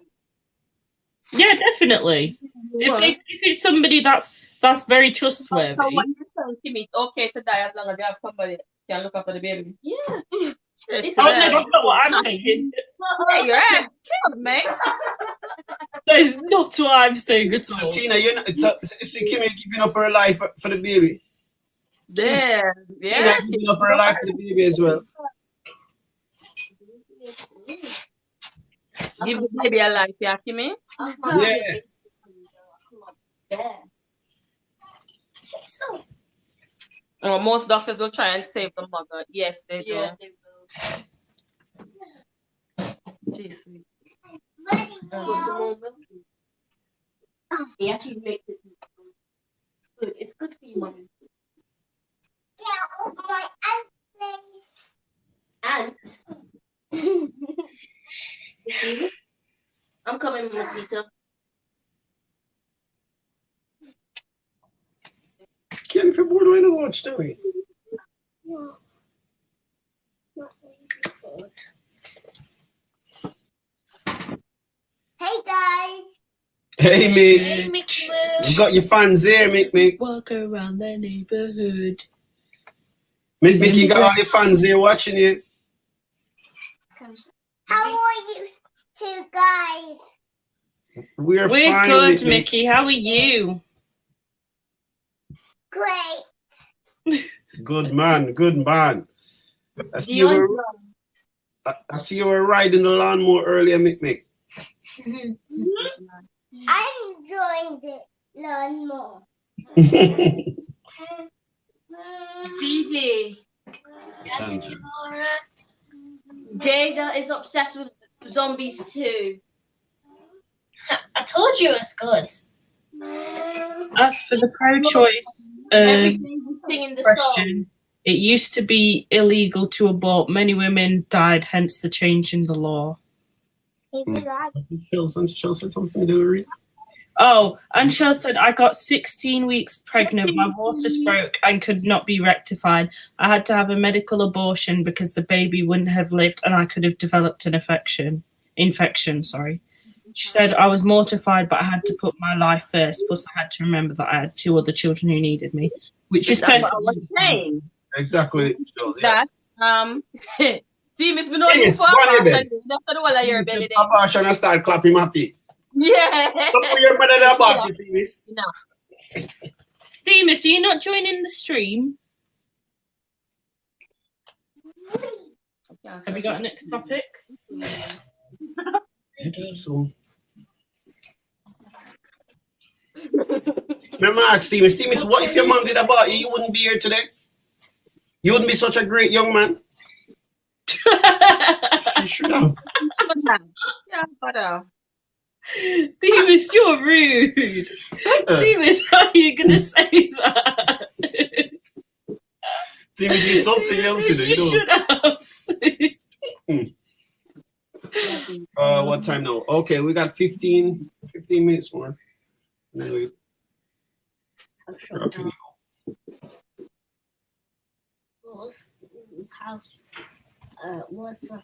Speaker 2: Yeah, definitely. If it's somebody that's very trustworthy.
Speaker 6: So what you're saying, Kimmy, it's okay to die as long as you have somebody that can look after the baby.
Speaker 7: Yeah.
Speaker 2: No, that's not what I'm saying.
Speaker 6: Yeah, you're right. Killed, mate.
Speaker 2: That is not what I'm saying at all.
Speaker 4: So Tina, you're not. So Kimmy giving up her life for the baby.
Speaker 6: Yeah.
Speaker 4: Tina giving up her life for the baby as well.
Speaker 6: Give the baby a life, yeah, Kimmy?
Speaker 4: Yeah.
Speaker 6: Oh, most doctors will try and save the mother. Yes, they do.
Speaker 7: Yeah, they will.
Speaker 6: Jeez.
Speaker 7: Put some more milk in. It actually makes it good. It's good for you, mommy.
Speaker 3: Yeah, my aunt place.
Speaker 7: And I'm coming, Rosita.
Speaker 4: Can't if you're bored, why not watch, do we?
Speaker 3: No. Not really good. Hey guys.
Speaker 4: Hey, Mick.
Speaker 1: Hey, Mickey
Speaker 4: You got your fans here, Mick.
Speaker 2: Walk around the neighborhood.
Speaker 4: Mick, you got all your fans here watching you.
Speaker 3: How are you two guys?
Speaker 4: We're fine,
Speaker 2: good,
Speaker 4: Mick.
Speaker 2: Mickey. How are you?
Speaker 3: Great.
Speaker 4: Good man. I see you were riding the lawnmower earlier, Mick.
Speaker 3: I'm enjoying the lawnmower.
Speaker 7: Dee.
Speaker 1: Yes,
Speaker 4: Thank you.
Speaker 1: Laura.
Speaker 7: Jada is obsessed with zombies too.
Speaker 1: I told you it's good.
Speaker 2: As for the pro-choice
Speaker 7: Everything singing the song.
Speaker 2: question, it used to be illegal to abort. Many women died, hence the change in the law.
Speaker 4: Chelsea, something to read.
Speaker 2: Oh, and Cheryl said, I got 16 weeks pregnant. My waters broke and could not be rectified. I had to have a medical abortion because the baby wouldn't have lived and I could have developed an infection. She said, I was mortified, but I had to put my life first. Plus, I had to remember that I had 2 other children who needed me, which is
Speaker 6: That's
Speaker 2: perfect.
Speaker 6: what I was saying.
Speaker 4: Exactly. Shows, yeah.
Speaker 6: That team is me know you
Speaker 4: Yes,
Speaker 6: for
Speaker 4: one of them.
Speaker 6: abortion. That's the whole of your belly there.
Speaker 4: Abortion and start clapping my feet.
Speaker 6: Yeah.
Speaker 4: Don't put your mother about it, Themis.
Speaker 2: Themis, are you not joining the stream? Have you got a next topic?
Speaker 4: So. Remember, ask Themis, what if your mom did about you? You wouldn't be here today. You wouldn't be such a great young man. She should have.
Speaker 6: Yeah, but
Speaker 2: Themis, you're rude. Themis, how are you going to say that?
Speaker 4: Themis is something else,
Speaker 2: She
Speaker 4: you know.
Speaker 2: should have.
Speaker 4: What time now? Okay, we got 15 minutes more. Anyway. Okay.
Speaker 3: House. What's up?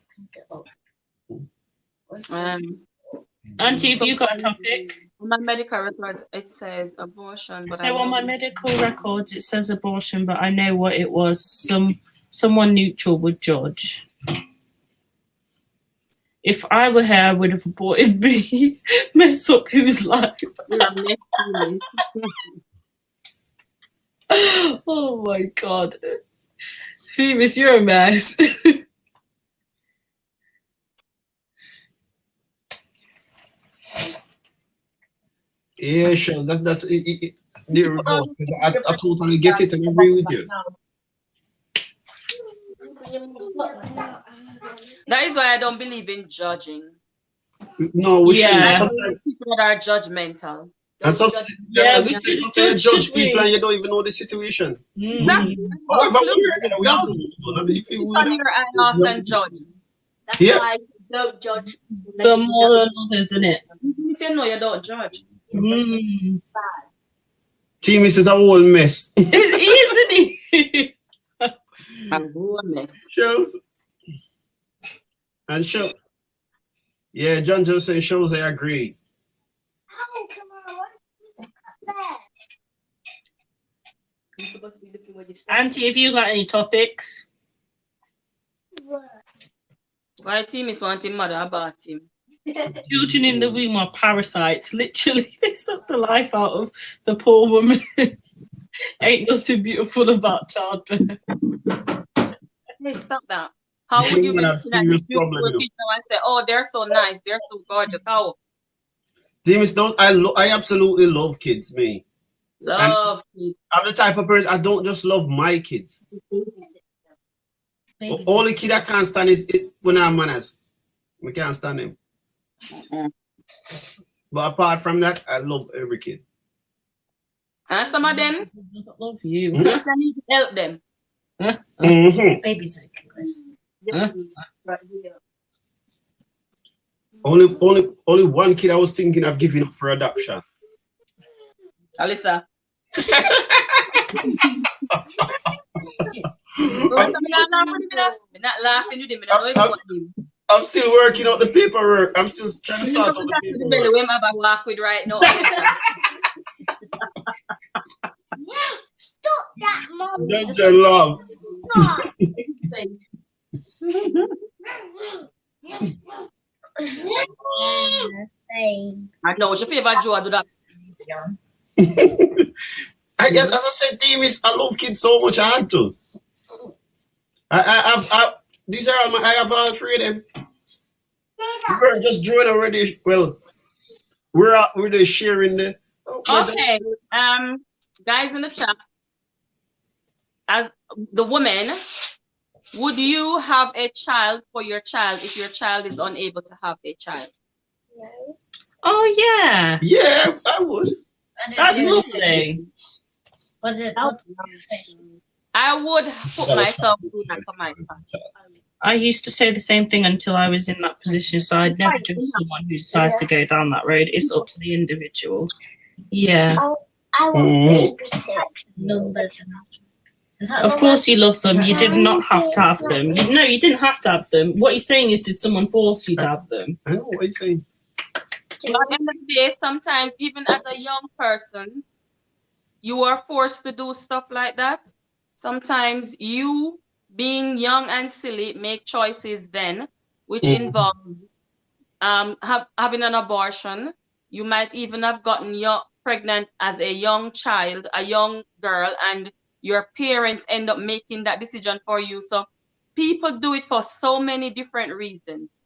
Speaker 2: Auntie, have you got a topic?
Speaker 6: on my medical records, it says abortion, but
Speaker 2: So on my medical records, it says abortion, but I know what it was. Someone neutral would judge. If I were here, I would have aborted me. Mess up whose life. Oh my god. Phoebus, you're a mess.
Speaker 4: Yeah, sure. That's it. There we go. I totally get it and agree with you.
Speaker 6: That is why I don't believe in judging.
Speaker 4: No, we
Speaker 2: Yeah.
Speaker 4: shouldn't. Sometimes,
Speaker 6: People that are judgmental.
Speaker 4: and
Speaker 6: Don't
Speaker 4: sometimes,
Speaker 6: judge.
Speaker 4: sometimes you judge people and you don't even know the situation.
Speaker 6: Exactly.
Speaker 4: However, we all do it. If you
Speaker 6: Turn your eye off and judge.
Speaker 7: That's
Speaker 4: Yeah.
Speaker 7: why don't judge.
Speaker 2: Some more than others, isn't it?
Speaker 6: Even if you know you don't judge.
Speaker 4: team is a whole mess.
Speaker 2: Isn't it?
Speaker 6: A whole mess.
Speaker 4: Shows. And show. Yeah, John just saying shows I agree.
Speaker 7: You're supposed to be looking where you
Speaker 2: Auntie, have you got any topics?
Speaker 6: Why team is wanting mother about him?
Speaker 2: Children in the womb are parasites. Literally, they suck the life out of the poor woman. Ain't nothing beautiful about childbirth.
Speaker 6: Hey, stop that. How
Speaker 4: You
Speaker 6: would you
Speaker 4: women
Speaker 6: be
Speaker 4: have
Speaker 6: looking at
Speaker 4: serious
Speaker 6: these beautiful
Speaker 4: problem, you know.
Speaker 6: people and say, oh, they're so nice, they're so gorgeous? How?
Speaker 4: Team is don't I absolutely love kids, me.
Speaker 6: Love.
Speaker 4: I'm the type of person I don't just love my kids.
Speaker 1: Babies.
Speaker 4: Only kid I can't stand is it when I'm manners. We can't stand him. But apart from that, I love every kid.
Speaker 6: And some of them,
Speaker 2: Doesn't love you.
Speaker 4: Mhm.
Speaker 6: just need to help them.
Speaker 4: Mhm.
Speaker 1: Babies are ridiculous.
Speaker 7: Right here.
Speaker 4: Only one kid I was thinking of giving up for adoption.
Speaker 6: Alyssa.
Speaker 4: I'm,
Speaker 6: I'm not laughing with him. I know it's
Speaker 4: I'm-
Speaker 6: what him.
Speaker 4: I'm still working out the paperwork. I'm still trying to
Speaker 6: You
Speaker 4: sort out
Speaker 6: know,
Speaker 4: the
Speaker 6: that's the belly
Speaker 4: paperwork.
Speaker 6: where I'm about to walk with right now. Alyssa.
Speaker 3: Stop that, Mom.
Speaker 4: Don't you love?
Speaker 6: I know what your favorite Joe do that.
Speaker 4: As I said, Davis, I love kids so much. I had to. These are all I have all three of them. We're just joined already. Well, we're just sharing the.
Speaker 6: Okay. Guys in the chat, as the woman, would you have a child for your child if your child is unable to have a child?
Speaker 2: Oh yeah,
Speaker 4: Yeah, I would.
Speaker 2: that's lovely.
Speaker 1: What did you say?
Speaker 6: I would put myself through that for my son.
Speaker 2: I used to say the same thing until I was in that position, so I'd never judge someone who decides to go down that road. It's up to the individual. Yeah.
Speaker 3: I will babysit.
Speaker 1: Numbers and is that
Speaker 2: Of course you love them. You did not have to have them. No, you didn't have to have them. What he's saying is, did someone force you to have them?
Speaker 4: I know what you're saying.
Speaker 6: But at the end of the day, sometimes even as a young person, you are forced to do stuff like that. sometimes you, being young and silly, make choices then, which involve having an abortion. You might even have gotten pregnant as a young child, a young girl, and your parents end up making that decision for you. So people do it for so many different reasons.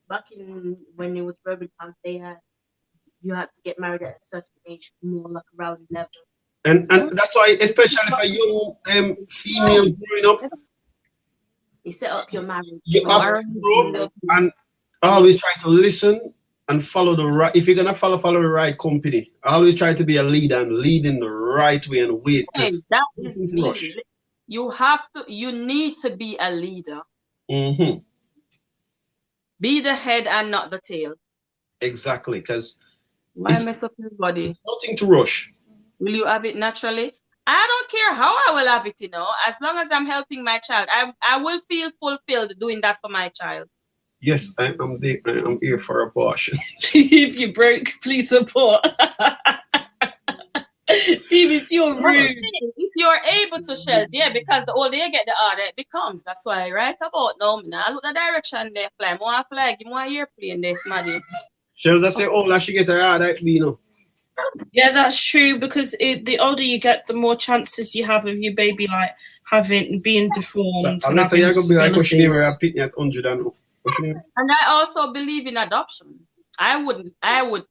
Speaker 7: Back in when it was Roman times, you had to get married at a certain age, more like around 11.
Speaker 4: And that's why, especially for young female growing up,
Speaker 7: They set up your marriage.
Speaker 4: you have to grow up and always try to listen and follow the right. If you're gonna follow the right company, always try to be a leader and lead in the right way and wait.
Speaker 6: That is me. You need to be a leader.
Speaker 4: Mm-hmm.
Speaker 6: Be the head and not the tail.
Speaker 4: Exactly, because
Speaker 6: why mess up your body?
Speaker 4: Nothing to rush.
Speaker 6: Will you have it naturally? I don't care how I will have it, as long as I'm helping my child. I will feel fulfilled doing that for my child.
Speaker 4: Yes, I'm here for abortion.
Speaker 2: If you broke, please support. Davis, you're rude.
Speaker 6: If you're able to shelter, yeah, because the older you get, the harder it becomes. That's why right about now, I look the direction they fly. More flag, more airplane they smaddy.
Speaker 4: Shells, I say, oh, she get her harder,
Speaker 2: Yeah, that's true, because the older you get, the more chances you have of your baby being deformed.
Speaker 4: So, unless you're gonna be like, she never have picked at 100 and
Speaker 6: I also believe in adoption. I would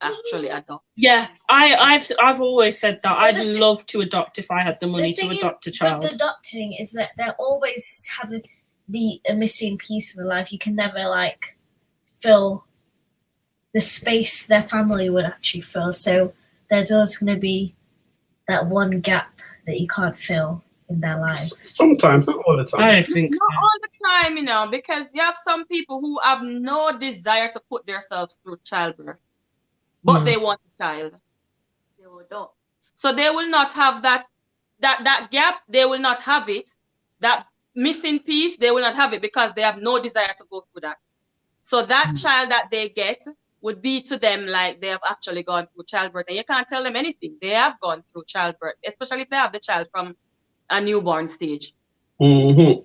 Speaker 6: actually adopt.
Speaker 2: Yeah, I've always said that I'd love to adopt if I had the money to adopt a child.
Speaker 1: But adopting is that there always be a missing piece of the life. You can never fill the space their family would actually fill. So there's always going to be that one gap that you can't fill in their life.
Speaker 4: Sometimes, not all the time.
Speaker 2: I don't think so.
Speaker 6: Not all the time, because you have some people who have no desire to put themselves through childbirth, but they want a child. They will adopt. So they will not have that gap. They will not have it. That missing piece, they will not have it because they have no desire to go through that. So that child that they get would be to them like they have actually gone through childbirth, and you can't tell them anything. They have gone through childbirth, especially if they have the child from a newborn stage.
Speaker 4: Mm-hmm.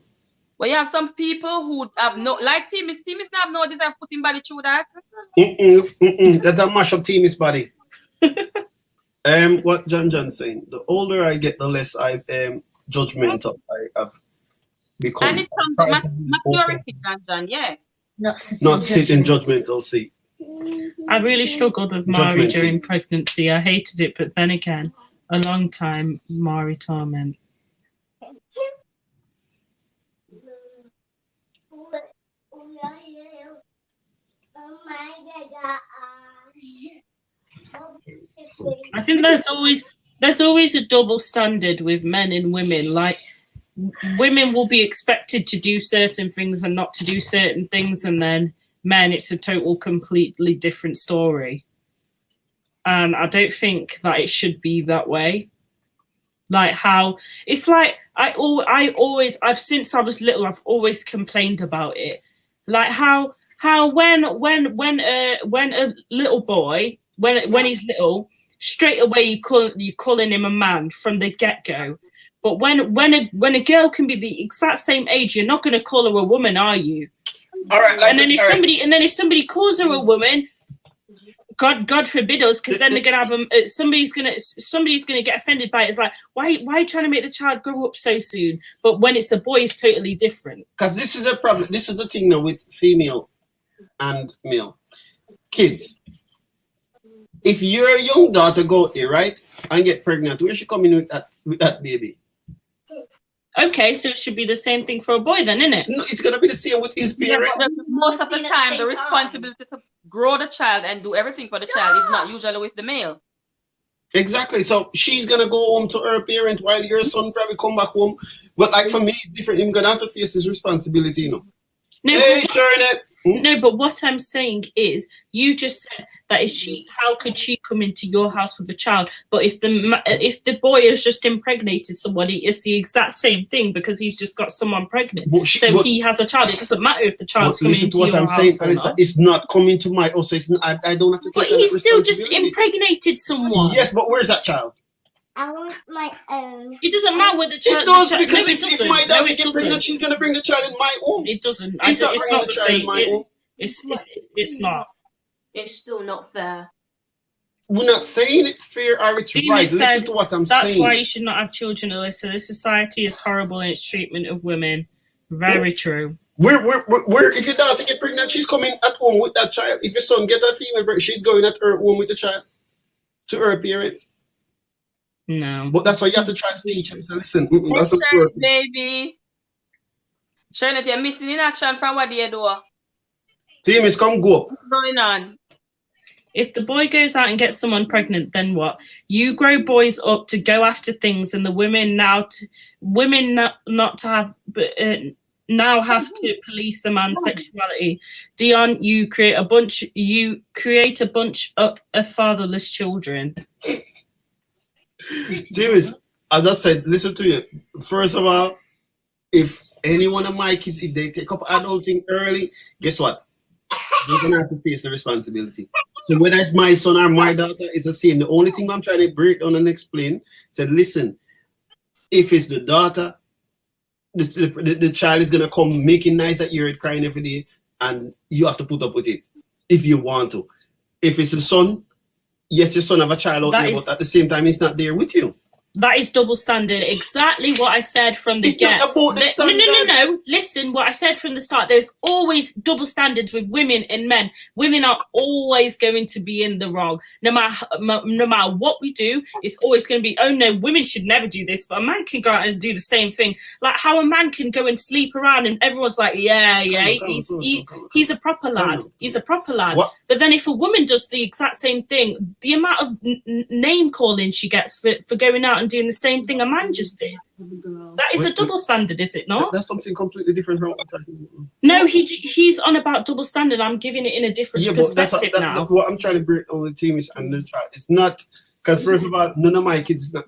Speaker 6: Well, you have some people who have like Timis have no desire putting body through that.
Speaker 4: That's a mash up Timis body. What John's saying, the older I get, the less I judgmental I have become.
Speaker 6: And it comes to maturity, John, yes.
Speaker 1: Not
Speaker 4: sit in judgmental seat.
Speaker 2: I really struggled with Mari during pregnancy. I hated it, but then again, a long time Mari torment. I think there's always a double standard with men and women. Like, women will be expected to do certain things and not to do certain things, and then men, it's a completely different story. And I don't think that it should be that way. Like how it's like since I was little, I've always complained about it. Like how when a little boy, when he's little, straight away you're calling him a man from the get-go. But when a girl can be the exact same age, you're not going to call her a woman, are you?
Speaker 4: All right.
Speaker 2: And then if somebody calls her a woman, God forbid us, because then they're gonna have somebody's gonna get offended by it. It's like, why are you trying to make the child grow up so soon? But when it's a boy, it's totally different.
Speaker 4: Because this is a problem. This is the thing now with female and male kids. If your young daughter go out there, right, and get pregnant, where she come in with that baby?
Speaker 2: Okay, so it should be the same thing for a boy then, isn't it?
Speaker 4: No, it's gonna be the same with his parents.
Speaker 6: Yeah, most of the time, the responsibility to grow the child and do everything for the child is not usually with the male.
Speaker 4: Exactly. So she's gonna go home to her parent while your son probably come back home. But like for me, it's different. He's gonna have to face his responsibility,
Speaker 2: No,
Speaker 4: hey, Sharnet.
Speaker 2: No, but what I'm saying is, you just said that how could she come into your house with a child? But if the boy has just impregnated somebody, it's the exact same thing because he's just got someone pregnant. He has a child. It doesn't matter if the child's coming into your house or not.
Speaker 4: It's not coming to my house. So I don't have to take.
Speaker 2: But he's still just impregnated someone.
Speaker 4: Yes, but where's that child?
Speaker 3: I want my own.
Speaker 2: It doesn't matter whether the child.
Speaker 4: It does
Speaker 2: the child,
Speaker 4: because
Speaker 2: no, it
Speaker 4: if
Speaker 2: doesn't.
Speaker 4: my
Speaker 2: No,
Speaker 4: daughter
Speaker 2: it
Speaker 4: get pregnant,
Speaker 2: doesn't.
Speaker 4: she's gonna bring the child in my home.
Speaker 2: It doesn't.
Speaker 4: He's not
Speaker 2: It's
Speaker 4: bringing
Speaker 2: not
Speaker 4: the
Speaker 2: the
Speaker 4: child in
Speaker 2: same.
Speaker 4: my home.
Speaker 2: It's not.
Speaker 7: It's still not fair.
Speaker 4: We're not saying it's fair or it's
Speaker 2: Dina
Speaker 4: right.
Speaker 2: said
Speaker 4: Listen to what I'm
Speaker 2: That's
Speaker 4: saying.
Speaker 2: why you should not have children, Alyssa. This society is horrible in its treatment of women. Very true.
Speaker 4: If your daughter get pregnant, she's coming at home with that child. If your son get a female birth, she's going at her home with the child to her parents.
Speaker 2: No.
Speaker 4: But that's why you have to try to teach him. So listen, that's what
Speaker 6: Sure, baby. Charlotte, you're missing in action from what you do.
Speaker 4: team is come go up.
Speaker 6: What's going on?
Speaker 2: If the boy goes out and gets someone pregnant, then what? You grow boys up to go after things, and the women now now have to police the man's sexuality. Dion, you create a bunch of fatherless children.
Speaker 4: Team is, as I said, listen to you. First of all, if any one of my kids, if they take up adulting early, guess what? They're gonna have to face the responsibility. So whether it's my son or my daughter, it's the same. The only thing I'm trying to break down and explain, said, listen, if it's the daughter, the child is gonna come making nice at your crying every day, and you have to put up with it if you want to. If it's the son, yes, your son have a child out there, but at the same time, he's not there with you.
Speaker 2: That is double standard. Exactly what I said from the get.
Speaker 4: Not about the standard.
Speaker 2: No. Listen, what I said from the start. There's always double standards with women and men. Women are always going to be in the wrong. No matter what we do, it's always going to be, oh no, women should never do this, but a man can go out and do the same thing. Like how a man can go and sleep around and everyone's like, he's a proper lad. He's a proper lad.
Speaker 4: What?
Speaker 2: But then if a woman does the exact same thing, the amount of name calling she gets for going out and doing the same thing a man just did. That is a double standard, is it not?
Speaker 4: That's something completely different from what I'm talking about.
Speaker 2: No, he's on about double standard. I'm giving it in a different perspective now.
Speaker 4: What I'm trying to break on the team is and the child. It's not because first of all, none of my kids is not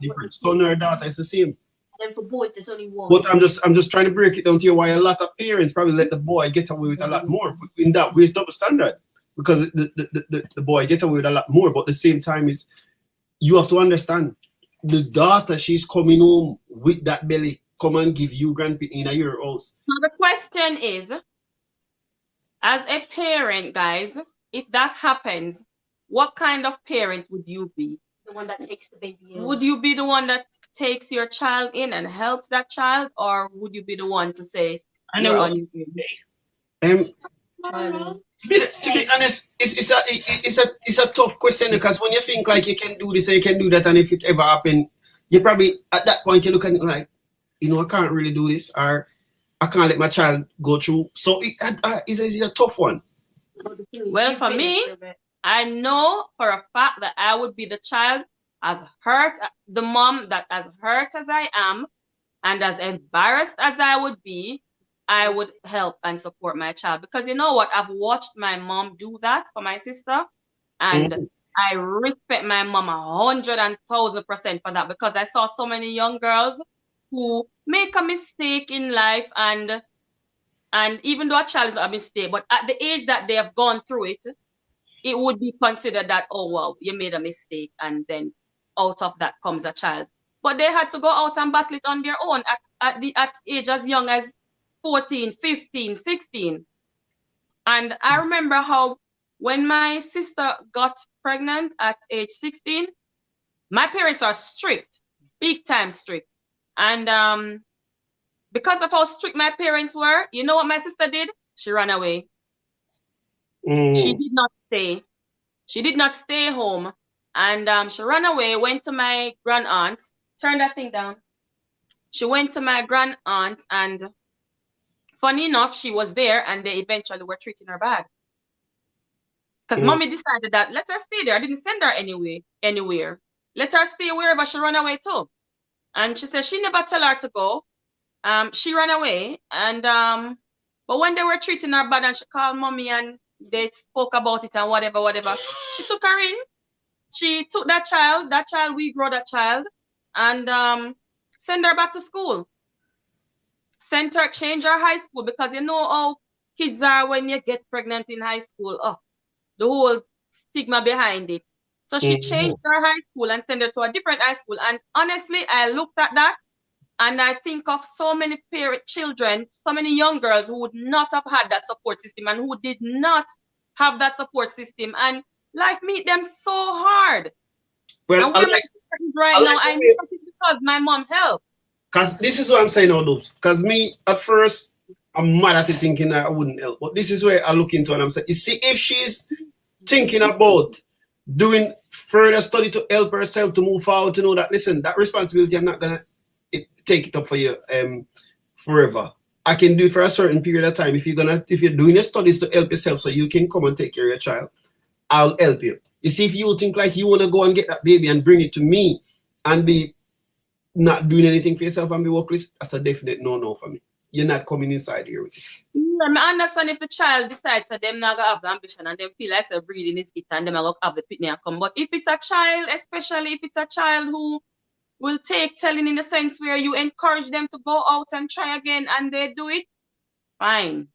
Speaker 4: different. Son or daughter is the same.
Speaker 7: And for boys, there's only one.
Speaker 4: But I'm just trying to break it down to you why a lot of parents probably let the boy get away with a lot more. But in that way, it's double standard because the boy get away with a lot more. But at the same time, is you have to understand the daughter, she's coming home with that belly, come and give you grandpa in your house.
Speaker 6: Now the question is, as a parent, guys, if that happens, what kind of parent would you be?
Speaker 7: The one that takes the baby in.
Speaker 6: Would you be the one that takes your child in and helps that child, or would you be the one to say,
Speaker 2: I know
Speaker 6: you're
Speaker 2: what
Speaker 6: on
Speaker 2: you would be.
Speaker 4: To be honest, it's a tough question because when you think like you can do this and you can do that, and if it ever happen, you probably at that point you look at it like, I can't really do this, or I can't let my child go through. So it's a tough one.
Speaker 6: Well, for me, I know for a fact that I would be the child as hurt, the mom that as hurt as I am, and as embarrassed as I would be, I would help and support my child. Because you know what? I've watched my mom do that for my sister. And I respect my mom 100,000% for that, because I saw so many young girls who make a mistake in life, and even though a child is not a mistake, but at the age that they have gone through it, it would be considered that, oh, well, you made a mistake, and then out of that comes a child. But they had to go out and battle it on their own at age as young as 14, 15, 16. And I remember how when my sister got pregnant at age 16, my parents are strict, big time strict. And because of how strict my parents were, you know what my sister did? She ran away. She did not stay. She did not stay home. And she ran away, went to my grand aunt. Turn that thing down. She went to my grand aunt, and funny enough, she was there, and they eventually were treating her bad. Because mommy decided that let her stay there. I didn't send her anywhere. Let her stay wherever she ran away to. And she said she never tell her to go. She ran away, and but when they were treating her bad, and she called mommy and they spoke about it and whatever, she took her in. She took that child, we grew that child, and send her back to school. Sent her, change her high school, because you know how kids are when you get pregnant in high school. Oh, the whole stigma behind it. So she changed her high school and sent her to a different high school. And honestly, I looked at that and I think of so many children, so many young girls who would not have had that support system and who did not have that support system. And life meet them so hard.
Speaker 4: Well,
Speaker 6: and where my sister is right now, I know it's because my mom helped.
Speaker 4: Because this is what I'm saying, all those. Because me, at first, I'm mad at it thinking I wouldn't help. But this is where I look into it and I'm saying, you see, if she's thinking about doing further study to help herself to move forward, to know that, listen, that responsibility, I'm not going to take it up for you forever. I can do it for a certain period of time. If you're doing your studies to help yourself so you can come and take care of your child, I'll help you. You see, if you think like you want to go and get that baby and bring it to me and be not doing anything for yourself and be workless, that's a definite no-no for me. You're not coming inside here with it.
Speaker 6: Yeah, I understand if the child decides that them not gonna have the ambition and them feel like they're breathing is it and them are gonna have the pitney and come. But if it's a child, especially if it's a child who will take telling in the sense where you encourage them to go out and try again and they do it, fine.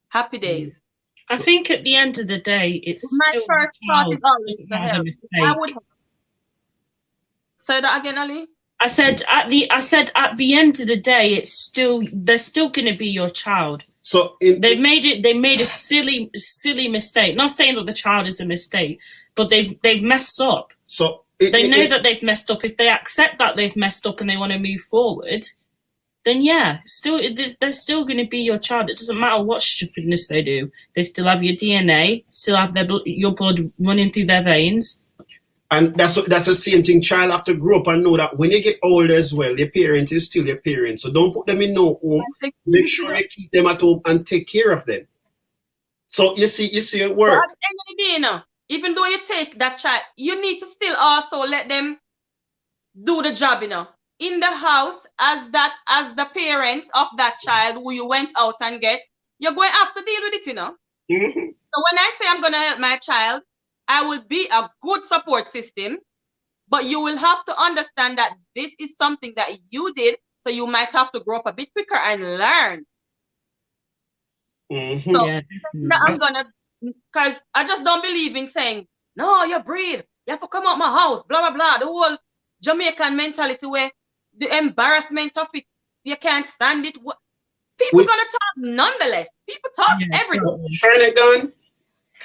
Speaker 6: Happy days.
Speaker 2: I think at the end of the day, it's
Speaker 6: my
Speaker 2: still
Speaker 6: first thought is always to help. I would say that again, Ali.
Speaker 2: I said at the end of the day, they're still going to be your child.
Speaker 4: So
Speaker 2: they made a silly mistake. Not saying that the child is a mistake, but they've messed up.
Speaker 4: So
Speaker 2: they know that they've messed up. If they accept that they've messed up and they want to move forward, then yeah, they're still going to be your child. It doesn't matter what stupidness they do. They still have your DNA, still have your blood running through their veins.
Speaker 4: And that's the same thing. Child have to grow up and know that when you get older as well, their parent is still their parent. So don't put them in no home. Make sure you keep them at home and take care of them. So you see it work.
Speaker 6: But at the end of the day, now, even though you take that child, you need to still also let them do the job, in the house as the parent of that child who you went out and get. You're going to have to deal with it,
Speaker 4: Mm-hmm.
Speaker 6: So when I say I'm going to help my child, I will be a good support system, but you will have to understand that this is something that you did, so you might have to grow up a bit quicker and learn.
Speaker 4: Mm-hmm.
Speaker 6: So I'm gonna, because I just don't believe in saying, no, you breed, you have to come out my house, blah, blah, blah. The whole Jamaican mentality where the embarrassment of it, you can't stand it. People gonna talk nonetheless. People talk everything.
Speaker 4: Sharon gone?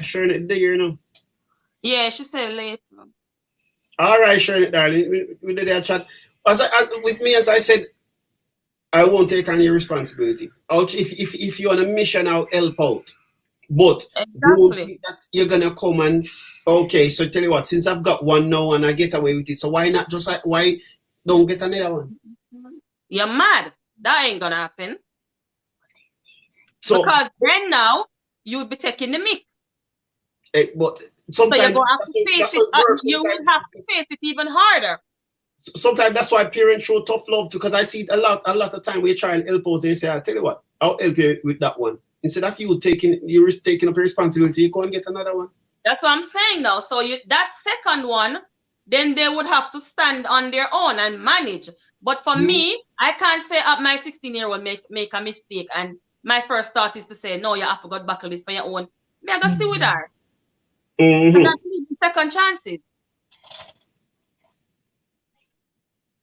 Speaker 4: Sharon there,
Speaker 6: Yeah, she said late.
Speaker 4: All right, Sharon, darling. We did that chat. As I said, I won't take on your responsibility. If you're on a mission, I'll help out. But don't think that you're gonna come and okay. So tell you what, since I've got one now and I get away with it, so why not just why don't get another one?
Speaker 6: You're mad. That ain't gonna happen.
Speaker 4: So,
Speaker 6: because then now you'll be taking the mic.
Speaker 4: But sometimes
Speaker 6: so you're gonna have to face it. You will have to face it even harder.
Speaker 4: Sometimes that's why parents show tough love too, because I see a lot of time we try and help out and say, I tell you what, I'll help you with that one. Instead of you taking up your responsibility, you go and get another one.
Speaker 6: That's what I'm saying now. So that second one, then they would have to stand on their own and manage. But for me, I can't say my 16-year-old make a mistake and my first thought is to say, no, you have to go battle this for your own. Me I go see with her.
Speaker 4: Mm-hmm.
Speaker 6: And that's second chances.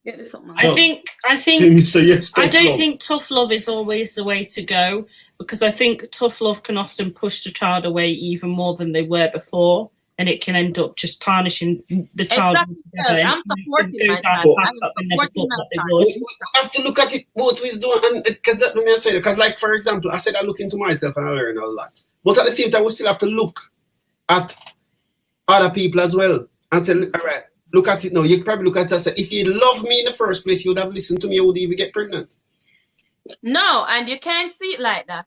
Speaker 2: I think
Speaker 4: yes,
Speaker 2: I don't think tough love is always the way to go, because I think tough love can often push the child away even more than they were before, and it can end up just tarnishing the child altogether.
Speaker 6: I'm supporting my child.
Speaker 4: We have to look at it both ways, and because that me I say, because like for example, I said I look into myself and I learn a lot, but at the same time we still have to look at other people as well and say, all right. Look at it now. You probably look at it and say, if you love me in the first place, you would have listened to me, you would even get pregnant.
Speaker 6: No, and you can't see it like that.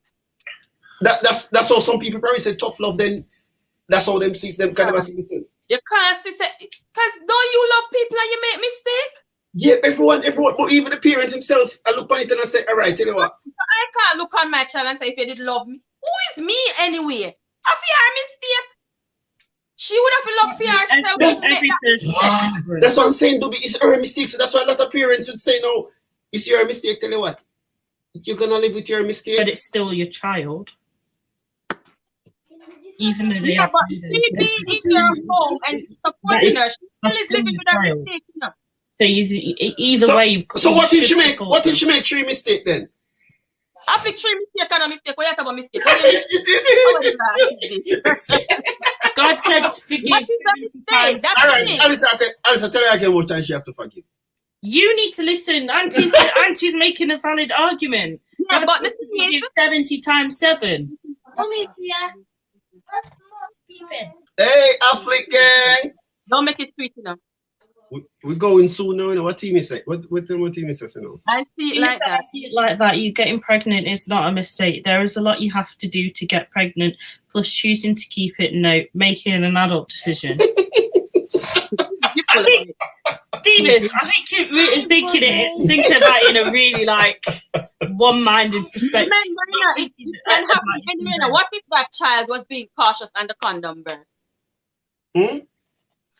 Speaker 4: That's how some people probably say tough love, then that's how them see them kind of see it.
Speaker 6: You can't see, because don't you love people and you make mistake?
Speaker 4: Yeah, everyone, but even the parent himself, I look on it and I say, all right, tell you what.
Speaker 6: I can't look on my child and say, if you did love me, who is me anyway? Have you had a mistake? She would have loved for herself.
Speaker 4: That's what I'm saying, Dubi. It's her mistake. So that's why a lot of parents would say, no, it's your mistake. Tell you what, you're going to live with your mistake.
Speaker 2: But it's still your child. even though they
Speaker 6: Yeah,
Speaker 2: have
Speaker 6: but
Speaker 2: freedom.
Speaker 6: she being in your home and supporting her, she
Speaker 2: that's
Speaker 6: still is
Speaker 2: still
Speaker 6: living with her
Speaker 2: child.
Speaker 6: mistake, you know.
Speaker 2: So either
Speaker 4: So,
Speaker 2: way, you
Speaker 4: so what if
Speaker 2: should
Speaker 4: she make
Speaker 2: support
Speaker 4: what
Speaker 2: them.
Speaker 4: if she make 3 mistakes then?
Speaker 6: After 3 mistake and a mistake, what you talk about mistake? What do you mean?
Speaker 2: God said forgive
Speaker 6: What is the
Speaker 2: 70
Speaker 6: mistake?
Speaker 2: times.
Speaker 6: That's
Speaker 4: All
Speaker 6: the
Speaker 4: right,
Speaker 6: thing.
Speaker 4: Alisa, tell her again what time she have to forgive.
Speaker 2: You need to listen. Auntie's making a valid argument.
Speaker 6: Yeah,
Speaker 2: God
Speaker 6: but
Speaker 2: said
Speaker 6: the thing
Speaker 2: forgive
Speaker 6: is,
Speaker 2: 70 times 7.
Speaker 1: Mommy, yeah. Peeping.
Speaker 4: Hey, Afflick gang.
Speaker 6: don't make it sweet, you know.
Speaker 4: We going soon now. You know what team is it? What team is this? You know?
Speaker 6: I see it like
Speaker 2: I
Speaker 6: that.
Speaker 2: see it like that. You getting pregnant is not a mistake. There is a lot you have to do to get pregnant. Plus, choosing to keep it, no, making an adult decision. I think, Demas, I think you're really thinking about it in a really like one-minded perspective.
Speaker 6: Remember, it can happen anywhere. What if that child was being cautious and the condom burst?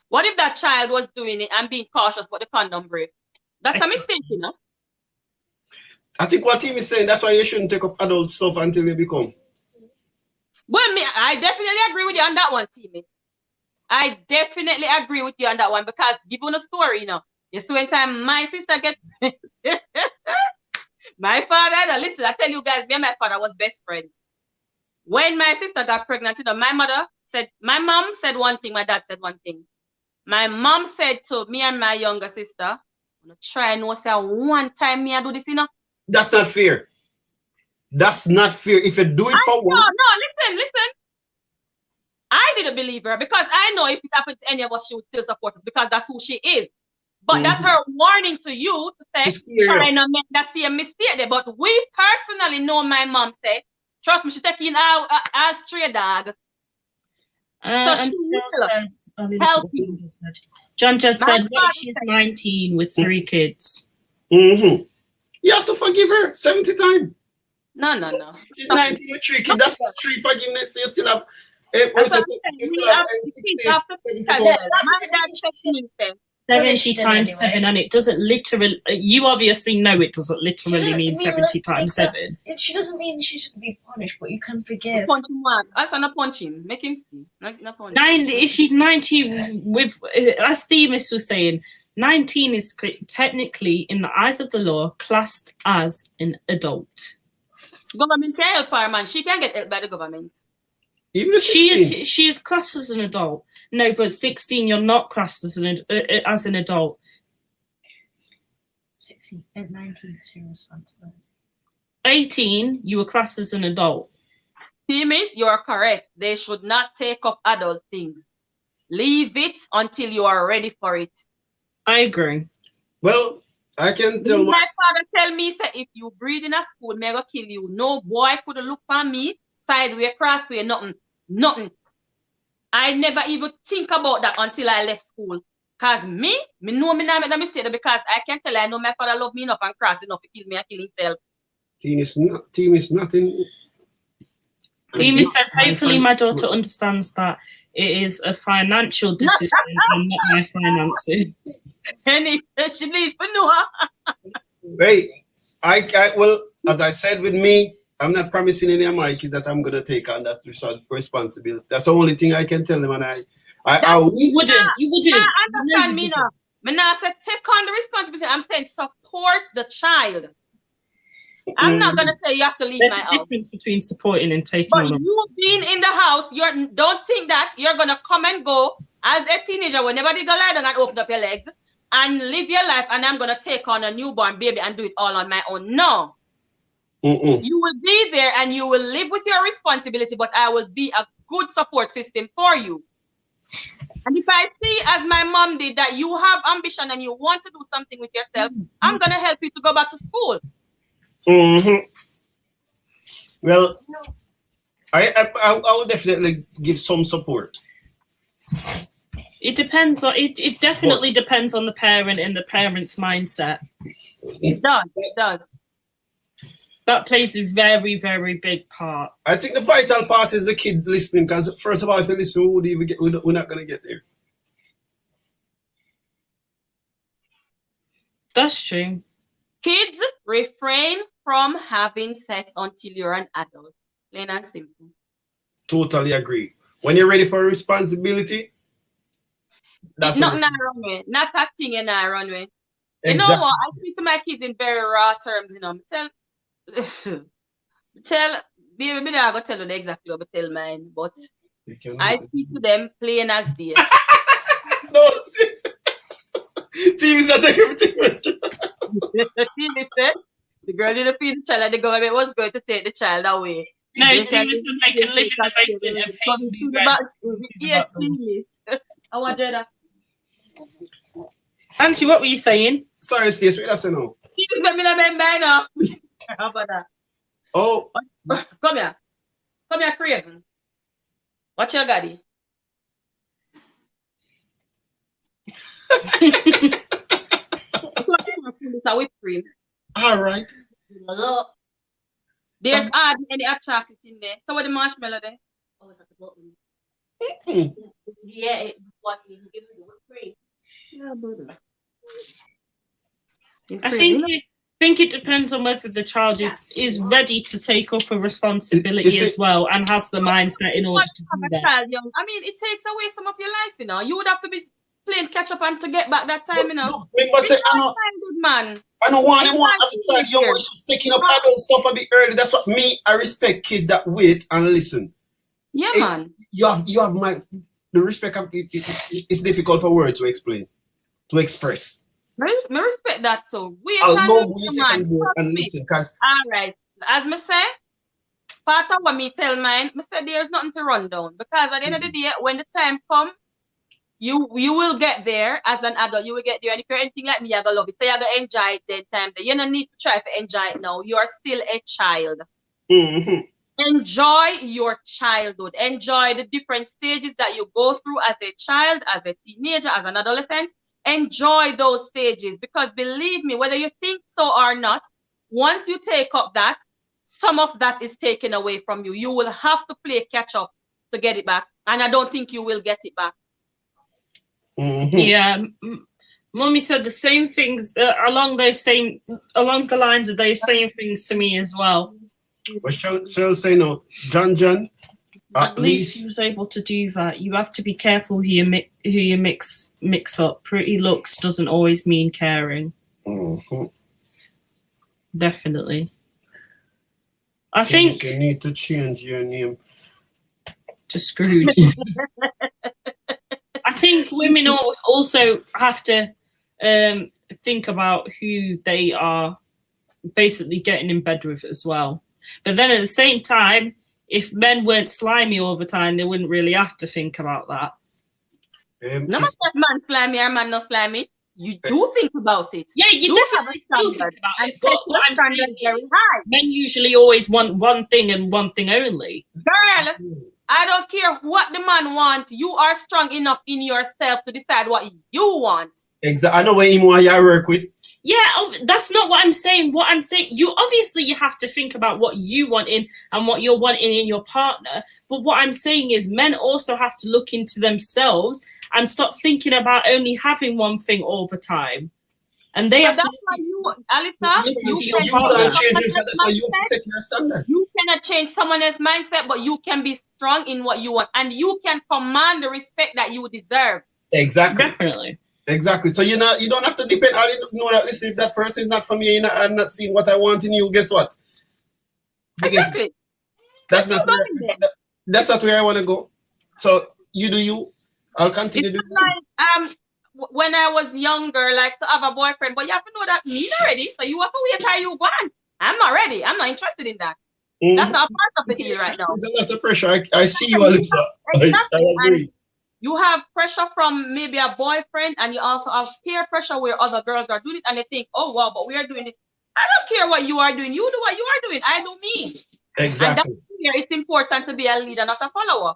Speaker 6: What if that child was doing it and being cautious but the condom break? That's a mistake, you know.
Speaker 4: I think what team is saying, that's why you shouldn't take up adult stuff until you become.
Speaker 6: Well, I definitely agree with you on that one, Timmy. I definitely agree with you on that one because give you a story, you know. You see, one time my sister get my father, listen, I tell you guys, me and my father was best friends. When my sister got pregnant, you know, my mom said one thing, my dad said one thing. My mom said to me and my younger sister, I'm gonna try and say one time me I do this, you know.
Speaker 4: That's not fair. That's not fair. If you do it for one.
Speaker 6: No, listen. I didn't believe her because I know if it happened to any of us, she would still support us because that's who she is. But that's her warning to you to say, try not make that same mistake there. But we personally know my mom said, trust me, she's taking our stray dog. So she will help you.
Speaker 2: John Judd said, what if she's 19 with 3 kids?
Speaker 4: You have to forgive her 70 times.
Speaker 6: No.
Speaker 4: She's 19 with 3 kids. That's 3 forgiveness. You still have.
Speaker 6: My dad
Speaker 2: 70 times 7, and it doesn't literally. You obviously know it doesn't literally mean 70 times 7.
Speaker 1: She doesn't mean she should be punished, but you can forgive.
Speaker 6: Punch him one. That's not punch him. Make him see. Not punch him.
Speaker 2: She's 19 with, as Themis was saying, 19 is technically, in the eyes of the law, classed as an adult.
Speaker 6: Government can help her, man. She can get help by the government.
Speaker 4: Even
Speaker 2: she is classed as an adult. No, but 16, you're not classed as an adult.
Speaker 1: 16 and 19 is your responsibility.
Speaker 2: 18, you were classed as an adult.
Speaker 6: Miss, you are correct. They should not take up adult things. Leave it until you are ready for it.
Speaker 2: I agree.
Speaker 4: Well, I can tell
Speaker 6: my father tell me, say, if you breed in a school, me go kill you. No boy could look for me, sideways, crossway, nothing. I never even think about that until I left school. Cause me know me not make a mistake because I can tell I know my father love me enough and cross enough to kill me and kill himself.
Speaker 4: Team is nothing.
Speaker 2: Amy says, hopefully my daughter understands that it is a financial decision and not my finances.
Speaker 6: She needs to know.
Speaker 4: Wait, I well, as I said with me, I'm not promising any of my kids that I'm gonna take on that responsibility. That's the only thing I can tell them, and
Speaker 2: you wouldn't.
Speaker 6: Understand me now. Me now say take on the responsibility. I'm saying support the child. I'm not gonna say you have to leave my house.
Speaker 2: There's a difference between supporting and taking
Speaker 6: but
Speaker 2: on.
Speaker 6: You being in the house, don't think that you're gonna come and go as a teenager whenever you go lie down and open up your legs and live your life, and I'm gonna take on a newborn baby and do it all on my own. No. You will be there and you will live with your responsibility, but I will be a good support system for you. And if I see, as my mom did, that you have ambition and you want to do something with yourself, I'm gonna help you to go back to school.
Speaker 4: Well, I will definitely give some support.
Speaker 2: It depends on it definitely depends on the parent and the parent's mindset.
Speaker 6: It does.
Speaker 4: That plays a very, very big part. I think the vital part is the kid listening, because first of all, if you listen, we're not going to get there.
Speaker 2: That's true.
Speaker 6: Kids, refrain from having sex until you're an adult. Plain and simple.
Speaker 4: Totally agree. When you're ready for responsibility, that's
Speaker 6: It's not
Speaker 4: what
Speaker 6: in our runway. Not that thing in our runway. You know
Speaker 4: Exactly.
Speaker 6: what? I speak to my kids in very raw terms, you know. Tell baby, me not gonna tell you exactly what I tell mine, but
Speaker 4: You can-
Speaker 6: I speak to them plain as day.
Speaker 4: No, TV's not taking everything with you.
Speaker 6: Listen, the girl didn't feed the child and the government was going to take the child away.
Speaker 2: No,
Speaker 6: They
Speaker 2: Demon said they can live in the basement and pay me rent.
Speaker 6: I want that.
Speaker 2: Auntie, what were you saying?
Speaker 4: Sorry, Stacey, that's a no.
Speaker 6: You let me remember now. How about that?
Speaker 4: Oh,
Speaker 6: Come here. Come here, Craven. What's your gaddy? It's a whipped cream.
Speaker 4: all right.
Speaker 6: There's hardly any chocolate in there. So what the marshmallow there?
Speaker 7: Oh, it's at the bottom.
Speaker 4: Mm.
Speaker 7: Yeah, it what you give me the whipped cream.
Speaker 6: Yeah, brother.
Speaker 2: I think it depends on whether the child is ready to take up a responsibility
Speaker 4: Is it-
Speaker 2: as well and has the mindset in order to do that.
Speaker 6: I mean, it takes away some of your life, you know. You would have to be playing catch up and to get back that time, you know.
Speaker 4: Look, remember say, I know,
Speaker 6: Good man.
Speaker 4: I know one and one
Speaker 6: It's
Speaker 4: at the time. Young
Speaker 6: easier.
Speaker 4: was just taking up adult stuff a bit early. That's what I respect kids that wait and listen.
Speaker 6: Yeah,
Speaker 4: It-
Speaker 6: man.
Speaker 4: You have the respect of it's difficult for words to explain, to express.
Speaker 6: Me respect that so. Wait
Speaker 4: I
Speaker 6: and
Speaker 4: love when
Speaker 6: listen,
Speaker 4: you take
Speaker 6: man.
Speaker 4: and go
Speaker 6: Trust
Speaker 4: and
Speaker 6: me.
Speaker 4: listen, because
Speaker 6: All right. As me say, part of what me tell mine, me say there's nothing to run down. Because at the end of the day, when the time come, you will get there as an adult. You will get there. And if you're anything like me, you're gonna love it. So you're gonna enjoy it then time. You don't need to try to enjoy it now. You are still a child. Enjoy your childhood. Enjoy the different stages that you go through as a child, as a teenager, as an adolescent. Enjoy those stages because believe me, whether you think so or not, once you take up that, some of that is taken away from you. You will have to play catch up to get it back. And I don't think you will get it back.
Speaker 2: Yeah, Mummy said the same things along the lines of those same things to me as well.
Speaker 4: But shall say no, John.
Speaker 2: At least he was able to do that. You have to be careful who you mix up. Pretty looks doesn't always mean caring. Definitely. I think
Speaker 4: you need to change your name
Speaker 2: to Scrooge. I think women also have to think about who they are basically getting in bed with as well. But then at the same time, if men weren't slimy all the time, they wouldn't really have to think about that.
Speaker 6: No matter if man slimy or man not slimy, you do think about it.
Speaker 2: Yeah, you
Speaker 6: do
Speaker 2: definitely
Speaker 6: have a
Speaker 2: do
Speaker 6: standard.
Speaker 2: think about
Speaker 6: And
Speaker 2: it. But what I'm
Speaker 6: standard
Speaker 2: saying
Speaker 6: very
Speaker 2: is,
Speaker 6: high.
Speaker 2: men usually always want one thing and one thing only.
Speaker 6: Girl, I don't care what the man wants. You are strong enough in yourself to decide what you want.
Speaker 4: Exactly. I know where you work with.
Speaker 2: Yeah, that's not what I'm saying. What I'm saying, you have to think about what you want in and what you're wanting in your partner. But what I'm saying is men also have to look into themselves and stop thinking about only having one thing all the time. And they
Speaker 6: So
Speaker 2: have
Speaker 6: that's
Speaker 2: to
Speaker 6: why you, Alisa,
Speaker 4: You can't change yourself. That's why you have to set your standard.
Speaker 6: You cannot change someone else's mindset, but you can be strong in what you want. And you can command the respect that you deserve.
Speaker 4: Exactly.
Speaker 2: Definitely.
Speaker 4: Exactly. So you don't have to depend. I didn't know that. Listen, if that person is not for me, I'm not seeing what I want in you. Guess what?
Speaker 6: Exactly.
Speaker 4: That's not where I want to go. So you do you. I'll continue doing
Speaker 6: like, when I was younger, like to have a boyfriend, but you have to know that me not ready. So you have to wait till you go on. I'm not ready. I'm not interested in that. That's not a part of the deal right now.
Speaker 4: There's a lot of pressure. I see you, Alisa.
Speaker 6: Exactly.
Speaker 4: I agree.
Speaker 6: You have pressure from maybe a boyfriend, and you also have peer pressure where other girls are doing it, and they think, oh, wow, but we are doing this. I don't care what you are doing. You do what you are doing. I do me.
Speaker 4: Exactly.
Speaker 6: And that's where it's important to be a leader, not a follower.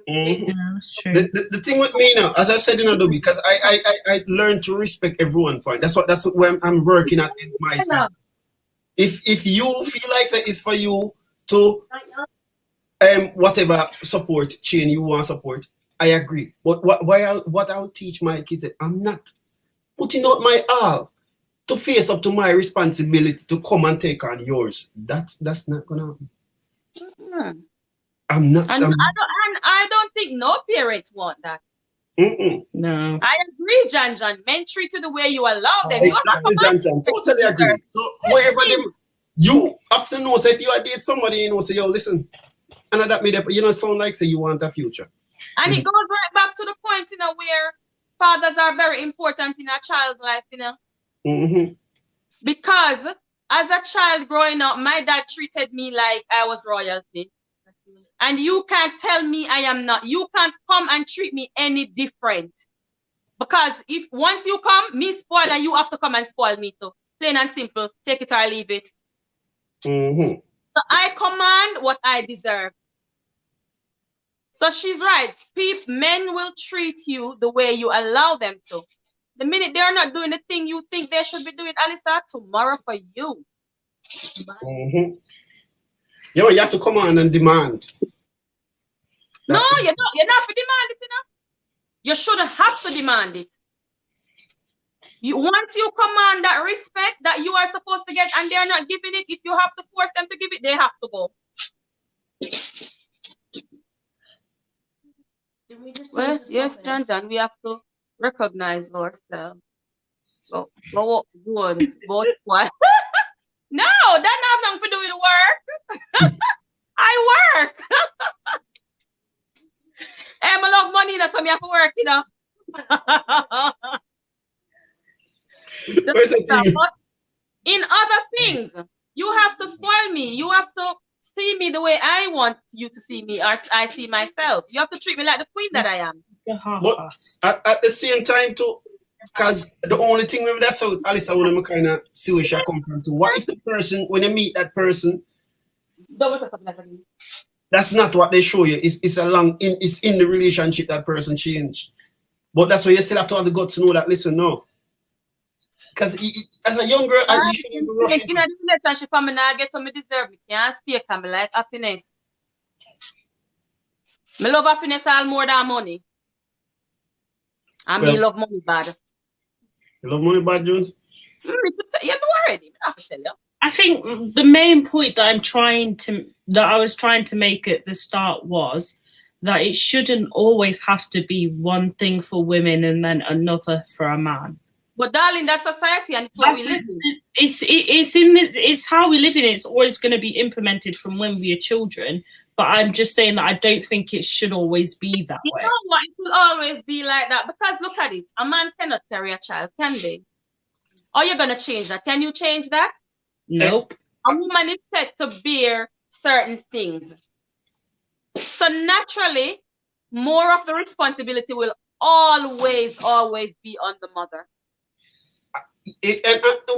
Speaker 2: Yeah, that's true.
Speaker 4: The thing with me now, as I said in Adobe, because I learned to respect everyone point. That's where I'm working at in myself. If you feel like it's for you to whatever support chain you want support, I agree. But what I'll teach my kids is I'm not putting out my all to face up to my responsibility to come and take on yours. That's not gonna happen. I'm not.
Speaker 6: And I don't think no parent want that.
Speaker 2: No.
Speaker 6: I agree, John. Men treat you the way you allow them. You have to
Speaker 4: Exactly,
Speaker 6: come
Speaker 4: John. Totally agree. So wherever them, you have to know, say if you are date somebody, you know, say, yo, listen, and that made up, you know, sound like say you want a future.
Speaker 6: And it goes right back to the point, you know, where fathers are very important in a child's life, you know. Because as a child growing up, my dad treated me like I was royalty. And you can't tell me I am not. You can't come and treat me any different. Because if once you come, me spoil and you have to come and spoil me too. Plain and simple. Take it or leave it. So I command what I deserve. So she's right. Men will treat you the way you allow them to. The minute they're not doing the thing you think they should be doing, Alisa, tomorrow for you.
Speaker 4: Yeah, you have to come on and demand.
Speaker 6: No, you're not for demand it, you know. You shouldn't have to demand it. Once you command that respect that you are supposed to get and they're not giving it, if you have to force them to give it, they have to go. Well, yes, John, we have to recognize ourselves. Go good. What? No, that have nothing to do with work. I work. Hey, I love money, that's why I have to work, you know. But in other things, you have to spoil me. You have to see me the way I want you to see me, or I see myself. You have to treat me like the queen that I am.
Speaker 4: But at the same time, too, because the only thing with that, so Alice, I want to kind of see where she come from. To what if the person, when you meet that person, that's not what they show you. It's in the relationship that person changed. But that's why you still have to have the guts to know that. Listen, no. Because as a young girl, you shouldn't be rushing.
Speaker 6: In a relationship, I'm not get what I deserve. I can't stay. I like happiness. I love happiness all more than money. And me love money bad.
Speaker 4: You love money bad, Jones?
Speaker 6: You know already. I have to tell you.
Speaker 2: I think the main point that I was trying to make at the start was that it shouldn't always have to be one thing for women and then another for a man.
Speaker 6: But darling, that's society and it's what we live in.
Speaker 2: It's how we live in it. It's always going to be implemented from when we are children. But I'm just saying that I don't think it should always be that way.
Speaker 6: You know what? It will always be like that. Because look at it. A man cannot carry a child, can they? Or you're going to change that. Can you change that?
Speaker 2: Nope.
Speaker 6: A woman is set to bear certain things. So naturally, more of the responsibility will always be on the mother.
Speaker 4: We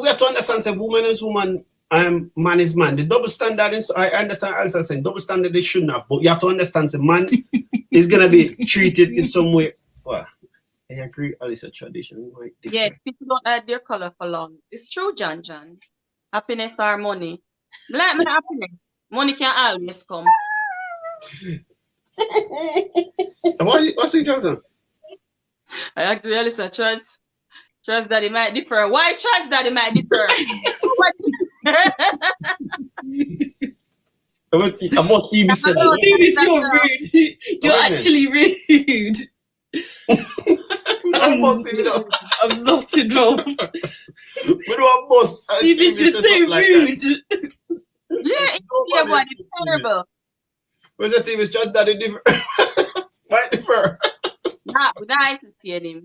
Speaker 4: have to understand that woman is woman, man is man. The double standard, I understand Elsa saying double standard they shouldn't have, but you have to understand that man is going to be treated in some way. Well, I agree, it's a tradition.
Speaker 6: Yeah, people don't add their color for long. It's true, John. Happiness or money. Like my happiness. Money can always come.
Speaker 4: What's the answer?
Speaker 6: I agree, Elisa. Trust that it might differ. Why trust that it might differ?
Speaker 4: I must be missing.
Speaker 2: You're rude. You're actually rude. I'm not involved.
Speaker 4: We don't boss.
Speaker 2: You're so rude.
Speaker 6: Yeah, it's terrible.
Speaker 4: What's the thing? It's just that it differ. Might differ.
Speaker 6: Nah, we don't entertain him.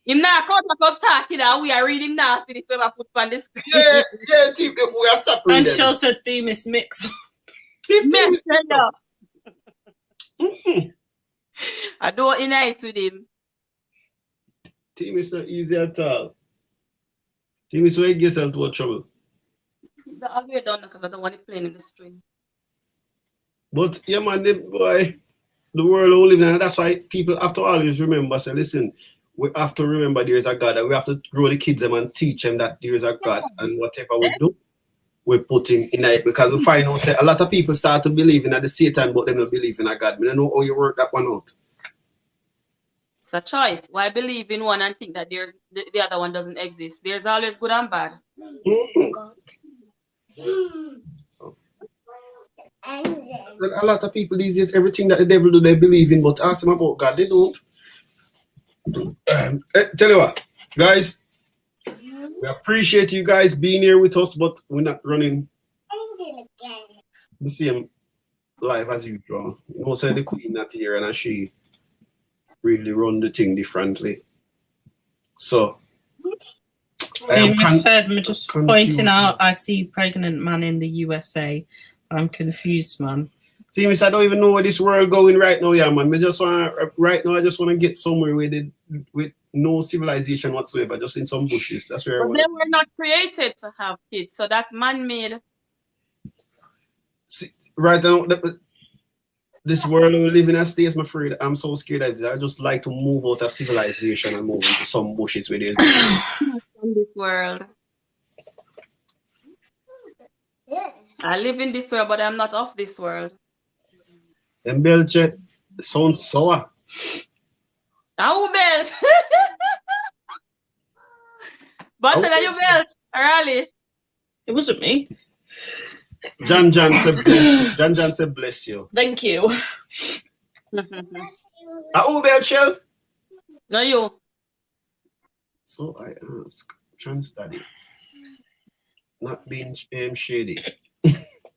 Speaker 6: Him now come up talking now. We are reading nasty. This ever put on the screen.
Speaker 4: Yeah, team. We are stop reading.
Speaker 2: And Shell said theme is mix.
Speaker 6: I don't unite with him.
Speaker 4: Team is not easy at all. Team is where you get yourself to trouble.
Speaker 6: I'll be done because I don't want to play in the stream.
Speaker 4: But yeah, man, boy, the world we live in, and that's why people have to always remember. So listen, we have to remember there is a God, and we have to grow the kids them and teach them that there is a God, and whatever we do, we put him in it, because we find out that a lot of people start to believe in at the same time, but they don't believe in a God. I don't know how you work that one out.
Speaker 6: It's a choice. Why believe in one and think that there's the other one doesn't exist? There's always good and bad.
Speaker 4: A lot of people these days, everything that the devil do, they believe in, but ask them about God, they don't. Tell you what, guys, we appreciate you guys being here with us, but we're not running the same life as usual. You know, so the queen not here and she really run the thing differently. So
Speaker 2: said, I'm just pointing out, I see pregnant man in the USA. I'm confused, man.
Speaker 4: Team, I don't even know where this world going right now, yeah, man. I just want to get somewhere with no civilization whatsoever, just in some bushes. That's where.
Speaker 6: But they were not created to have kids, so that's man-made.
Speaker 4: Right now, this world we live in a state, I'm afraid. I'm so scared. I just like to move out of civilization and move into some bushes with it.
Speaker 6: In this world. I live in this world, but I'm not of this world.
Speaker 4: And Belche sounds sour.
Speaker 6: How Bel? But tell you Bel, really?
Speaker 2: It wasn't me.
Speaker 4: John said bless you. John said bless you.
Speaker 2: Thank you.
Speaker 4: Who Bel Shells?
Speaker 6: No, you.
Speaker 4: So I ask, trans study, not being shady.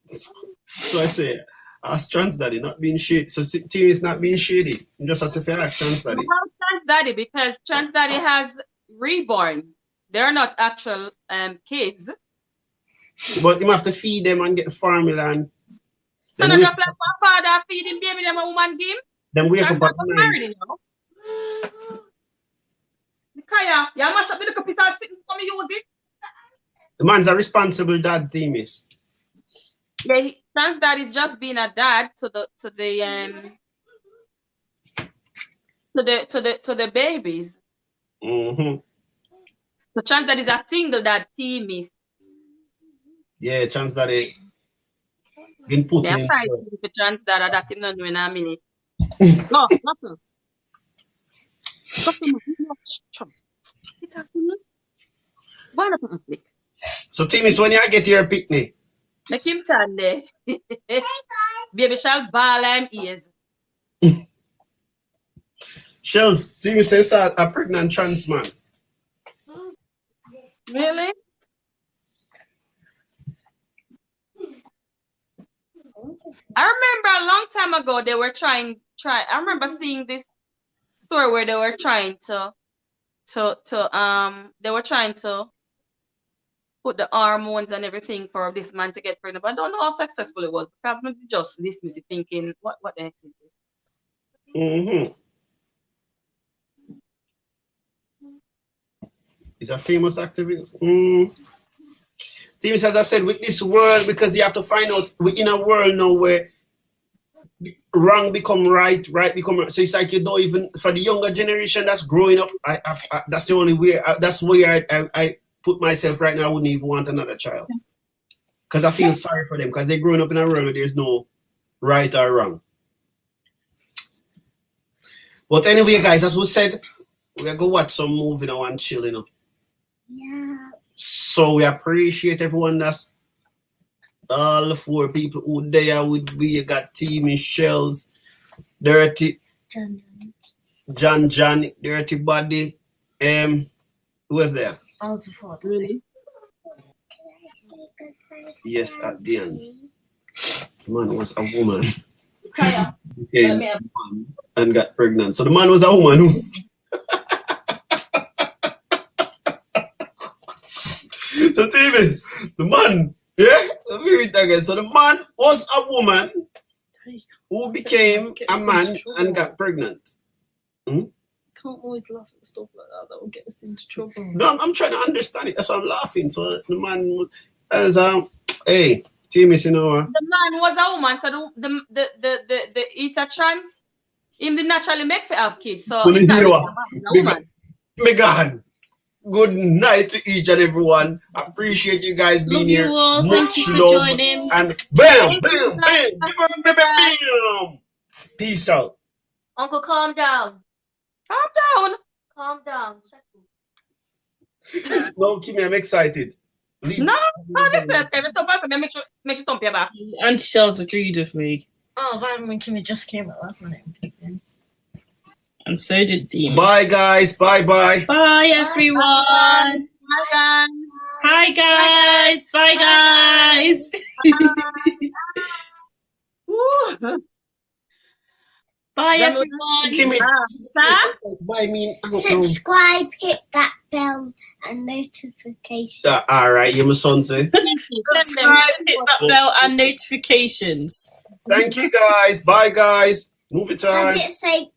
Speaker 4: So I say, ask trans daddy, not being shady. So team is not being shady. Just as if I ask trans daddy.
Speaker 6: About trans daddy, because trans daddy has reborn. They're not actual kids.
Speaker 4: But you have to feed them and get the formula and.
Speaker 6: So not just like my father feeding baby them a woman give.
Speaker 4: Then wake up at night.
Speaker 6: You know? Kaya, you must have the capital sitting for me use it.
Speaker 4: The man's a responsible dad, team is.
Speaker 6: Yeah, trans dad is just being a dad to the babies.
Speaker 4: Mm-hmm.
Speaker 6: So trans dad is a single dad, team is.
Speaker 4: Yeah, chance that it been put in.
Speaker 6: Yeah, the trans dad that him not doing a minute. No, nothing.
Speaker 4: So team is when you get your picnic.
Speaker 6: Make him turn there. Baby shall ball him ears.
Speaker 4: Shells, team says a pregnant trans man.
Speaker 6: Really? I remember a long time ago they were I remember seeing this story where they were trying to put the hormones and everything for this man to get pregnant. But I don't know how successful it was because maybe just dismiss it thinking, what the heck is this?
Speaker 4: Mm-hmm. He's a famous activist. Team as I said, with this world, because you have to find out we're in a world now where wrong become right, right become right. So it's like you don't even for the younger generation that's growing up. That's the only way. That's where I put myself right now. I wouldn't even want another child because I feel sorry for them because they're growing up in a world where there's no right or wrong. But anyway, guys, as we said, we're gonna go watch some movie now and chill, you know.
Speaker 3: Yeah.
Speaker 4: So we appreciate everyone that's all the 4 people who there with we. You got T Michelle's Dirty John, Dirty Body. Who was there?
Speaker 1: I was the fourth.
Speaker 6: Really?
Speaker 4: Yes, at the end. The man was a woman.
Speaker 6: Kaya.
Speaker 4: Became a man and got pregnant. So the man was a woman. So Davis, the man, yeah, let me read that again. So the man was a woman who became a man and got pregnant.
Speaker 2: Can't always laugh at stuff like that. That will get us into trouble.
Speaker 4: No, I'm trying to understand it. That's why I'm laughing. So the man was hey, James, you know.
Speaker 6: The man was a woman, so the he's a trans. Him did naturally make for have kids. So he's not really a woman.
Speaker 4: Megan. Good night to each and everyone. Appreciate you guys being here.
Speaker 2: Thank you for joining.
Speaker 4: And bam, bam, bam, bam. Peace out.
Speaker 7: Uncle, calm down.
Speaker 6: Calm down.
Speaker 7: Calm down.
Speaker 4: No, Kimmy, I'm excited. Leave.
Speaker 6: No, listen, every time make you stomp your back.
Speaker 2: Auntie Shells agreed with me.
Speaker 1: Oh, Vitamin Kimmy just came at last minute.
Speaker 2: And so did Demons.
Speaker 4: Bye, guys. Bye, bye.
Speaker 2: Bye, everyone.
Speaker 6: Bye, guys.
Speaker 2: Hi, guys. Bye, guys.
Speaker 6: Woo.
Speaker 2: Bye,
Speaker 6: John,
Speaker 2: everyone.
Speaker 4: Kimmy. Bye, mean.
Speaker 3: Subscribe, hit that bell and notification.
Speaker 4: All right, you my son say.
Speaker 2: Subscribe, hit that bell and notifications.
Speaker 4: Thank you, guys. Bye, guys. Movie time.
Speaker 3: Does it say